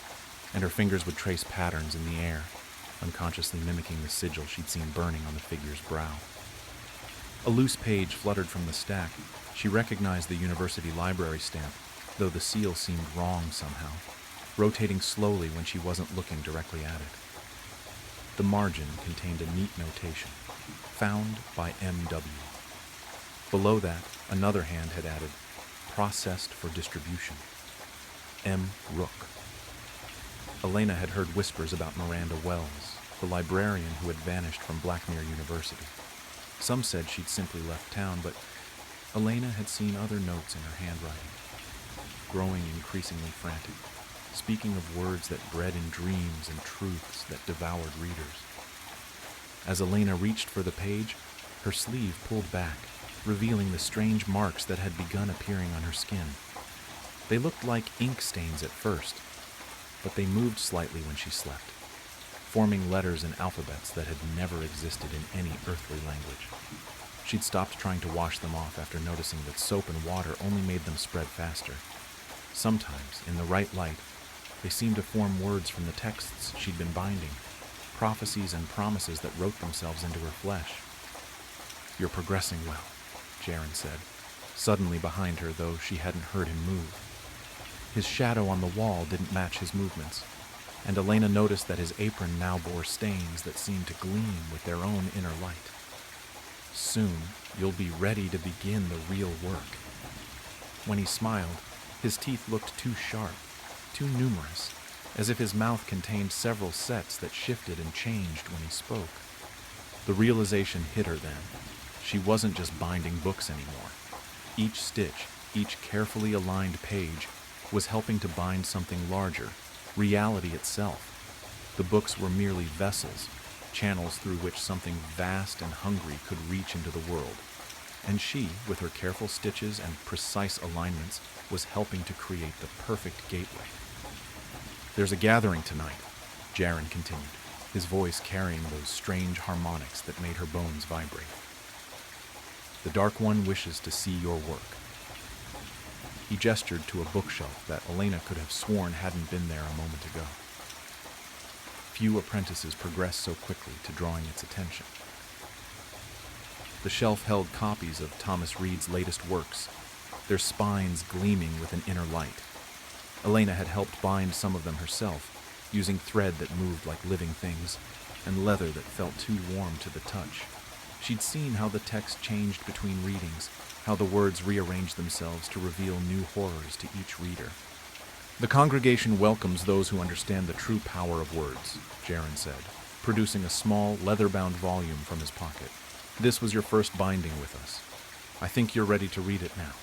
and her fingers would trace patterns in the air, unconsciously mimicking the sigil she'd seen burning on the figure's brow. A loose page fluttered from the stack. She recognized the university library stamp, though the seal seemed wrong somehow, rotating slowly when she wasn't looking directly at it. The margin contained a neat notation, found by M.W. Below that, another hand had added, processed for distribution. M. Rook. Elena had heard whispers about Miranda Wells, the librarian who had vanished from Blackmere University. Some said she'd simply left town, but Elena had seen other notes in her handwriting, growing increasingly frantic, speaking of words that bred in dreams and truths that devoured readers. As Elena reached for the page, her sleeve pulled back, revealing the strange marks that had begun appearing on her skin. They looked like ink stains at first, but they moved slightly when she slept, forming letters and alphabets that had never existed in any earthly language. She'd stopped trying to wash them off after noticing that soap and water only made them spread faster. Sometimes, in the right light, they seemed to form words from the texts she'd been binding, prophecies and promises that wrote themselves into her flesh. "You're progressing well," Jaren said, suddenly behind her, though she hadn't heard him move. His shadow on the wall didn't match his movements, and Elena noticed that his apron now bore stains that seemed to gleam with their own inner light. "Soon, you'll be ready to begin the real work." When he smiled, his teeth looked too sharp, too numerous, as if his mouth contained several sets that shifted and changed when he spoke. The realization hit her then. She wasn't just binding books anymore. Each stitch, each carefully aligned page, was helping to bind something larger, reality itself. The books were merely vessels, channels through which something vast and hungry could reach into the world. And she, with her careful stitches and precise alignments, was helping to create the perfect gateway. "There's a gathering tonight," Jaren continued, his voice carrying those strange harmonics that made her bones vibrate. "The Dark One wishes to see your work." He gestured to a bookshelf that Elena could have sworn hadn't been there a moment ago. Few apprentices progressed so quickly to drawing its attention. The shelf held copies of Thomas Reed's latest works, their spines gleaming with an inner light. Elena had helped bind some of them herself, using thread that moved like living things, and leather that felt too warm to the touch. She'd seen how the text changed between readings, how the words rearranged themselves to reveal new horrors to each reader. "The congregation welcomes those who understand the true power of words," Jaren said, producing a small, leather-bound volume from his pocket. "This was your first binding with us. I think you're ready to read it now."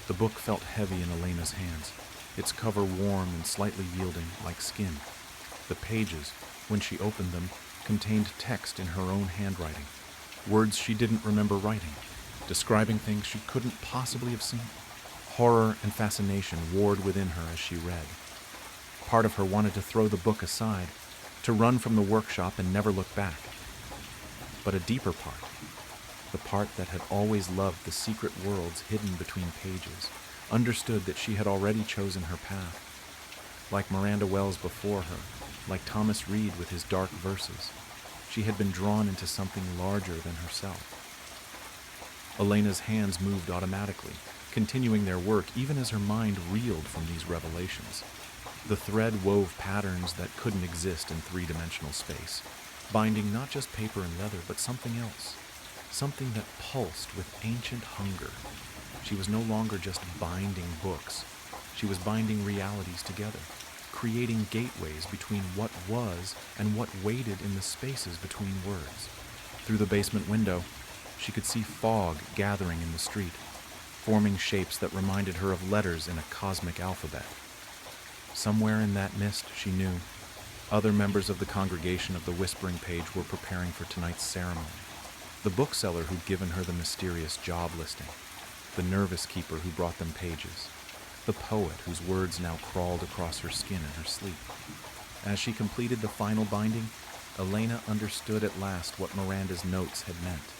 The book felt heavy in Elena's hands, its cover warm and slightly yielding, like skin. The pages, when she opened them, contained text in her own handwriting, words she didn't remember writing, describing things she couldn't possibly have seen. Horror and fascination warred within her as she read. Part of her wanted to throw the book aside, to run from the workshop and never look back. But a deeper part, the part that had always loved the secret worlds hidden between pages, understood that she had already chosen her path. Like Miranda Wells before her, like Thomas Reed with his dark verses, she had been drawn into something larger than herself. Elena's hands moved automatically, continuing their work even as her mind reeled from these revelations. The thread wove patterns that couldn't exist in three-dimensional space, binding not just paper and leather, but something else, something that pulsed with ancient hunger. She was no longer just binding books. She was binding realities together, creating gateways between what was and what waited in the spaces between words. Through the basement window, she could see fog gathering in the street, forming shapes that reminded her of letters in a cosmic alphabet. Somewhere in that mist, she knew, other members of the congregation of the Whispering Page were preparing for tonight's ceremony. The bookseller who'd given her the mysterious job listing, the nervous keeper who brought them pages, the poet whose words now crawled across her skin in her sleep. As she completed the final binding, Elena understood at last what Miranda's notes had meant.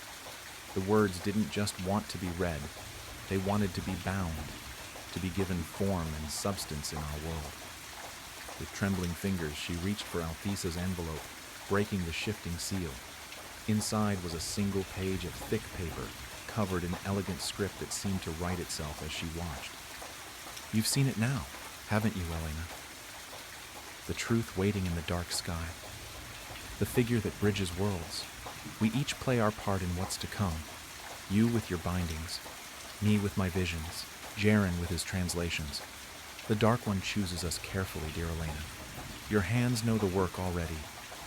The words didn't just want to be read, they wanted to be bound, to be given form and substance in our world. With trembling fingers, she reached for Althesa's envelope, breaking the shifting seal. Inside was a single page of thick paper, covered in elegant script that seemed to write itself as she watched. "You've seen it now, haven't you, Elena? The truth waiting in the dark sky. The figure that bridges worlds. We each play our part in what's to come. You with your bindings, me with my visions, Jaren with his translations. The Dark One chooses us carefully, dear Elena. Your hands know the work already,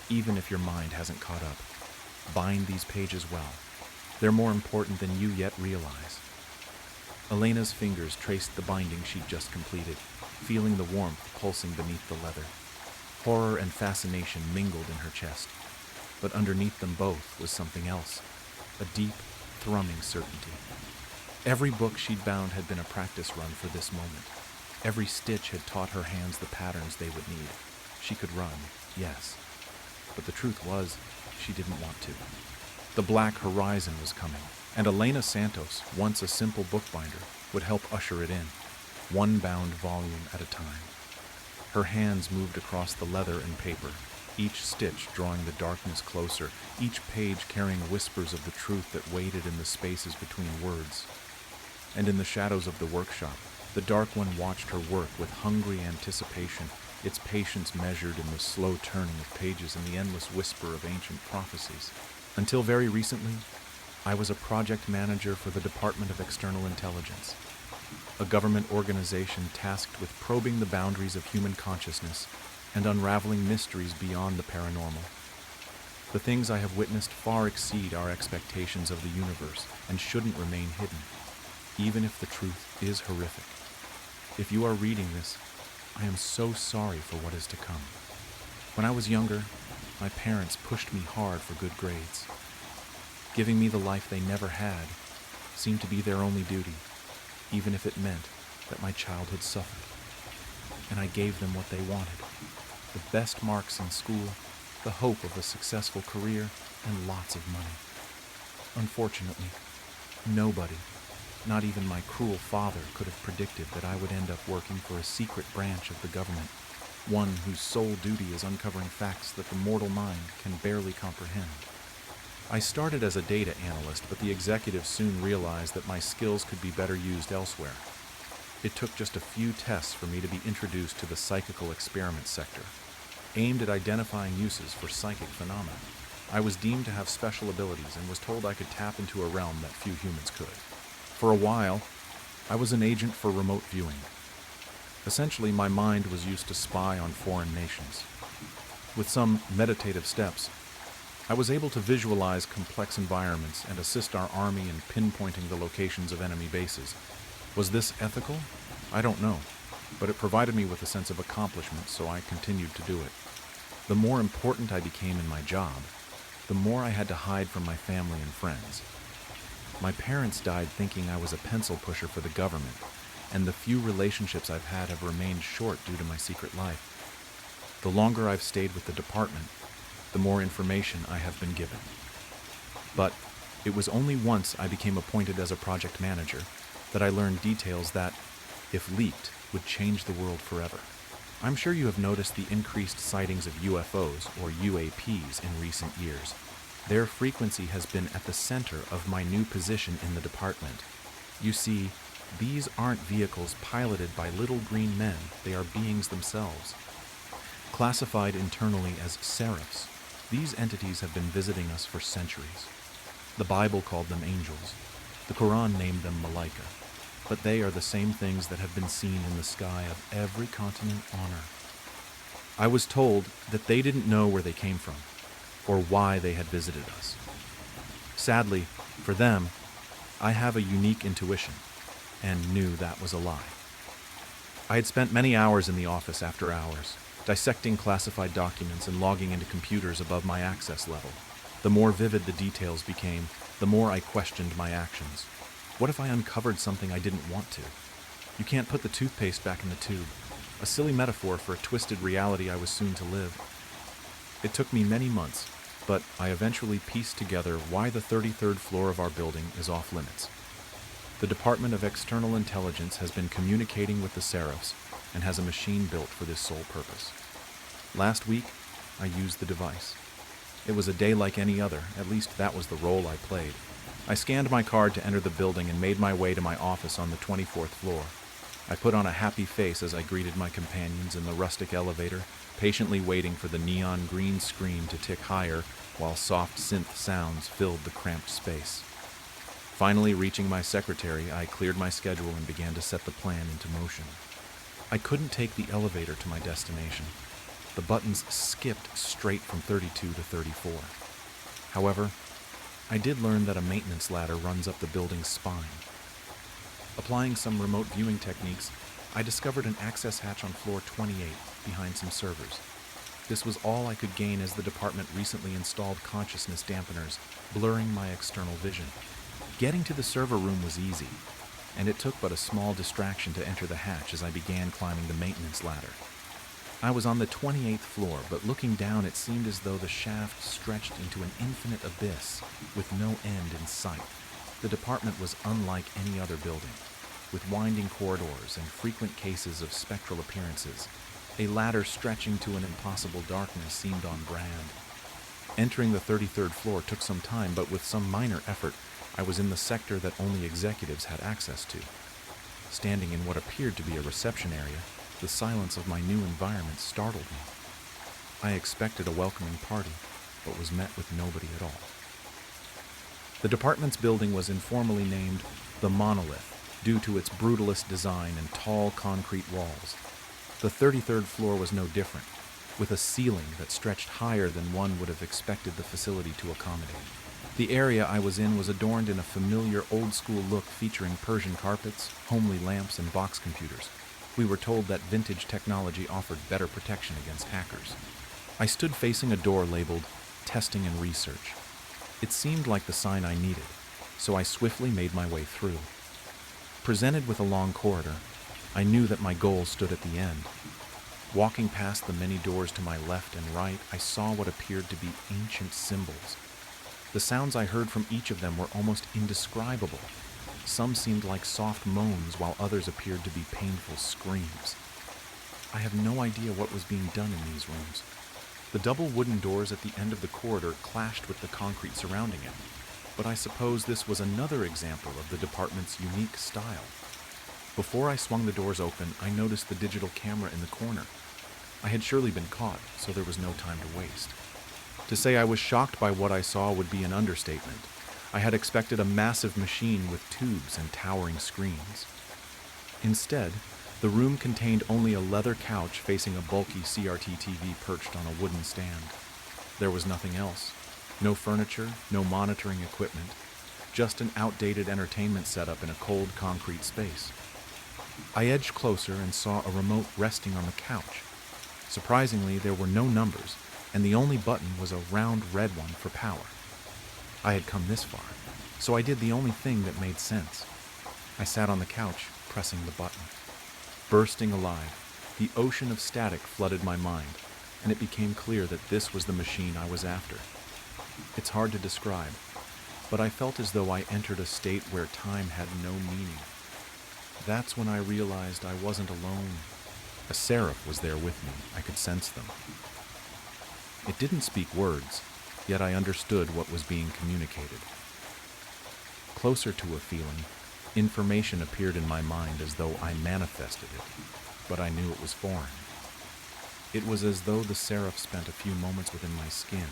even if your mind hasn't caught up. Bind these pages well. They're more important than you yet realize." Elena's fingers traced the binding she'd just completed, feeling the warmth pulsing beneath the leather. Horror and fascination mingled in her chest, but underneath them both was something else, a deep, thrumming certainty. Every book she'd bound had been a practice run for this moment. Every stitch had taught her hands the patterns they would need. She could run, yes, but the truth was, she didn't want to. The black horizon was coming, and Elena Santos, once a simple bookbinder, would help usher it in, one bound volume at a time. Her hands moved across the leather and paper, each stitch drawing the darkness closer, each page carrying whispers of the truth that waited in the spaces between words. And in the shadows of the workshop, the Dark One watched her work with hungry anticipation, its patience measured in the slow turning of pages and the endless whisper of ancient prophecies. Until very recently, I was a project manager for the Department of External Intelligence, a government organization tasked with probing the boundaries of human consciousness and unraveling mysteries beyond the paranormal. The things I have witnessed far exceed our expectations of the universe and shouldn't remain hidden, even if the truth is horrific. If you are reading this, I am so sorry for what is to come. When I was younger, my parents pushed me hard for good grades. Giving me the life they never had seemed to be their only duty, even if it meant that my childhood suffered. And I gave them what they wanted: the best marks in school, the hope of a successful career, and lots of money. Unfortunately, nobody, not even my cruel father, could have predicted that I would end up working for a secret branch of the government, one whose sole duty is uncovering facts that the mortal mind can barely comprehend. I started as a data analyst, but the executives soon realized that my skills could be better used elsewhere. It took just a few tests for me to be introduced to the psychical experiment sector, aimed at identifying uses for psychic phenomena. I was deemed to have special abilities and was told I could tap into a realm that few humans could. For a while, I was an agent for remote viewing. Essentially, my mind was used to spy on foreign nations. With some meditative steps, I was able to visualize complex environments and assist our army in pinpointing the locations of enemy bases. Was this ethical? I don't know, but it provided me with a sense of accomplishment, so I continued to do it. The more important I became in my job, the more I had to hide from my family and friends. My parents died thinking I was a pencil pusher for the government, and the few relationships I've had have remained short due to my secret life. The longer I've stayed with the department, the more information I have been given. But it was only once I became appointed as a project manager that I learned details that, if leaked, would change the world forever. I'm sure you have noticed the increased sightings of UFOs, or UAPs, in recent years. Their frequency has been at the center of my new position in the department. You see, these aren't vehicles piloted by little green men, they are beings themselves. Classified internally as seraphs, these entities have been visiting us for centuries. The Bible called them angels. The Quran named them malaika. But they are the same things that have been seen in the sky of every continent on Earth. I was told that they didn't know where they came from, or why they had visited us. Sadly, for them, I have a unique intuition, and knew that was a lie. I had spent many hours in the office after hours, dissecting classified documents and logging into computers above my access level. The more vivid the details became, the more I questioned my actions. What if I uncovered something I didn't want to? You can't put the toothpaste back in the tube, a silly metaphor for a twisted reality I was soon to live. It took me many months, but I eventually pieced together why the 33rd floor of our building is off limits. The Department of External Intelligence has been communicating with the Seraphs and has a machine built for this sole purpose. Last week, I used the device. It was a day like any other, at least that was the role I played. I scanned my card to enter the building and made my way to my office on the 24th floor. I put on a happy face as I greeted my companions in the rustic elevator, patiently waiting for the neon green screen to tick higher while soft synth sounds filled the cramped space. Finally reaching my secretary, I cleared my schedule and began to set the plan into motion. I couldn't take the elevator to my destination. The buttons skipped straight from 32 to 34. However, I did learn that a maintenance ladder runs up the building's spine. Applying some remote viewing techniques, I discovered an access hatch on floor 28 behind some servers. This was all I could gain as the department recently installed consciousness dampeners, blurring my external vision. Getting to the server room was easy. and it took but a small distraction to enter the hatch as I began climbing the maintenance ladder. I was on the 28th floor, but looking down it seemed as though the shaft stretched into an infinite abyss with no end in sight. The department was unlike any other building, with winding corridors and frequent cases of spectral appearances. A ladder stretching to an impossible darkness seemed on brand. Entering the 33rd floor took some time, but with some minor effort, I was in the sector that only executives had access to. Standing in what appeared to be a reception area, the silence of my new environment startled me. I expected a welcoming party, but was met with nobody at all. The department's building was informally named the Monolith, due to its brutalist design and tall concrete walls. The 33rd floor was no different, with a ceiling that stretched higher than one would have expected the facility to accommodate. The area I was in was adorned in a familiar old-school look featuring Persian carpets, homely lamps, and box computers. We were told that vintage technology offered better protection against hackers. I stood facing a door labeled Testing and Research. It seemed like the sign I needed, so I swiftly made my way through. Presented with a long corridor, I knew that my goal stood at the end. Walking past the many doors to my left and right, I saw what appeared to be ancient symbols. The sounds I heard from each of them were almost indescribable. Some seemed like soft moans, while others appeared to be painful screams. I have no idea what was being done in these rooms. The double wooden doors at the end of the corridor clashed with the concrete surrounding it, but I suppose this was another example of the department's unique style. Before I swung the doors open, I noticed the digital camera in the corner. I had surely been caught, so there was no time to waste. To say I was shocked by what I saw would be an understatement. I had expected a massive machine with tubes and towering screens. Instead, the room contained only a leather couch facing a bulky CRT TV perched on a wooden stand. There was nothing else. No furniture, no monitoring equipment, just an outdated entertainment setup in a cold concrete space. I edged closer and saw a remote resting on the couch. Surprisingly, there were no numbers, and the only button was a round red one for power. I had come this far, so I did the only thing that made sense. I sat on the couch, pressing the button. Bursting alive, the ocean of static flooded my mind, and it became clear that this was the machine I was after. It's hard to describe, but I felt as though I entered a state where time had no meaning. That's when I realized I wasn't alone. A seraph was there with me. I could sense them. It didn't speak words, yet I understood what was being communicated. Closer to a feeling, information appeared in my mind as though I manifested it, but I knew it was foreign. It was as though the seraph spent a few moments within my skin.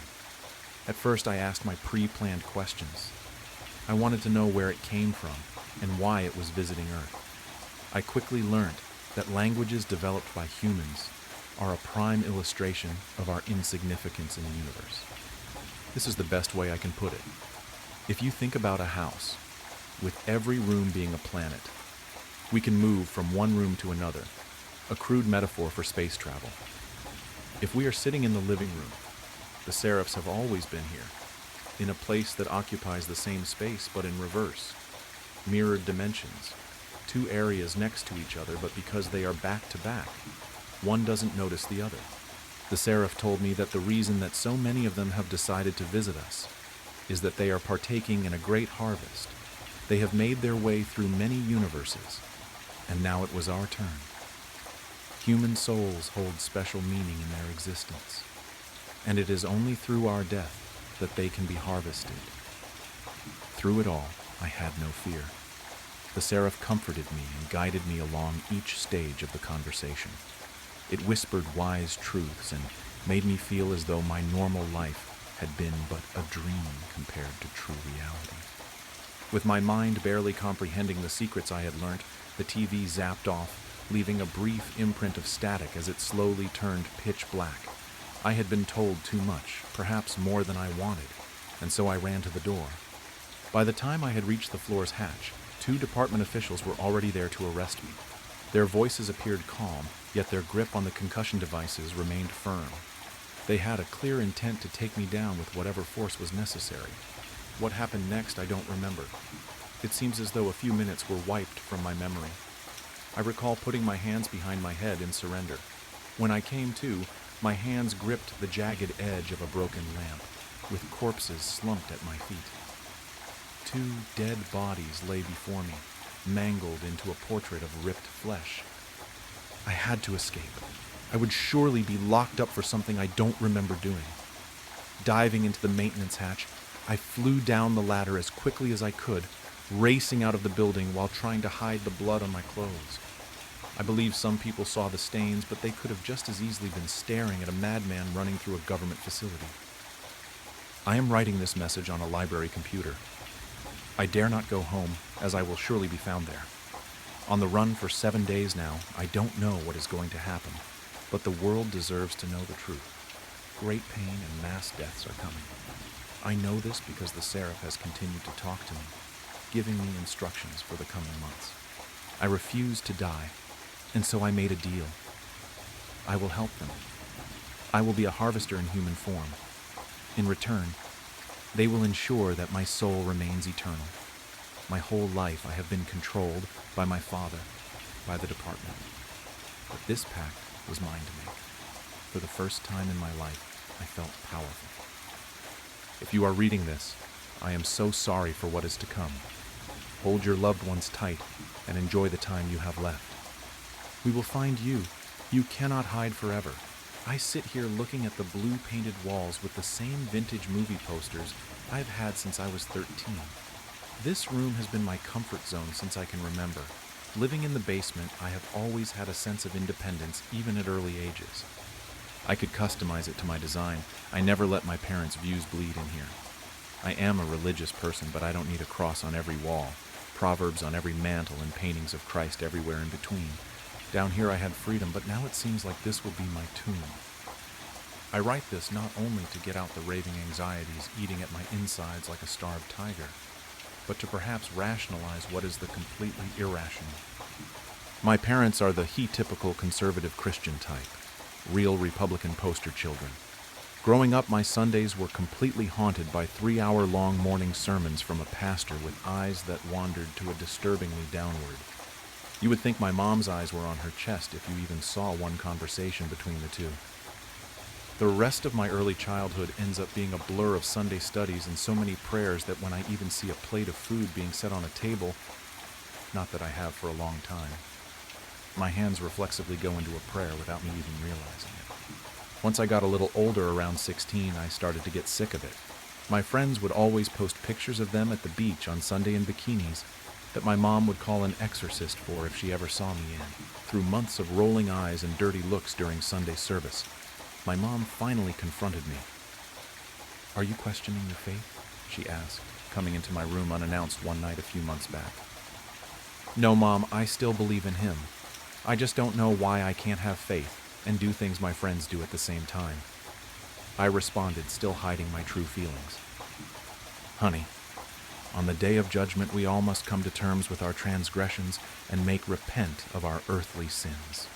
At first I asked my pre-planned questions. I wanted to know where it came from and why it was visiting Earth. I quickly learned that languages developed by humans are a prime illustration of our insignificance in the universe. This is the best way I can put it. If you think about a house, with every room being a planet, we can move from one room to another, a crude metaphor for space travel. If we are sitting in the living room, the seraphs have always been here, in a place that occupies the same space but in reverse, mirrored dimensions, two areas next to each other, but because they are back to back, one doesn't notice the other. The seraph told me that the reason that so many of them have decided to visit us is that they are partaking in a great harvest. They have made their way through many universes, and now it was our turn. Human souls hold special meaning in their existence, and it is only through our death that they can be harvested. Through it all, I had no fear. The seraph comforted me and guided me along each stage of the conversation. It whispered wise truths and made me feel as though my normal life had been but a dream compared to true reality. With my mind barely comprehending the secrets I had learnt, the TV zapped off, leaving a brief imprint of static as it slowly turned pitch black. I had been told too much, perhaps more than I wanted, and so I ran to the door. By the time I had reached the floor's hatch, 2 department officials were already there to arrest me. Their voices appeared calm, yet their grip on the concussion devices remained firm. They had a clear intent to take me down with whatever force was necessary. What happened next, I don't remember. It seems as though a few minutes were wiped from my memory. I recall putting my hands behind my head in surrender. When I came to, my hands gripped the jagged edge of a broken lamp, with corpses slumped at my feet. 2 dead bodies lay before me, mangled into a portrait of ripped flesh. I had to escape. I would surely be locked up for something I don't remember doing. Diving into the maintenance hatch, I flew down the ladder as quickly as I could, racing out of the building while trying to hide the blood on my clothes. I believe some people saw the stains, but they could have just as easily been staring at a madman running through a government facility. I am writing this message on a library computer. I dare not go home, as I will surely be found there. On the run for 7 days now, I don't know what is going to happen, but the world deserves to know the truth. Great pain and mass deaths are coming. I know this because the Seraph has continued to talk to me, giving me instructions for the coming months. I refuse to die, and so I made a deal. I will help them. I will be a harvester in human form. In return, they will ensure that my soul remains eternal. My whole life I have been controlled by my father, by the department. But this pact was mine to make. For the first time in my life, I felt powerful. If you are reading this, I am so sorry for what is to come. Hold your loved ones tight and enjoy the time you have left. We will find you. You cannot hide forever. I sit here looking at the blue-painted walls with the same vintage movie posters I've had since I was 13. This room has been my comfort zone since I can remember. Living in the basement, I have always had a sense of independence, even at early ages. I could customize it to my design. I never let my parents' views bleed in here. I am a religious person, but I don't need a cross on every wall, proverbs on every mantle, and paintings of Christ everywhere in between. Down here I had freedom, but now it seems like this will be my tomb. I write this not only to get out the raving anxieties eating at my insides like a starved tiger, but to perhaps rationalize what is the completely irrational. My parents are the he-typical conservative Christian type, real Republican poster children. Growing up, my Sundays were completely haunted by 3-hour-long morning sermons from a pastor with eyes that wandered to a disturbingly downward. You would think my mom's eyes were on her chest if you even saw one conversation between the two. The rest of my early childhood ends up being a blur of Sunday studies and so many prayers that when I even see a plate of food being set on a table, not that I have for a long time, my hands reflexively go into a prayer without me even realizing it. Once I got a little older, around 16, I started to get sick of it. My friends would always post pictures of them at the beach on Sunday in bikinis that my mom would call an exorcist for if she ever saw me in. Through months of rolling eyes and dirty looks during Sunday service, my mom finally confronted me. "Are you questioning your faith?" she asked, coming into my room unannounced one night a few months back. "No, Mom, I still believe in him. I just don't know why I can't have faith and do things my friends do at the same time." I responded, still hiding my true feelings. "Honey, on the day of judgment we all must come to terms with our transgressions and make repent of our earthly sins.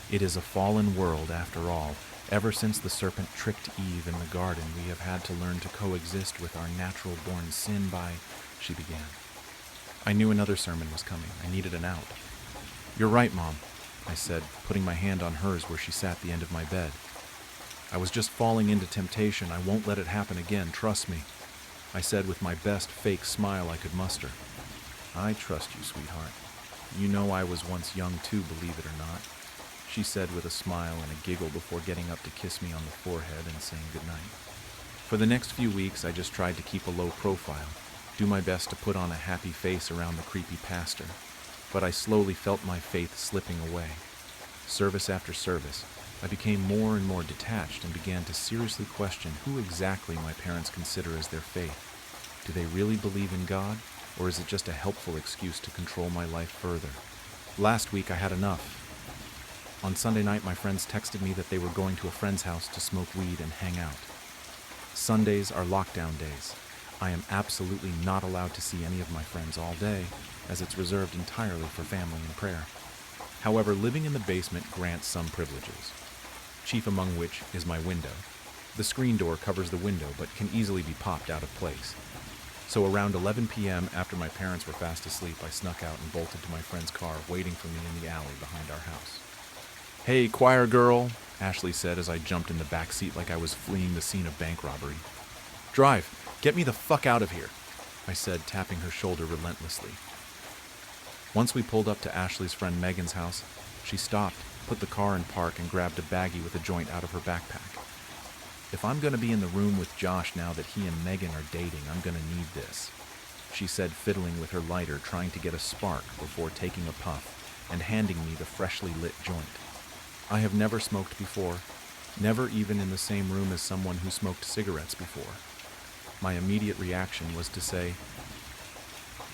It is a fallen world after all. Ever since the serpent tricked Eve in the garden, we have had to learn to coexist with our natural-born sin by," she began. I knew another sermon was coming. I needed an out. "You're right, Mom," I said, putting my hand on hers where she sat at the end of my bed. "I was just falling into temptation. I won't let it happen again, trust me," I said with my best fake smile I could muster. "I trust you, sweetheart. You know I was once young too, believe it or not," she said with a smile and a giggle before getting up to kiss me on the forehead and saying goodnight. For the next few weeks, I just tried to keep a low profile, do my best to put on a happy face around the creepy pastor, but I slowly felt my faith slipping away. Service after service, I became more and more detached and began to seriously question who exactly my parents consider as their faith. Do they really believe in God, or is it just a helpful excuse to control my life further? Last week, I had enough. On Sunday night, my friends texted me that they were going to a friend's house to smoke weed and hang out. Sundays are lockdown days. I am absolutely not allowed to see any of my friends all day, as it's reserved entirely for family and prayer. However, living in the basement grants some privileges, chief among which is my window. The screen door covers the window, but can easily be popped out of place. So around 11 p.m., after my parents were fast asleep, I snuck out and bolted to my friend's car, waiting for me in the alley behind our house. "Hey, choir girl," Ashley said as I jumped in the back seat like I was fleeing the scene of bank robbery. "Drive. Get me the fuck out of here," I said, tapping her shoulder relentlessly. Once we pulled up to Ashley's friend Megan's house, she stopped, put the car in park, and grabbed a baggie with a joint out of her backpack. "If I'm going to be in the room with Josh now that he and Megan are dating, I'm going to need this," she said, fiddling with her lighter, trying to get a spark before taking a puff and handing me the freshly lit joint. I have never smoked before, never even in the same room as someone who smoked cigarettes before. My immediate reaction was to say,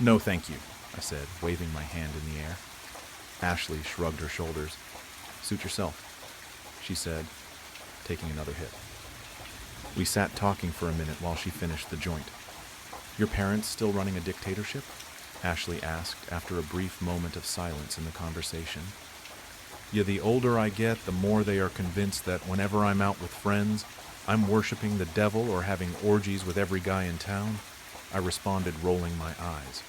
"No, thank you," I said, waving my hand in the air. Ashley shrugged her shoulders. "Suit yourself," she said, taking another hit. We sat talking for a minute while she finished the joint. "Your parents still running a dictatorship?" Ashley asked after a brief moment of silence in the conversation. "Yeah, the older I get, the more they are convinced that whenever I'm out with friends, I'm worshiping the devil or having orgies with every guy in town," I responded, rolling my eyes.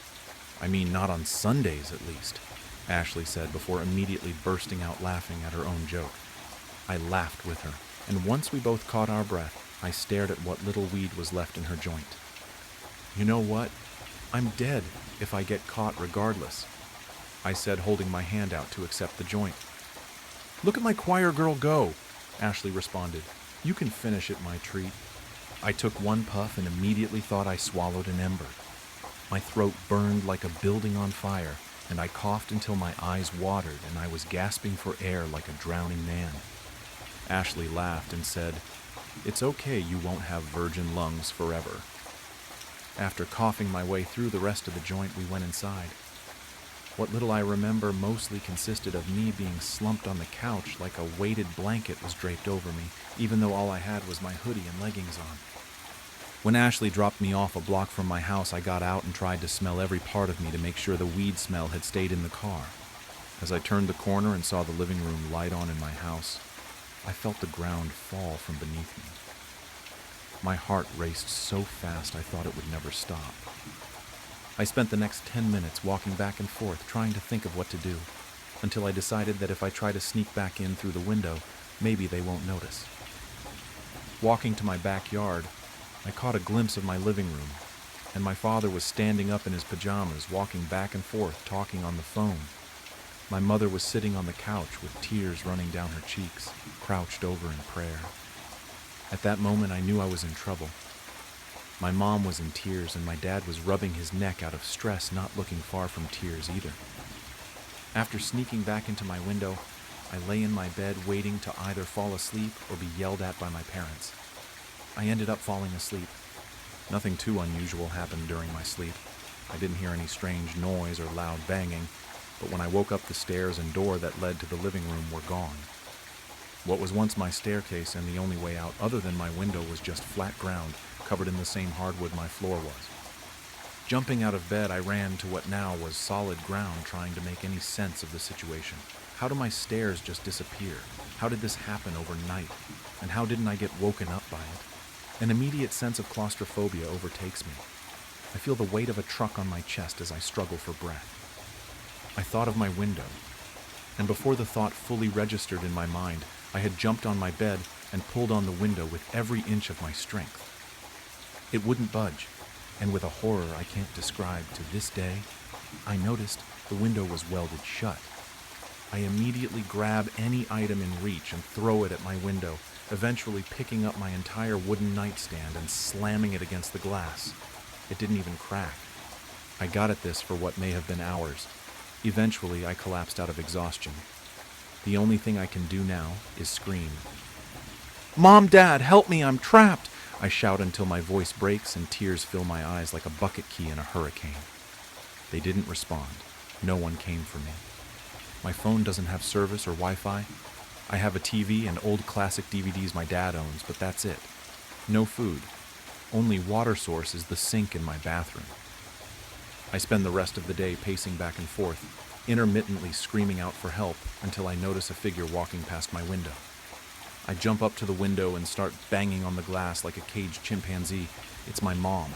"I mean, not on Sundays, at least," Ashley said before immediately bursting out laughing at her own joke. I laughed with her, and once we both caught our breath, I stared at what little weed was left in her joint. "You know what? I'm dead if I get caught regardless," I said, holding my hand out to accept the joint. "Look at my choir girl go," Ashley responded. "You can finish it, my treat." I took one puff and immediately thought I swallowed an ember. My throat burned like a building on fire, and I coughed until my eyes watered and I was gasping for air like a drowning man. Ashley laughed and said, "It's okay, you won't have virgin lungs forever." After coughing my way through the rest of the joint, we went inside. What little I remember mostly consisted of me being slumped on the couch like a weighted blanket was draped over me, even though all I had was my hoodie and leggings on. When Ashley dropped me off a block from my house, I got out and tried to smell every part of me to make sure the weed smell had stayed in the car. As I turned the corner and saw the living room light on in my house, I felt the ground fall from beneath me. My heart raced so fast I thought it would never stop. I spent the next 10 minutes walking back and forth trying to think of what to do, until I decided that if I try to sneak back in through the window, maybe they won't notice. Walking to my backyard, I caught a glimpse of my living room, and my father was standing up in his pajamas, walking back and forth, talking on the phone. My mother was sitting on the couch with tears running down her cheeks, crouched over in prayer. At that moment, I knew I was in trouble. My mom was in tears, and my dad was rubbing his neck out of stress, not looking far from tears either. After sneaking back into my window, I lay in my bed waiting to either fall asleep or be yelled at by my parents. I ended up falling asleep. Nothing too unusual happened during my sleep. I didn't hear any strange noise or loud banging, but when I woke up, the stairs and door that led to the living room were gone. What was once my staircase and the only way out other than my window was just flat ground, covered in the same hardwood my floor was. Jumping out of bed, I ran to what now was solid ground, trying to make any sense of the situation. How do my stairs just disappear? How did this happen overnight? And how didn't I get woken up by it? An immediate sense of claustrophobia overtakes me. I feel the weight of a truck on my chest as I struggle for breath. I thought of my window, and before the thought fully registered in my mind, I had jumped on my bed and pulled on the window with every inch of my strength. It wouldn't budge, and with a horror I can't describe to this day, I noticed the window was welded shut. I immediately grab any item in reach and throw it at my window, eventually picking up my entire wooden nightstand and slamming it against the glass. It didn't even crack. I got at this for what may have been hours. Eventually, I collapsed out of exhaustion. The only thing I can do now is scream. "Mom, Dad, help me, I'm trapped!" I shout until my voice breaks and tears fill my eyes like a bucket key in a hurricane. They didn't respond. No one came for me. My phone doesn't have service or Wi-Fi. I have a TV and old classic DVDs my dad owns, but that's it. No food. Only water source is the sink in my bathroom. I spend the rest of the day pacing back and forth, intermittently screaming out for help until I notice a figure walking past my window. I jump up to the window and start banging on the glass like a caged chimpanzee. It's my mom.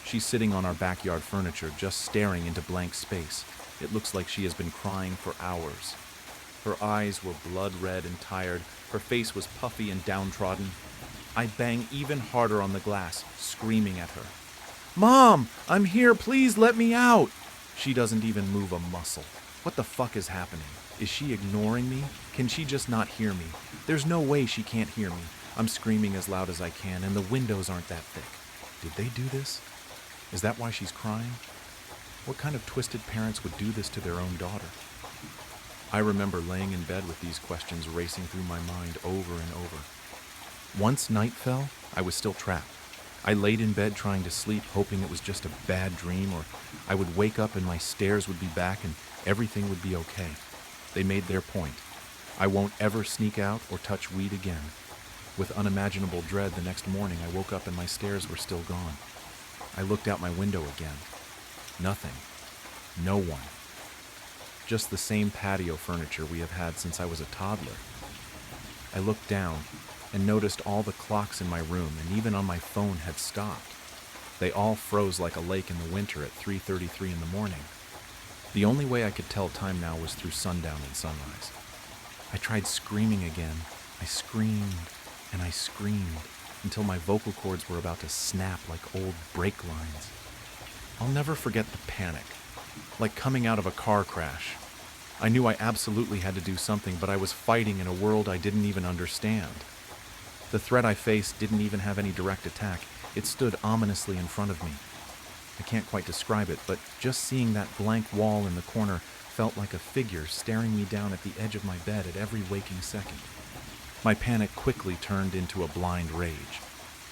She's sitting on our backyard furniture, just staring into blank space. It looks like she has been crying for hours. Her eyes were blood red and tired. Her face was puffy and downtrodden. I bang even harder on the glass, screaming at her. "Mom, I'm here, please let me out!" She doesn't even move a muscle. What the fuck is happening? Is she ignoring me? Can she just not hear me? There's no way she can't hear me. I'm screaming as loud as I can, and the windows aren't that thick. Did they do this? Is that why she's crying? What kind of twisted parents would do this to their own daughter? I remember laying in bed with these questions racing through my mind over and over. Once night fell, I was still trapped. I laid in bed trying to sleep, hoping it was just a bad dream, or I would wake up and my stairs would be back and everything would be okay. They made their point. I won't ever sneak out or touch weed again. With unimaginable dread, the next morning I woke up and my stairs were still gone. I looked out my window again. Nothing. No one. Just the same patio furniture we have had since I was a toddler. I looked down and noticed all the clocks in my room and even on my phone had stopped. They all froze like a lake in the winter at 3:33 in the morning. The only way I could tell time now was through sundown and sunrise. I tried screaming again. I screamed and I screamed until my vocal cords were about to snap like old brake lines. I'll never forget the panic, like coming out of a car crash. I knew I absolutely had to do something, but I was fighting in a world I didn't even understand. The threat I faced didn't even have any direct attack. It stood ominously in front of me. I can't quite describe it, but just seeing that blank wall in the corner felt like a figure staring me down at the edge of my bed at every waking second. My panic quickly turned into a blind rage.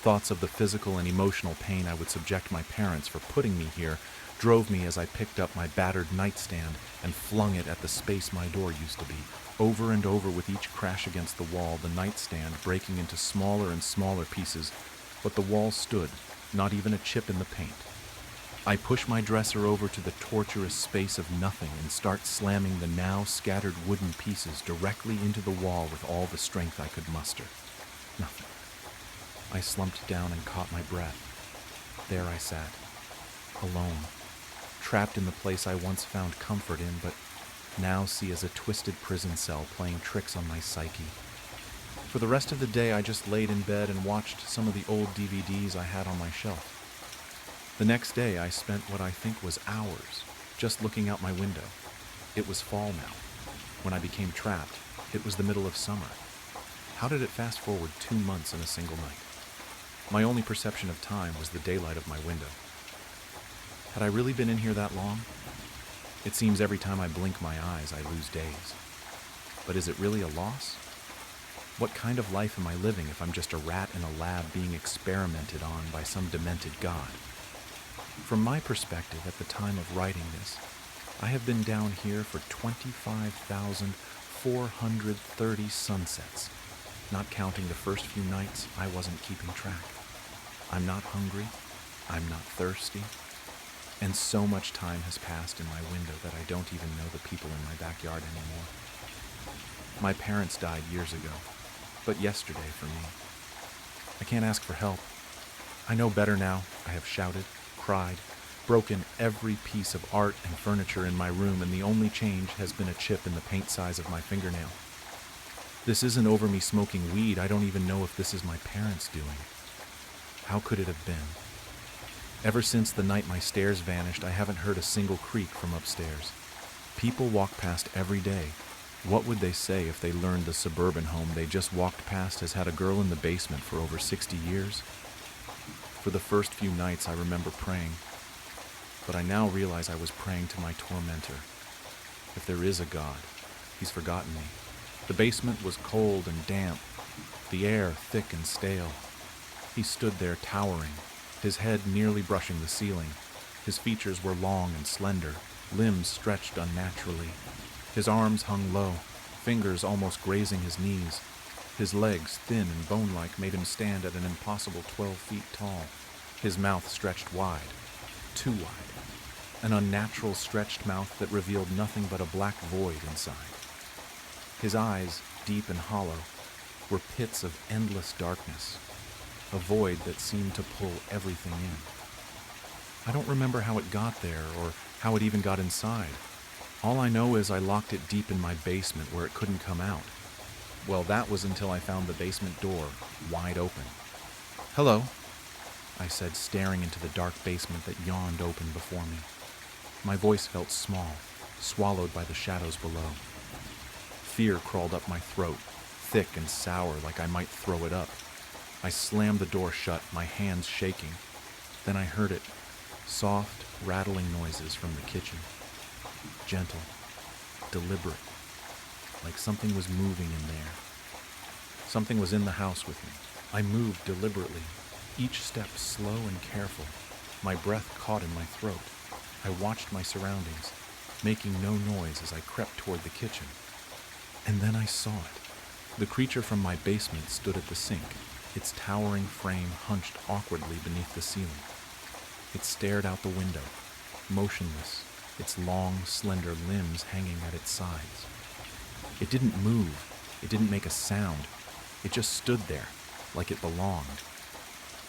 Thoughts of the physical and emotional pain I would subject my parents for putting me here drove me as I picked up my battered nightstand and flung it at the space my door used to be. Over and over with each crash against the wall, the nightstand breaking into smaller and smaller pieces, but the wall stood, not even a chip in the paint. I push my dresser over to the torturous space of nothing and start slamming the now scattered wooden pieces directly into the wall with all the strength I could muster. Nothing. I slumped down and caught my breath. There I sat, alone, trapped in the place I once found comfort in, but now see as a twisted prison cell playing tricks on my psyche. For the rest of the day, I just laid in bed and watched some of the old DVDs I had on my shelf. The next day, I spent what I think was hours just looking out my window. It was fall now. When I became trapped, it was the middle of summer. How did it fast forward 2 months in a single night? My only perception of time was the daylight of my window. Had I really been in here that long? It seems every time I blink my eyes, I lose days. But is it really a loss? What kind of life am I living if I'm just a rat in a lab being experimented on by some demented god? From my perspective at the time of writing this, I have been down here for 25,430 sunsets, not counting the first few nights I wasn't keeping track. I'm not hungry, I'm not thirsty, and so much time has passed in my window that I don't even know the people in my backyard anymore. My parents died years ago, but yesterday for me. I can't ask for help. I know better now. I have shouted, cried, broken every piece of art and furniture in my room, and the only change has been a chip in the paint size of my fingernail. This isn't over me smoking weed. I don't even know if this is my parents doing. How could it have been? Ever since the night my stairs vanished, I haven't heard a single creak from upstairs. People walk past every day. What would they say if they learned the suburban home they just walked past has had a girl in the basement for over 60 years? For the first few nights, I remember praying, but I now realize I was praying to my tormentor. If there is a God, he's forgotten me. The basement was cold and damp, the air thick and stale. He stood there towering, his head nearly brushing the ceiling. His features were long and slender, limbs stretched unnaturally. His arms hung low, fingers almost grazing his knees. His legs, thin and bone-like, made him stand at an impossible 12 feet tall. His mouth stretched wide, too wide. An unnatural stretched mouth that revealed nothing but a black void inside. His eyes, deep and hollow, were pits of endless darkness, a void that seemed to pull everything in. I don't remember how it got there or how it even got inside. All I know is I locked it deep in my basement where it couldn't come out. Well, that was until I found the basement door wide open. "Hello," I said, staring into the dark basement that yawned open before me. My voice felt small, swallowed by the shadows below. Fear crawled up my throat, thick and sour like I might throw it up. I slammed the door shut, my hands shaking. Then I heard it, soft, rattling noises from the kitchen. Gentle, deliberate, like something was moving in there. Something was in the house with me. I moved deliberately, each step slow and careful, my breath caught in my throat. I watched my surroundings, making no noise as I crept toward the kitchen. And then I saw it. The creature from my basement stood at the sink, its towering frame hunched awkwardly beneath the ceiling. It stared out the window, motionless, its long, slender limbs hanging at its sides. It didn't move. It didn't make a sound. It just stood there, like it belonged.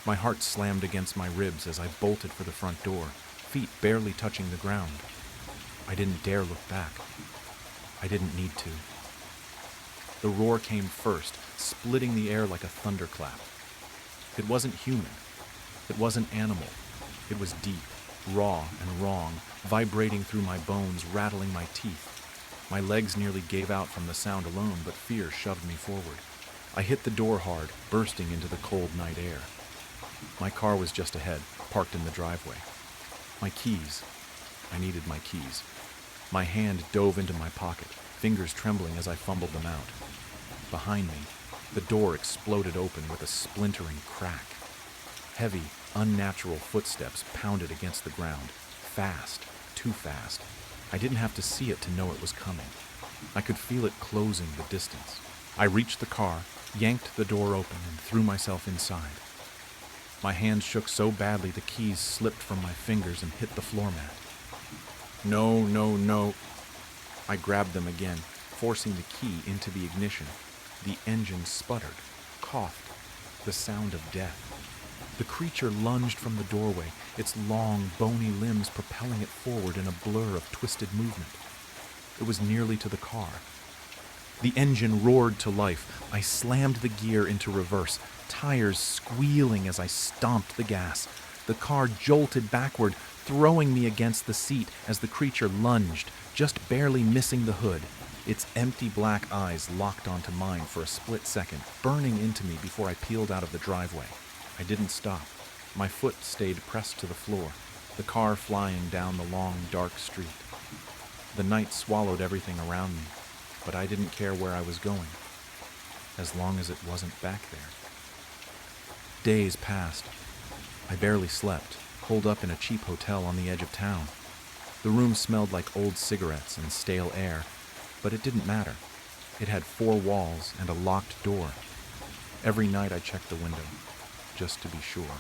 My heart slammed against my ribs as I bolted for the front door, feet barely touching the ground. I didn't dare look back. I didn't need to. The roar came first, splitting the air like a thunderclap. It wasn't human. It wasn't animal. It was deep, raw and wrong, vibrating through my bones, rattling my teeth. My legs nearly gave out from the sound alone, but fear shoved me forward. I hit the door hard, bursting into the cold night air. My car was just ahead, parked in the driveway. My keys. I needed my keys. My hand dove into my pocket, fingers trembling as I fumbled them out. Behind me, the door exploded open with a splintering crack. Heavy, unnatural footsteps pounded against the ground, fast, too fast. I didn't have to see it to know it was coming. I could feel it closing the distance. I reached the car, yanked the door open, and threw myself inside. My hands shook so badly the keys slipped from my fingers and hit the floor mat. No, no, no. I grabbed them again, forcing the key into the ignition. The engine sputtered, coughed, the sound of death. The creature lunged from the doorway, its long, bony limbs propelling it forward in a blur of twisted movement. It was nearly to the car. The engine roared to life. I slammed the gear into reverse, tires squealing as I stomped the gas. The car jolted backward, throwing me against the seat as the creature lunged, just barely missing the hood. Its empty black eyes locked onto mine for a split second, burning into me before I peeled out of the driveway. I didn't stop. My foot stayed pressed to the floor, the car flying down the long, dark street. The night swallowed everything around me, but I didn't care where I was going, as long as it wasn't back there. Days passed. I barely slept, holed up in a cheap hotel on the edge of town. The room smelled like old cigarettes and stale air, but it didn't matter. It had 4 walls and a locked door. Every night I checked the window, just to be sure.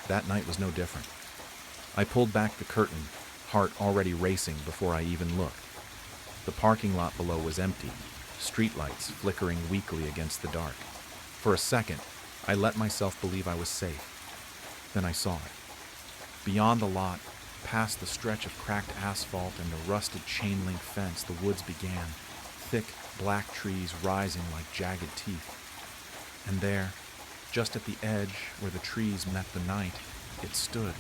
That night was no different. I pulled back the curtain, heart already racing before I even looked. The parking lot below was empty, streetlights flickering weakly against the dark. For a second, I let myself believe I was safe. Then I saw it. Beyond the lot, past the stretch of cracked asphalt and the rusted chain-link fence, the woods began, thick, black trees rising like jagged teeth. And there, just at the edge where the trees met the night, it stood.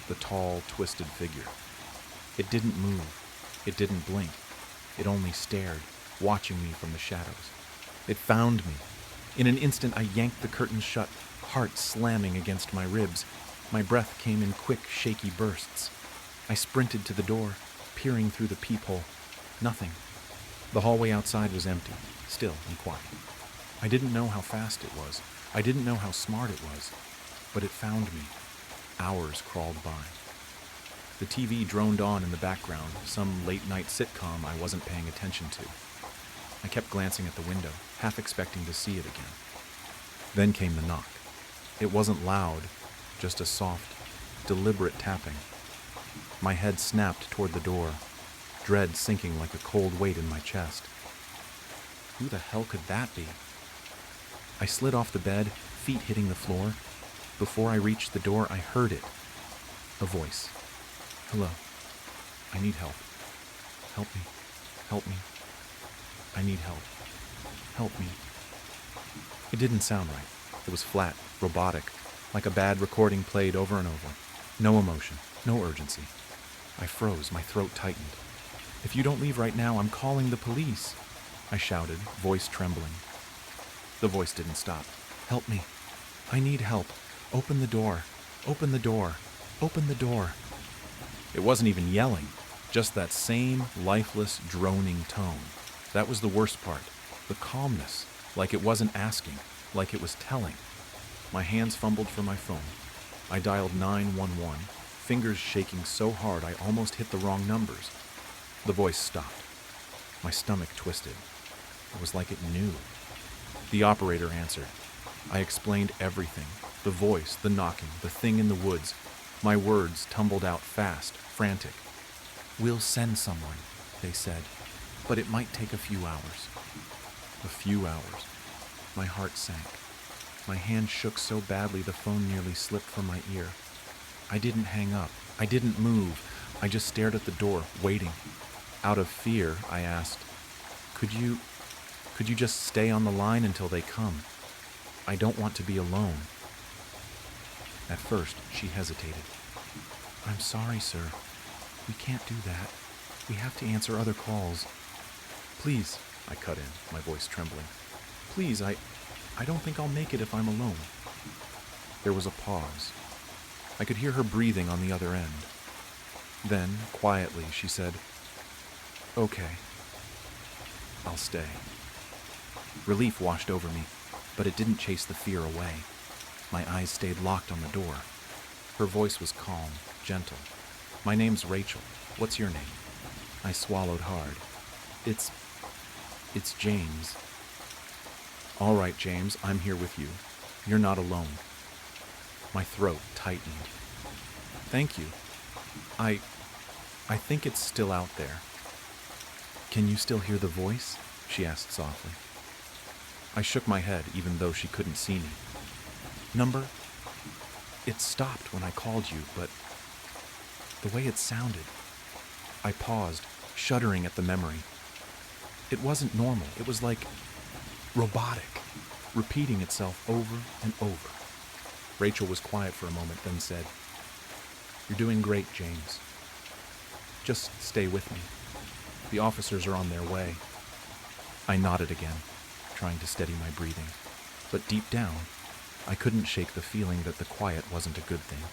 The tall, twisted figure. It didn't move. It didn't blink. It only stared, watching me from the shadows. It found me. In an instant, I yanked the curtains shut, heart slamming against my ribs. My breath came in quick, shaky bursts. I sprinted to the door, peering through the peephole. Nothing. The hallway outside was empty, still and quiet. I didn't know how fast it was. I didn't know how smart it was. But it found me. Hours crawled by. The TV droned on in the background, some late-night sitcom I wasn't paying attention to. I kept glancing at the window, half expecting to see it again. Then came the knock. It wasn't loud, just a soft, deliberate tapping. My head snapped toward the door, dread sinking like a cold weight in my chest. Who the hell could that be? I slid off the bed, feet hitting the floor. Before I reached the door, I heard it. A voice. Hello. I need help. Help me. Help me. I need help. Help me. It didn't sound right. It was flat, robotic, like a bad recording played over and over. No emotion, no urgency. I froze, my throat tightened. If you don't leave right now, I'm calling the police, I shouted, voice trembling. The voice didn't stop. Help me. I need help. Open the door. Open the door. Open the door. It wasn't even yelling, just that same lifeless, droning tone. That was the worst part. The calmness, like it wasn't asking, like it was telling. My hands fumbled for my phone. I dialed 911, fingers shaking so hard I almost hit the wrong numbers. The voice stopped. My stomach twisted. It was like it knew. The operator answered. I explained everything. The voice, the knocking, the thing in the woods. My words tumbled out fast, frantic. We'll send someone, they said, but it might take a few hours. A few hours. My heart sank. My hand shook so badly the phone nearly slipped from my ear. I didn't hang up. I didn't move. I just stared at the door, waiting. Out of fear, I asked, Could you just stay on the line until they come? I don't want to be alone. At first, she hesitated. I'm sorry, sir. We can't do that. We have to answer other calls. Please, I cut in, my voice trembling. Please, I don't think I'll make it if I'm alone. There was a pause. I could hear her breathing on the other end. Then, quietly, she said, Okay, I'll stay. Relief washed over me, but it didn't chase the fear away. My eyes stayed locked on the door. Her voice was calm, gentle. My name's Rachel. What's your name? I swallowed hard. It's James. All right, James, I'm here with you. You're not alone. My throat tightened. Thank you. I think it's still out there. Can you still hear the voice? She asked softly. I shook my head, even though she couldn't see me. Number? It stopped when I called you, but the way it sounded. I paused, shuddering at the memory. It wasn't normal. It was like robotic, repeating itself over and over. Rachel was quiet for a moment, then said, You're doing great, James. Just stay with me. The officers are on their way. I nodded again, trying to steady my breathing. But deep down, I couldn't shake the feeling that the quiet wasn't a good thing.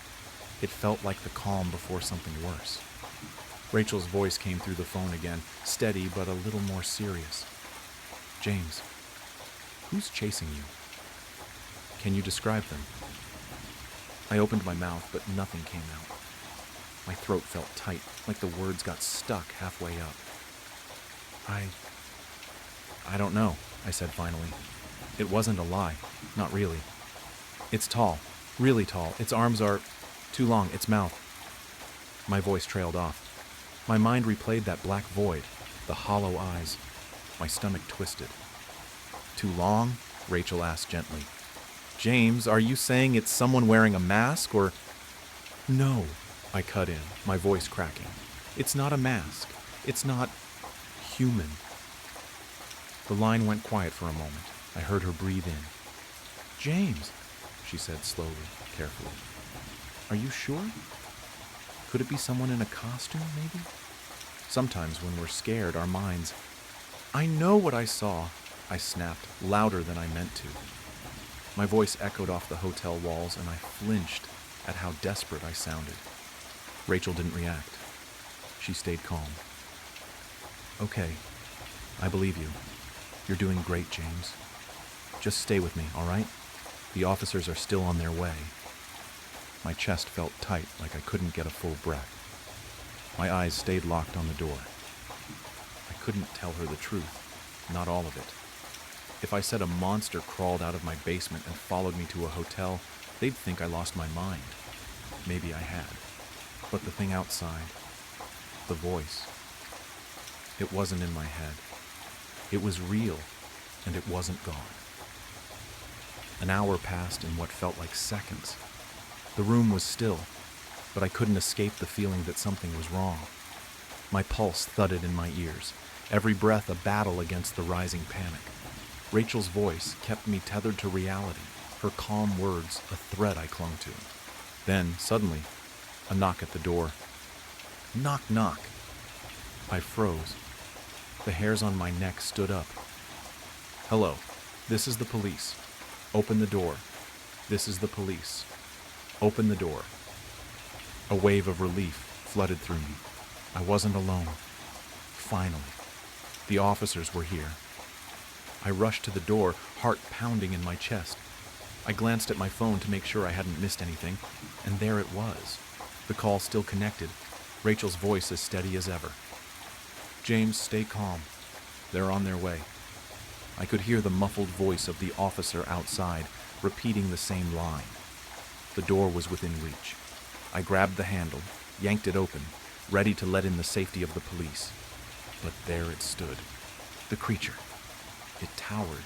It felt like the calm before something worse. Rachel's voice came through the phone again, steady but a little more serious. James, who's chasing you? Can you describe them? I opened my mouth, but nothing came out. My throat felt tight, like the words got stuck halfway up. I don't know, I said finally. It wasn't a lie. Not really. It's tall. Really tall. Its arms are too long. Its mouth. My voice trailed off. My mind replayed that black void, the hollow eyes. My stomach twisted. Too long? Rachel asked gently. James, are you saying it's someone wearing a mask or... No, I cut in, my voice cracking. It's not a mask. It's not human. The line went quiet for a moment. I heard her breathe in. James, she said slowly, carefully. Are you sure? Could it be someone in a costume, maybe? Sometimes when we're scared, our minds... I know what I saw, I snapped, louder than I meant to. My voice echoed off the hotel walls, and I flinched at how desperate I sounded. Rachel didn't react. She stayed calm. Okay, I believe you. You're doing great, James. Just stay with me, all right? The officers are still on their way. My chest felt tight, like I couldn't get a full breath. My eyes stayed locked on the door. I couldn't tell her the truth, not all of it. If I said a monster crawled out of my basement and followed me to a hotel, they'd think I lost my mind. Maybe I had. But the thing outside, the voice, it wasn't in my head. It was real, and it wasn't gone. An hour passed in what felt like seconds. The room was still. but I couldn't escape the feeling that something was wrong. My pulse thudded in my ears, every breath a battle against the rising panic. Rachel's voice kept me tethered to reality, her calm words a thread I clung to. Then, suddenly, a knock at the door. Knock, knock. I froze. The hairs on my neck stood up. Hello, this is the police. Open the door. This is the police. Open the door. A wave of relief flooded through me. I wasn't alone. Finally, the officers were here. I rushed to the door, heart pounding in my chest. I glanced at my phone to make sure I hadn't missed anything, and there it was. The call still connected, Rachel's voice as steady as ever. James, stay calm. They're on their way. I could hear the muffled voice of the officer outside, repeating the same line. The door was within reach. I grabbed the handle, yanked it open, ready to let in the safety of the police. But there it stood, the creature. It towered,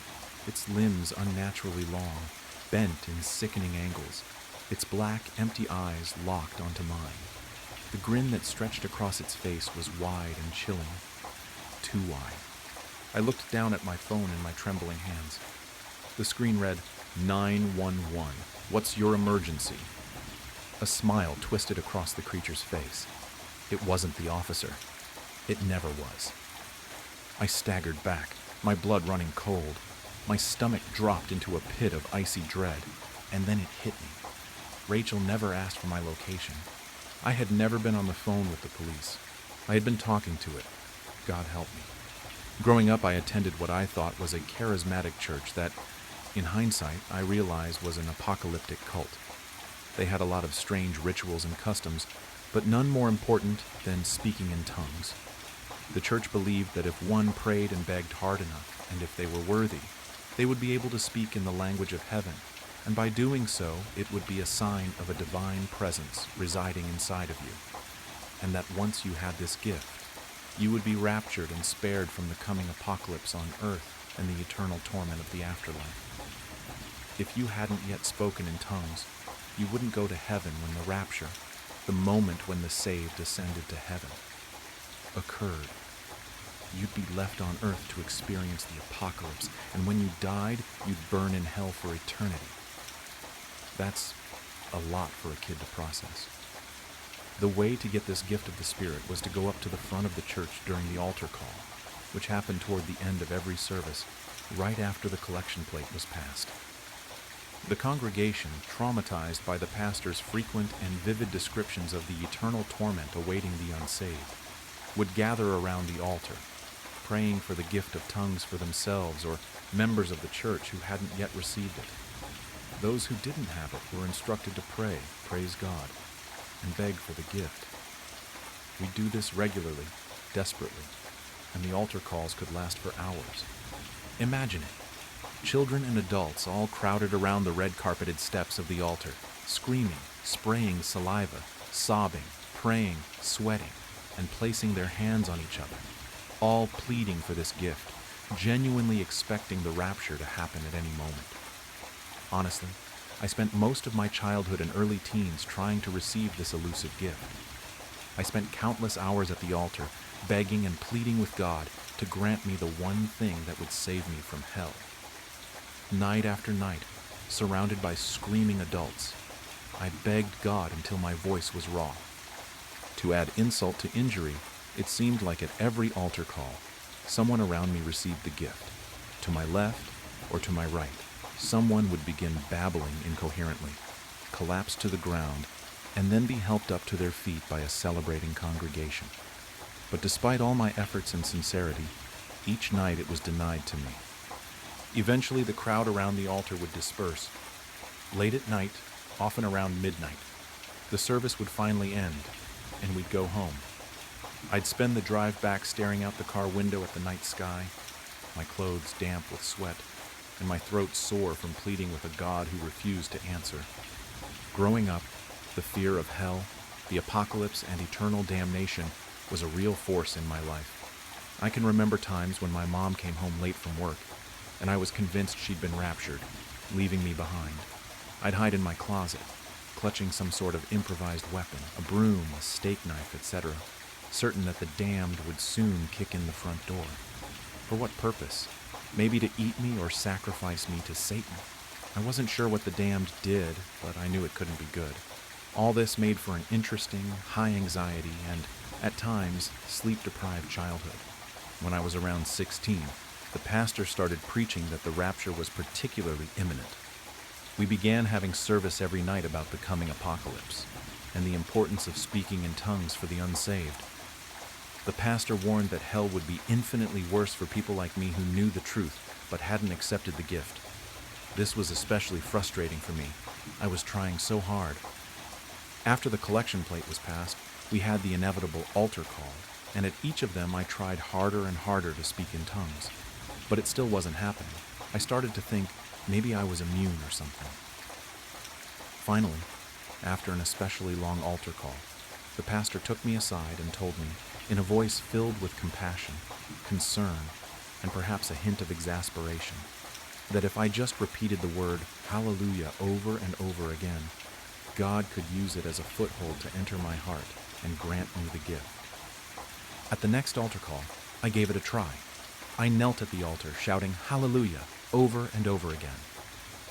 its limbs unnaturally long, bent in sickening angles, its black, empty eyes locked onto mine. The grin that stretched across its face was wide and chilling, too wide. I looked down at my phone in my trembling hands. The screen read, 911. What's your emergency? A smile twisted across the creature's face. It wasn't the officer. It never was. I staggered back, my blood running cold. My stomach dropped into a pit of icy dread, and then it hit me. Rachel never asked for my location. I had never been on the phone with the police. I had been talking to it. God help me. Growing up, I attended what I thought was a charismatic church that, in hindsight, I realized was an apocalyptic cult. They had a lot of strange rituals and customs, but none more important than speaking in tongues. The church believed that if one prayed and begged hard enough, and if they were worthy, they would be able to speak in the language of heaven, and by doing so, it would be a sign of a divine presence residing inside of you, and that once you had this gift, you would be raptured and spared from the coming apocalypse on earth and the eternal torment of the afterlife. If you hadn't yet spoken in tongues, you wouldn't go to heaven when the rapture, the moment when the saved ascended to heaven, occurred. You'd be left on earth to experience the apocalypse, and when you died, you'd burn in hell for eternity. That's a lot for a kid to process. The way to get this gift of the Spirit was to go up to the front of the church during the altar call, which happened toward the end of every service, right after the collection plate was passed. The congregation, traumatized by the pastor's frequent and vivid descriptions of the eternal torment awaiting the unsaved, would gather around the altar, praying for the gift of tongues for themselves or members of the church who hadn't yet received it. Those who didn't have it were instructed to pray, praise God, and beg for the gift. We do this regularly, desperately, and the altar calls could last for hours. Imagine it. Children and adults all crowded around the red-carpeted steps of the altar, screaming, spraying saliva, sobbing, praying, sweating, and placing their hands on each other, all pleading for this gift, genuinely expecting the rapture to happen at any moment. Honestly, I spent most of my childhood and early teens trying to receive this elusive gift. I spent countless hours at the altar, begging and pleading with God to grant me the one thing that would save me from hell. Night after night, surrounded by screaming adults, I begged God until my voice was raw. To add insult to injury, it seemed like at every altar call, someone around me received the gift. To my left or to my right, someone would begin babbling incoherently, collapse to the ground, and then be helped up to their feet by a celebrating congregation. But despite all my efforts and sincerity, each night it was denied to me. Eventually, the crowd around the altar would disperse. Late at night, often around midnight, the service would finally end, and we'd go home. I'd spend the drive back staring out the car window at the night sky, my clothes damp with sweat, and my throat sore from pleading with a God who refused to answer. Growing up, the fear of hell, the apocalypse, and eternal damnation was a real force in my life. I can remember times when my mom came home late from work, and I was convinced she'd been raptured, leaving me behind. I'd hide in my closet, clutching some sort of improvised weapon, a broom, a steak knife, etc., certain that the damned would soon kick in the front door. For what purpose? Maybe to eat me or sacrifice me to Satan. I wasn't sure what the damned did, but I knew it couldn't be good. All this made for an interesting, high anxiety, and, at times, sleep-deprived childhood. When I was around 16, the pastor started preaching that the rapture was particularly imminent. We began having service every night about the coming apocalypse, and the importance of speaking in tongues for the unsaved. The pastor warned that hell would be infinitely worse for people like me who knew the truth, but hadn't accepted the gift. This was especially frustrating for me. I was trying so hard. After the collection plate was passed, we had the inevitable altar call, and at each of them I tried harder and harder to speak in tongues. But it still wasn't happening. I started to think maybe I was immune or something. Finally, after an especially long altar call, the pastor took me aside and told me, in a voice filled with compassion, concern, and perhaps a hint of exasperation, that if I just repeated the word hallelujah over and over again, God could use it as a foothold to enter my heart and grant me the gift. At the next altar call, I gave it a try. I knelt at the altar, shouting hallelujah over and over again.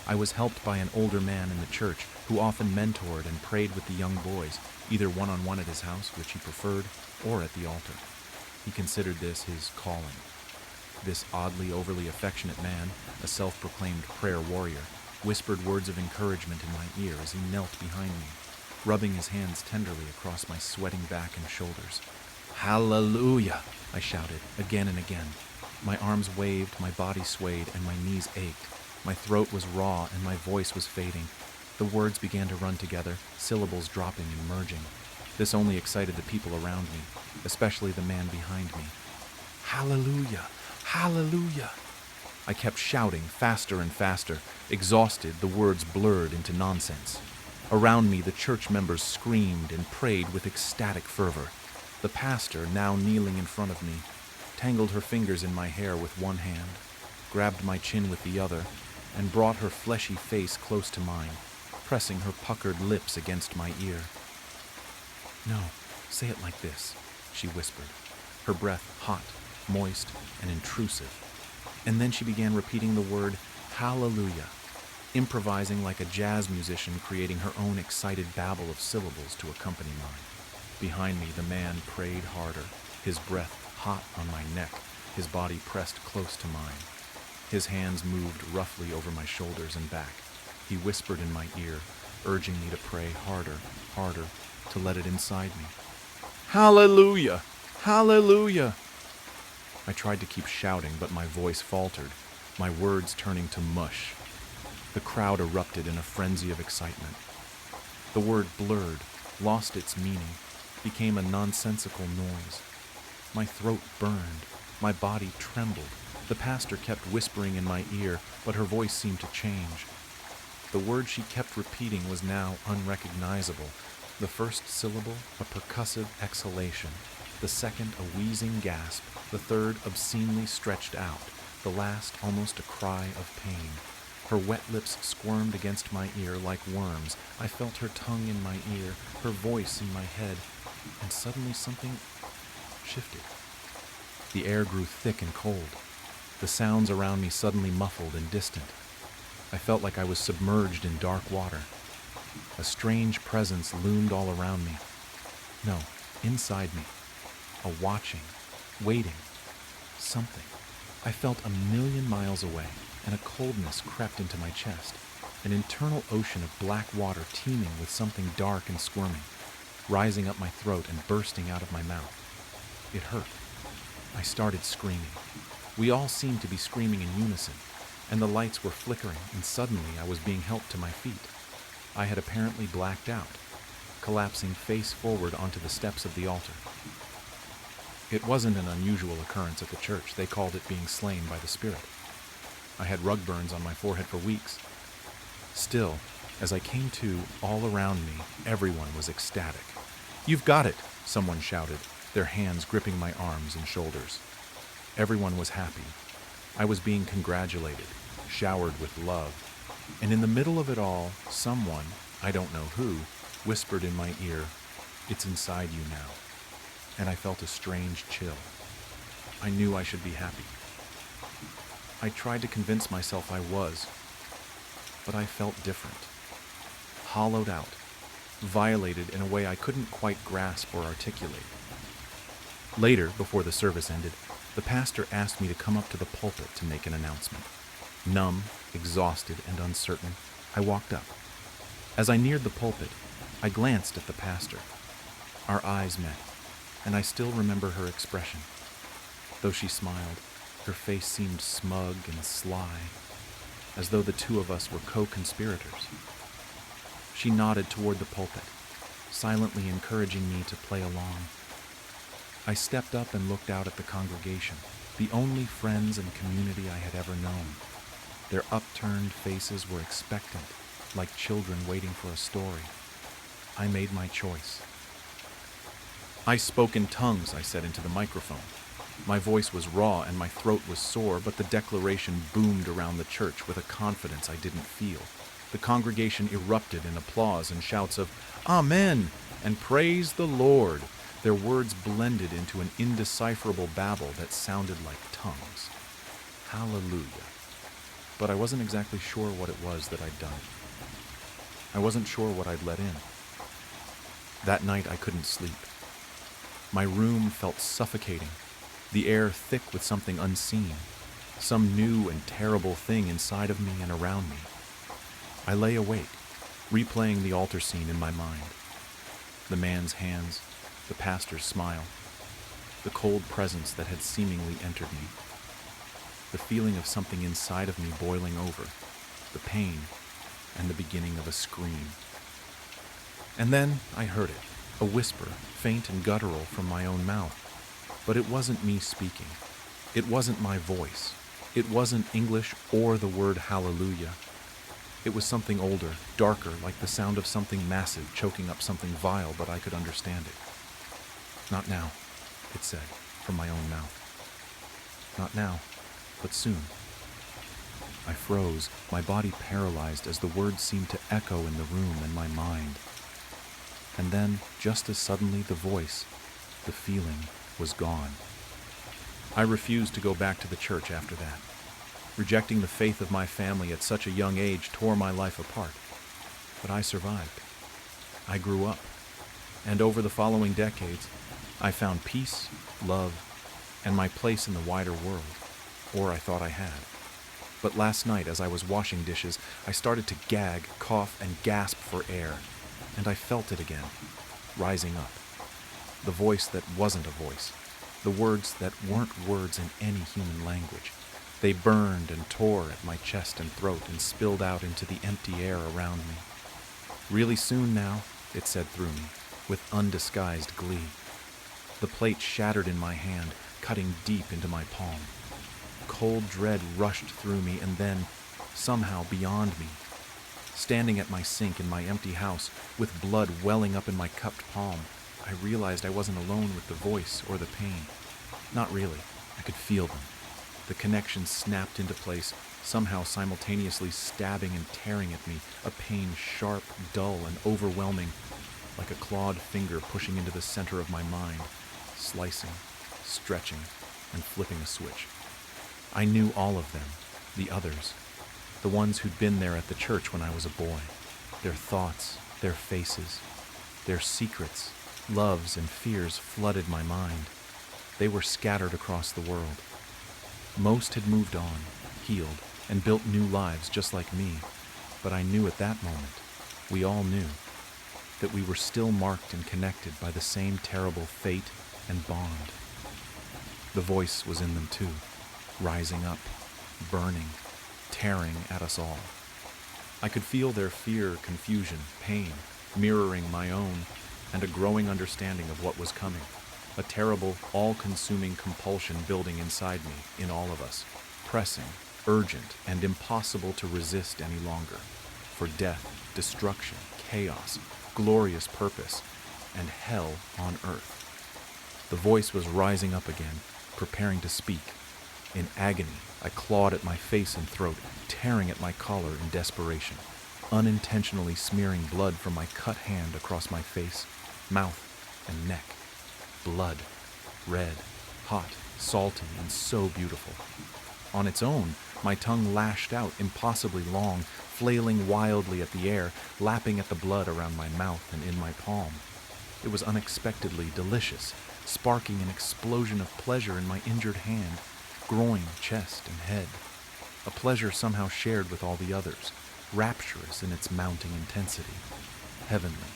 I was helped by an older man in the church who often mentored and prayed with the young boys, either one-on-one at his house, which he preferred, or at the altar. He considered this his calling. This oddly, overly affectionate man, a self-proclaimed prayer warrior, whispered words of encouragement in my ear as he knelt behind me, rubbing his hands tenderly across my sweating back and shoulders. Hallelujah! I shouted, again and again. My arms waved, my body swayed, and my knees ached. My throat was raw and my voice was fading. The words began to run together, syllables dropping and merging. This only excited the people around me, especially the man behind me. Hallelujah! Hallelujah! I kept shouting faster and faster. Exhausted, the words blurred into nonsense. Around me, the church members screamed and prayed with ecstatic fervor. The pastor, now kneeling in front of me, tangled her fingers in my hair with one hand, grabbed my chin with the other, and brought her fleshy face close to mine, pressing her puckered lips against my ear. "No, say it like this," she whispered, her breath hot, moist, and intrusive. And then she began repeating the word hallelujah, improvising like a jazz musician, creating her own excited babble of syllables to accompany mine. Behind me, the man prayed harder, his breath hot on my neck, his body pressed close to mine. His hands moved roughly over my shoulders and back. He whispered in my ear, urging me to pray harder, harder, to let it inside me. Hallelujah! Hallelujah! I tried to keep shouting, but my voice faltered, my words turning to mush. The crowd erupted in a frenzy of excitement. The word blurred, lost its meaning, became a nonsensical noise. My throat burned, my body trembled. The pastor kept whispering in my ear, but her voice seemed to change. The word she kept repeating was now unrecognizable. The first syllable, a percussive exhalation. The second, a wheezing gasp. The third, obscenely stretched out. The last, almost a cry of pain. Her wet lips squirmed against my ear like worms. I felt her tongue in my ear, her voice in my head, and suddenly something shifted. The air grew thick and cold. The sounds around me suddenly muffled and distant. I felt like I was submerged in dark water. A strange presence loomed all around me. No, inside me. A watching, waiting, something. I felt 1,000,000 miles away, and a coldness crept into my chest. An internal ocean of black water teeming with something dark and squirming, rising up my throat and bursting out of my mouth. It hurt. I started screaming. We all seemed to be screaming in unison, and the lights were flickering, and suddenly I was being helped to my feet. I had apparently blacked out, collapsing face forward onto the steps of the altar. It wasn't an unusual occurrence at the church. They called it being slain by the Spirit. I had rug burns on my forehead for weeks. Still, as I came to, all around me, everyone was ecstatic. "You've got it," someone shouted, their hands gripping my arms and shoulders. Everyone was happy. I was being congratulated, showered with love. And in the middle of it all, someone, I don't know who, whispered in my ear, "It's inside you now." And I felt a strange chill. I knew I should be happy. I tried to convince myself I was, but I felt different. Hollowed out, violated in a way I couldn't quite grasp or articulate. Later, before the service ended, the pastor asked me to come up to the pulpit to make an announcement. Numb, exhausted, and uncertain, I walked up. As I neared the pulpit, I glanced at the pastor. Our eyes met, and I still remember her expression. Though she smiled, her face seemed smug and sly, as though the two of us were co-conspirators. She nodded toward the pulpit, silently encouraging me to play along. I stepped up and looked out at the congregation, the only friends and community I had ever known. Their upturned faces were expectant, like children waiting for a story. I made my choice. "I spoke in tongues," I said into the microphone. My voice was raw and my throat was sore, but the declaration boomed around the church with a confidence I didn't feel. The congregation erupted in applause and shouts of "Amen" and "Praise the Lord." Their words blended into an indecipherable babble that sounded like tongues. Hallelujah. But I wasn't exactly sure what it was that I'd done. I wasn't sure what I'd let in. That night I couldn't sleep. My room felt suffocating, the air thick with something unseen, some new and terrible thing inside of me and around me. I lay awake, replaying the altar scene in my mind. The man's hands, the pastor's smile, the cold presence that had seemingly entered me, the feeling of something inside of me boiling over, the pain, and the beginning of a scream. And then I heard it, a whisper, faint and guttural from my own mouth. But it wasn't me speaking. It wasn't my voice. It wasn't English or the word hallelujah. It was something older, darker, like the sound of something massive choking up something vile, but I could understand it. "Not now," it said, from my own mouth. "Not now, but soon." I froze, my body paralyzed as the words seemed to echo in the room and my mind. And then, just as suddenly, the voice, the feeling, was gone. I refused to go back to the church after that. Rejecting the faith of my family at such a young age tore my life apart. But I survived. I grew up. And over the following decades, I found peace, love, and my place in the wider world. Or I thought I had. But last night, as I was washing dishes, I started to gag, cough, and gasp for air. And I felt it again, rising up. The voice that wasn't a voice. The words that weren't words in any human language. They burned and tore at my chest and throat and spilled out into the empty air around me. "Really soon now," it said through me, with undisguised glee. The plate shattered in my hand, cutting deep into my palm. Cold dread rushed through me, and then, somehow beyond me, standing at my sink in my empty house, with blood welling up in my cupped palm, I realized I wasn't alone with the voice or the pain. Not really. I could feel them. The connection snapped into place, somehow simultaneously stabbing and tearing at me, a pain sharp, dull, and overwhelming, like a clawed finger pushing into the center of my mind, slicing, stretching, and flipping a switch. I knew all of them, the others, the ones who'd been there at the church when I was a boy. Their thoughts, their faces, their secrets, loves, and fears flooded my mind. They were scattered across the world. Most had moved on, healed, and built new lives just like me, but I knew at that moment, we all knew, that we were still marked and connected by the same terrible fate and bond. The voice was in them too, rising up, burning, tearing at us all. I could feel their fear, confusion, pain, mirroring my own, and a growing understanding of what was coming. A terrible, all-consuming compulsion building inside me, in all of us, pressing, urgent, and impossible to resist any longer. For death, destruction, chaos, glorious purpose, and hell on earth. The voice was rising up again, preparing to speak. In agony, I clawed at my face and throat, tearing at my collar in desperation. unintentionally smearing blood from my cut hand across my face, mouth, and neck. Blood. Red, hot, salty, and so beautiful. On its own, my tongue lashed out impossibly long, flailing wildly at the air, lapping at the blood around my mouth and in my palm. It was unexpectedly delicious, sparking an explosion of pleasure in my injured hand, groin, chest, and head. A pleasure somehow shared with all the others, rapturous in its mounting intensity. Heavenly.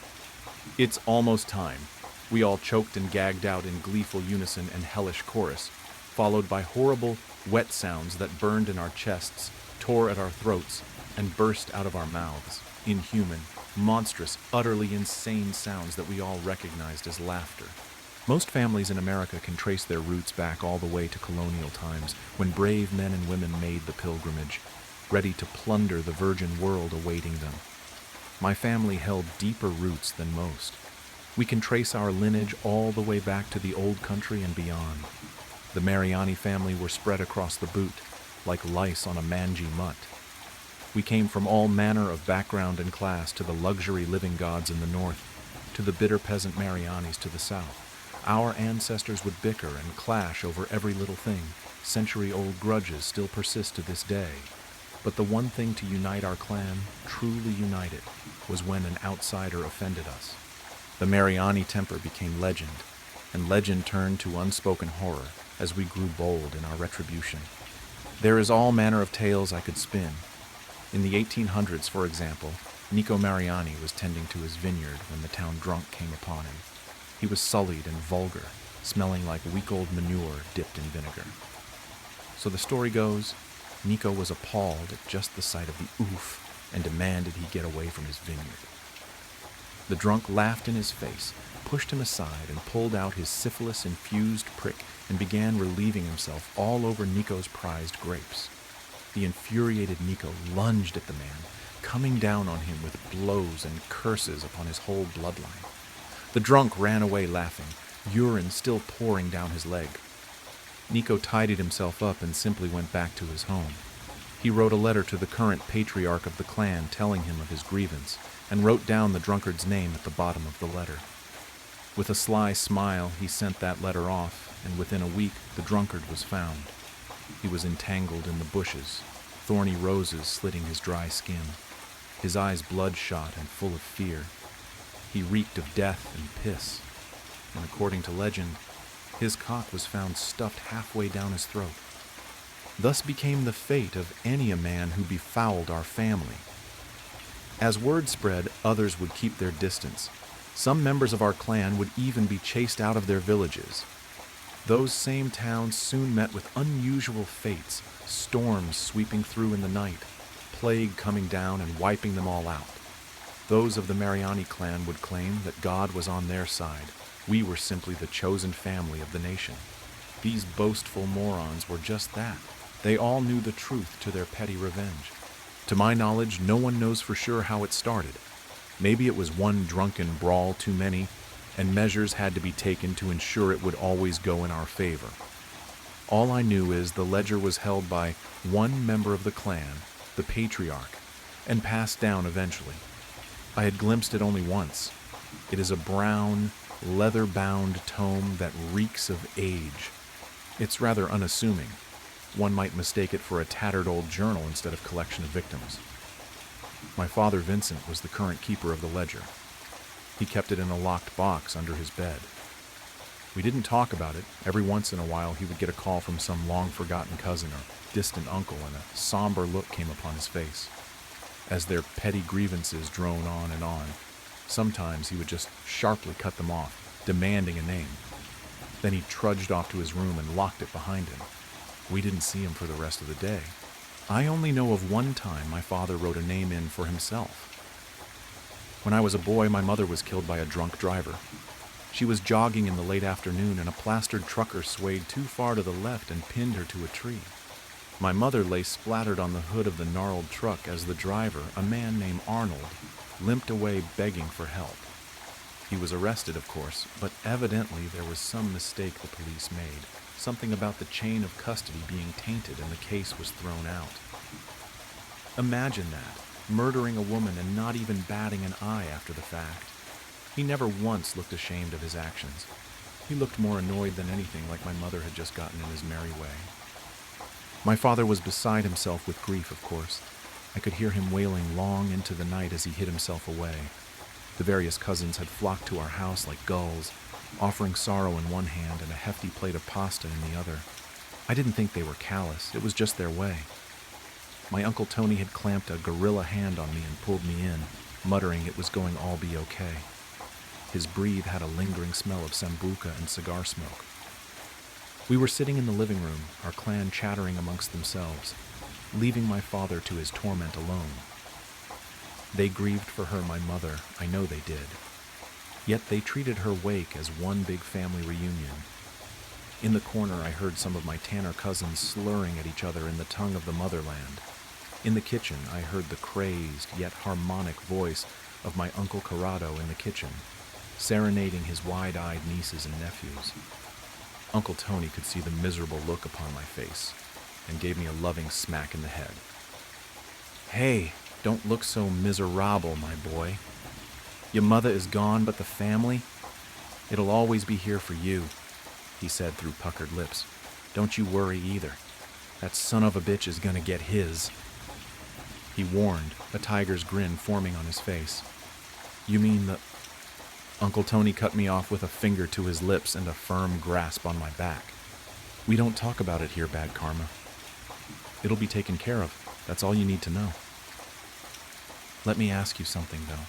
"It's almost time," we all choked and gagged out in gleeful unison and hellish chorus, followed by horrible, wet sounds that burned in our chests, tore at our throats, and burst out of our mouths. Inhuman, monstrous, utterly insane sounds that we all recognized as laughter. Most families in America can trace their roots back all the way to colonial times, when brave men and women made the pilgrimage, ready to plunder the virgin world awaiting them. My family held deeper roots than most. We can trace our lineage all the way back to the old country and beyond. The Mariani family were spread across the boot, like lice on a mangy mutt. We came from all manner of background and class, to the luxury living gods in the north, to the bitter peasant Marianis to the south. Our ancestors would bicker and clash over every little thing. Century-old grudges still persist to this day. But the one thing to unite our clan, truly unite it, was when an outsider offended us. The Mariani temper became legend, and legend turned to unspoken horror as we grew bold in our retribution. There is all manner of tales I could spin. In the 1800s, for example, Nico Mariani was tending to his vineyard when the town drunk came upon him. He was sullied and vulgar, smelling like week-old manure dipped in vinegar. So the story goes, Nico was appalled at just the sight of the oof and demanded he get away from his vineyard. The drunk laughed in his face, pushed him aside, and pulled out his syphilis-infused prick and began relieving himself all over Nico's prized grapes. The infuriated Nico lunged at the man, coming down on him with blows and curses upon his whole bloodline. The drunk ran away laughing, urine still pouring down his leg. Nico tidied himself up and simply went back to his home. He wrote a letter to the current patriarch of the clan telling him of his grievance, and wrote down the drunkard's name at the bottom of the letter. With a sly smile, he sent that letter off, and within a week the drunkard was found. He was entangled in the bushes, thorny roses slitting his dry skin, his eyes bloodshot and full of fear. He reeked of death and piss, and according to legend, his cock was found stuffed halfway down his throat. Thus became the fate of any a man who befouled our family. As word spread, others would keep their distance. Some members of our clan would even be chased out of their villages. Those same towns soon met with unusual fates, storms sweeping through in the night, plague coming down and wiping them all out. Those of the Mariani clan would claim that God was on their side. We were simply the chosen family of the nation. These boastful morons were just that. They all knew the truth to their petty revenge. To my knowledge, no one knows for sure how it started. Maybe it was one drunken brawl too many, and measures had to be taken to ensure it would always go in our favor. All I knew is the ledger was held by one member of the clan, the patriarch, and passed down eventually. I had glimpsed it only once. It is a brown, leather-bound tome that reeks of age. It's rather unassuming. One might mistake it for a tattered old journal instead of collection of victims. My father, Vincent, was the current keeper of the ledger. He kept it in a locked box under his bed. We didn't talk about it. Every once in a while he would get a call from some long-forgotten cousin or distant uncle, and a somber look came upon his face. As their petty grievances drone on and on, sometimes he would just sharply cut them off, demanding a name. Then he trudged off to his room and locked it behind him. We didn't see him for the rest of the day. I only know of one time my father wrote a name in for himself. When I was a boy, my mother was killed by a drunk driver. She was jogging in the late afternoon, and a plastered trucker swayed too far to the left and pinned her to a tree. My mother lay splattered on the hood of the gnarled truck as the driver, a man named Arnold, limped away begging for help. He was arrested, of course, but evidently there was some mistake the police made. Something about the chain of custody being tainted, and the case was thrown out. Imagine that. murdering a woman and not even batting an eye after the fact. He never once looked ashamed of his actions. He looked more annoyed than anything, like my mother had just gotten in his merry way. My father was beside himself with grief, of course. I could hear him wailing long into the night as he hid himself away. The various cousins had flocked to our house like gulls, offering sorrow in one hand and a hefty plate of pasta in the other. I didn't think they were callous, it was just their way. My Uncle Tony had clamped a gorilla hand on me and pulled me in, muttering it was going to all be okay. His breathe had a lingering smell of sambuca and cigar smoke. We were sitting in the living room, our clan chattering amongst themselves, leaving my father to his torment alone. They grieved for her, my mother, I know they did. Yet they treated her wake as one big family reunion. In the corner, I heard some of my Tanner cousins slurring at each other in the tongue of the motherland. In the kitchen, I heard the crazed yet harmonic voice of my Uncle Corrado in the kitchen, serenading his wide-eyed nieces and nephews. Uncle Tony could see the miserable look upon my face and gave me a loving smack in the head. "Hey, don't look so miserable, my boy. Your mother is gone, but the family? It'll always be here for you," he said through puckered lips. "Don't you worry either. That son of a bitch is gonna get his." He warned, a tiger's grin forming on his face. "You mean the—" Uncle Tony cut me off with a finger to his lips and a firm grasp on my back. "We don't talk about it here, Bad Karma. It'll be taken care of. That's all you need to know. Let me ask you something, though.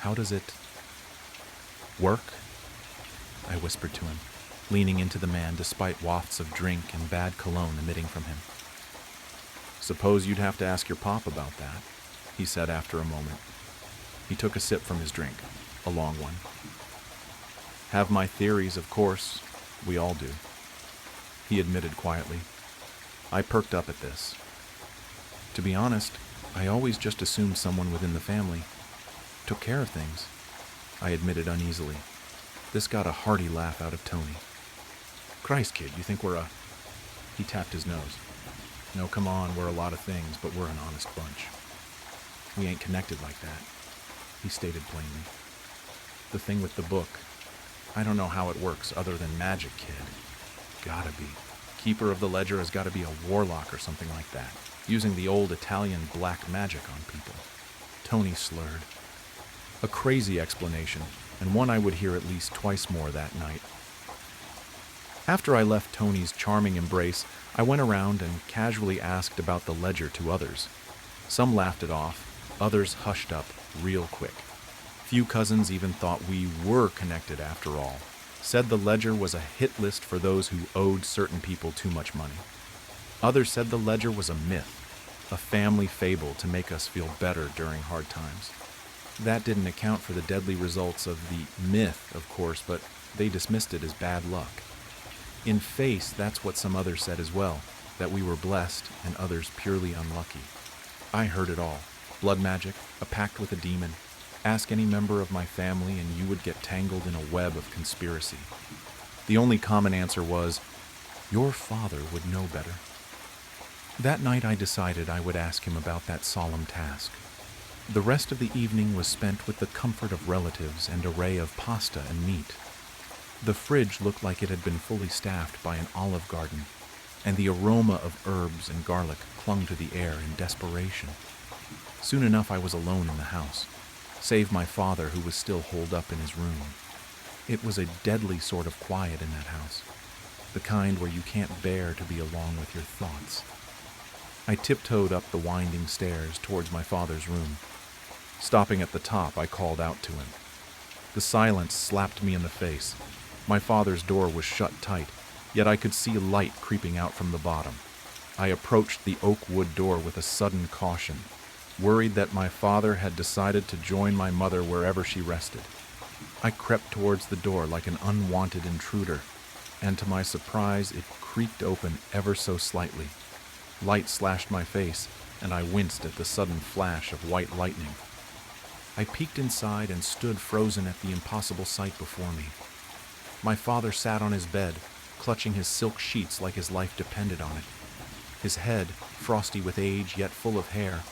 How does it work?" I whispered to him, leaning into the man despite wafts of drink and bad cologne emitting from him. "Suppose you'd have to ask your pop about that," he said after a moment. He took a sip from his drink, a long one. "Have my theories, of course. We all do," he admitted quietly. I perked up at this. To be honest, I always just assumed someone within the family took care of things, I admitted uneasily. This got a hearty laugh out of Tony. "Christ, kid, you think we're a—" He tapped his nose. "No, come on, we're a lot of things, but we're an honest bunch. We ain't connected like that," he stated plainly. "The thing with the book, I don't know how it works other than magic, kid. Gotta be. Keeper of the ledger has gotta be a warlock or something like that, using the old Italian black magic on people." Tony slurred. A crazy explanation, and one I would hear at least twice more that night. After I left Tony's charming embrace, I went around and casually asked about the ledger to others. Some laughed it off, others hushed up real quick. Few cousins even thought we were connected after all, said the ledger was a hit list for those who owed certain people too much money. Others said the ledger was a myth, a family fable to make us feel better during hard times. That didn't account for the deadly results of the myth, of course, but they dismissed it as bad luck. In face, that's what some others said as well, that we were blessed and others purely unlucky. I heard it all. Blood magic, a pact with a demon. Ask any member of my family and you would get tangled in a web of conspiracy. The only common answer was, "Your father would know better." That night I decided I would ask him about that solemn task. The rest of the evening was spent with the comfort of relatives and array of pasta and meat. The fridge looked like it had been fully staffed by an olive garden, and the aroma of herbs and garlic clung to the air in desperation. Soon enough I was alone in the house, save my father who was still holed up in his room. It was a deadly sort of quiet in that house, the kind where you can't bear to be alone with your thoughts. I tiptoed up the winding stairs towards my father's room. Stopping at the top, I called out to him. The silence slapped me in the face. My father's door was shut tight, yet I could see light creeping out from the bottom. I approached the oak wood door with a sudden caution, worried that my father had decided to join my mother wherever she rested. I crept towards the door like an unwanted intruder, and to my surprise it creaked open ever so slightly. Light slashed my face, and I winced at the sudden flash of white lightning. I peeked inside and stood frozen at the impossible sight before me. My father sat on his bed, clutching his silk sheets like his life depended on it. His head, frosty with age yet full of hair,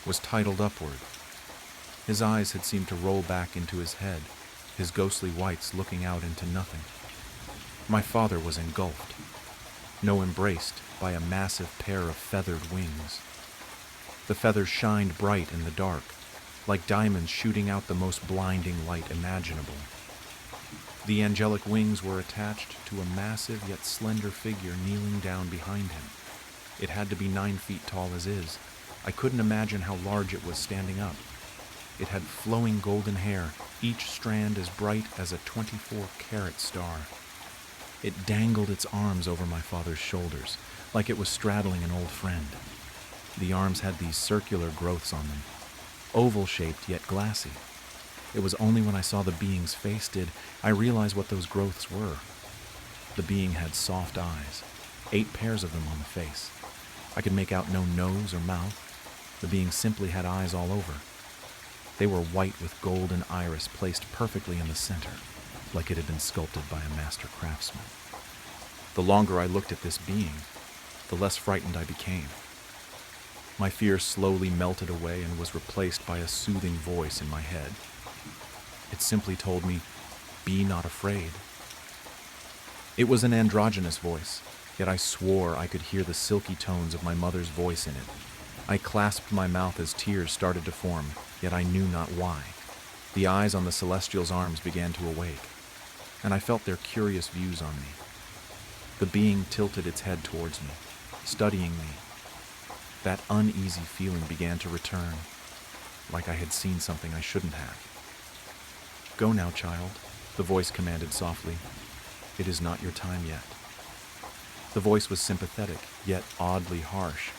was titled upward. His eyes had seemed to roll back into his head, his ghostly whites looking out into nothing. My father was engulfed, no embraced by a massive pair of feathered wings. The feathers shined bright in the dark, like diamonds shooting out the most blinding light imaginable. The angelic wings were attached to a massive yet slender figure kneeling down behind him. It had to be 9 feet tall as is. I couldn't imagine how large it was standing up. It had flowing golden hair, each strand as bright as a 24-carat star. It dangled its arms over my father's shoulders, like it was straddling an old friend. The arms had these circular growths on them, oval-shaped yet glassy. It was only when I saw the being's face did I realize what those growths were. The being had soft eyes, 8 pairs of them on the face. I could make out no nose or mouth. The being simply had eyes all over. They were white with golden iris placed perfectly in the center, like it had been sculpted by a master craftsman. The longer I looked at this being, the less frightened I became. My fear slowly melted away and was replaced by a soothing voice in my head. It simply told me, "Be not afraid." It was an androgynous voice, yet I swore I could hear the silky tones of my mother's voice in it. I clasped my mouth as tears started to form, yet I knew not why. The eyes on the celestial's arms began to awake, and I felt their curious views on me. The being tilted its head towards me, studying me. That uneasy feeling began to return, like I had seen something I shouldn't have. "Go now, child," the voice commanded softly. "It is not your time yet." The voice was sympathetic, yet oddly harsh.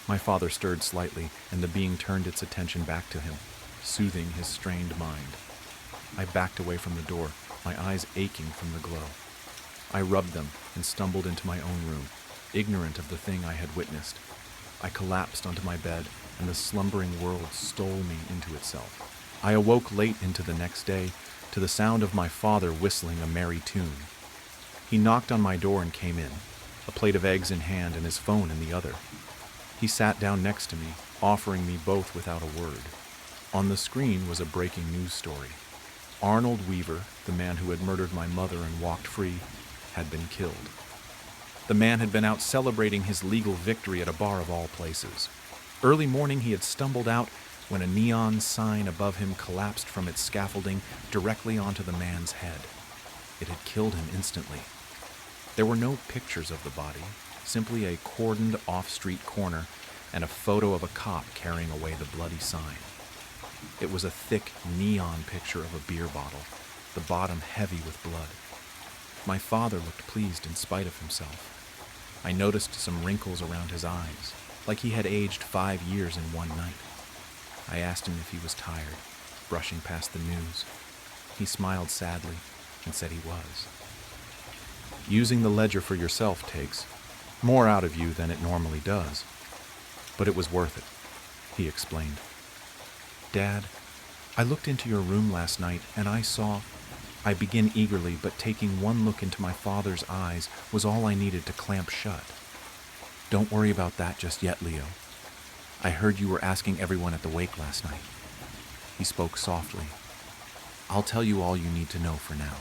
My father stirred slightly, and the being turned its attention back to him, soothing his strained mind. I backed away from the door, my eyes aching from the glow. I rubbed them and stumbled into my own room, ignorant of the thing I had witnessed. I collapsed onto my bed, and the slumbering world stole me into itself. I awoke late into the next day to the sound of my father whistling a merry tune. He knocked on my door and came in, a plate of eggs in hand and his phone in the other. He sat down next to me, offering me both without a word. On the screen was a breaking news story. Arnold Weaver, the man who had murdered my mother and walked free, had been killed. The man had been out celebrating his legal victory at a bar of all places. Early morning he had stumbled out when a neon sign above him collapsed from its scaffolding directly onto the man's head. It had killed him instantly. There were no pictures of the body, simply a cordoned off-street corner and a photo of a cop carrying away the bloody sign. It was a thick neon picture of a beer bottle, the bottom heavy with blood. My father looked pleased in spite of himself. I noticed some wrinkles around his eyes, like he had aged 5 years in one night. I asked him if he was tired, brushing past the news. He smiled sadly and said he was. "Using the ledger for yourself takes more out of you than it normally does, but it was worth it," he explained. "Dad, I looked into your room last night and I began eagerly, but taking one look into my father's eyes was all I needed to clamp shut. Don't worry about that just yet, Leo. I heard you were asking everyone at the wake last night." He spoke softly. "I'll tell you all you need to know for now.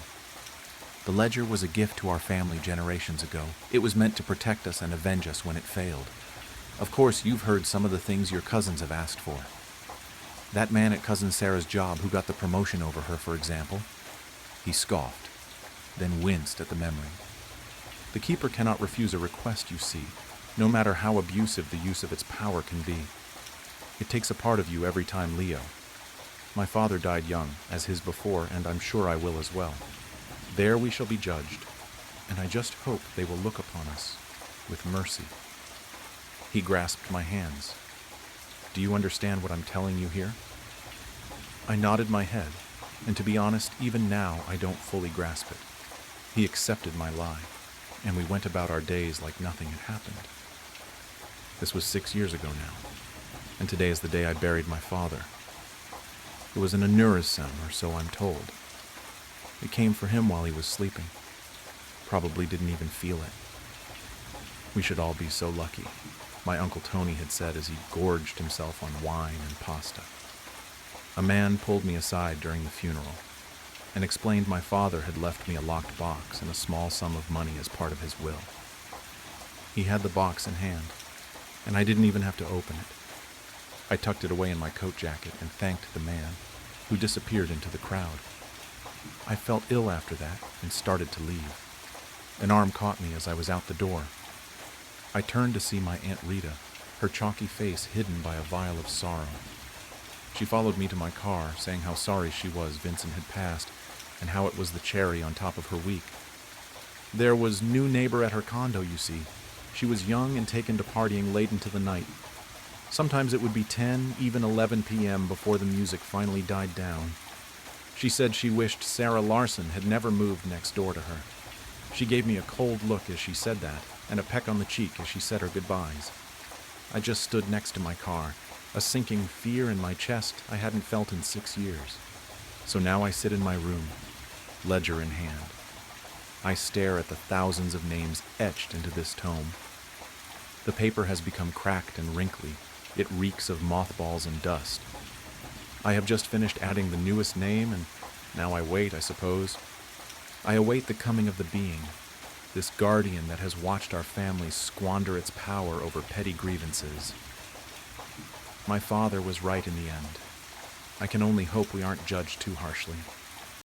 The ledger was a gift to our family generations ago. It was meant to protect us and avenge us when it failed. Of course, you've heard some of the things your cousins have asked for. That man at Cousin Sarah's job who got the promotion over her, for example." He scoffed, then winced at the memory. "The keeper cannot refuse a request, you see, no matter how abusive the use of its power can be. It takes a part of you every time, Leo. My father died young, as his before, and I'm sure I will as well. There we shall be judged, and I just hope they will look upon us with mercy." He grasped my hands. "Do you understand what I'm telling you here?" I nodded my head, and to be honest, even now I don't fully grasp it. He accepted my lie, and we went about our days like nothing had happened. This was 6 years ago now, and today is the day I buried my father. It was an aneurysm, or so I'm told. It came for him while he was sleeping. Probably didn't even feel it. We should all be so lucky. my Uncle Tony had said as he gorged himself on wine and pasta. A man pulled me aside during the funeral and explained my father had left me a locked box and a small sum of money as part of his will. He had the box in hand, and I didn't even have to open it. I tucked it away in my coat jacket and thanked the man, who disappeared into the crowd. I felt ill after that and started to leave. An arm caught me as I was out the door. I turned to see my Aunt Rita, her chalky face hidden by a vial of sorrow. She followed me to my car, saying how sorry she was Vincent had passed and how it was the cherry on top of her week. There was new neighbor at her condo, you see. She was young and taken to partying late into the night. Sometimes it would be 10, even 11 p.m. before the music finally died down. She said she wished Sarah Larson had never moved next door to her. She gave me a cold look as she said that, and a peck on the cheek as she said her goodbyes. I just stood next to my car, a sinking fear in my chest I hadn't felt in 6 years. So now I sit in my room, ledger in hand. I stare at the thousands of names etched into this tome. The paper has become cracked and wrinkly. It reeks of mothballs and dust. I have just finished adding the newest name, and now I wait, I suppose. I await the coming of the being, this guardian that has watched our family squander its power over petty grievances. My father was right in the end. I can only hope we aren't judged too harshly.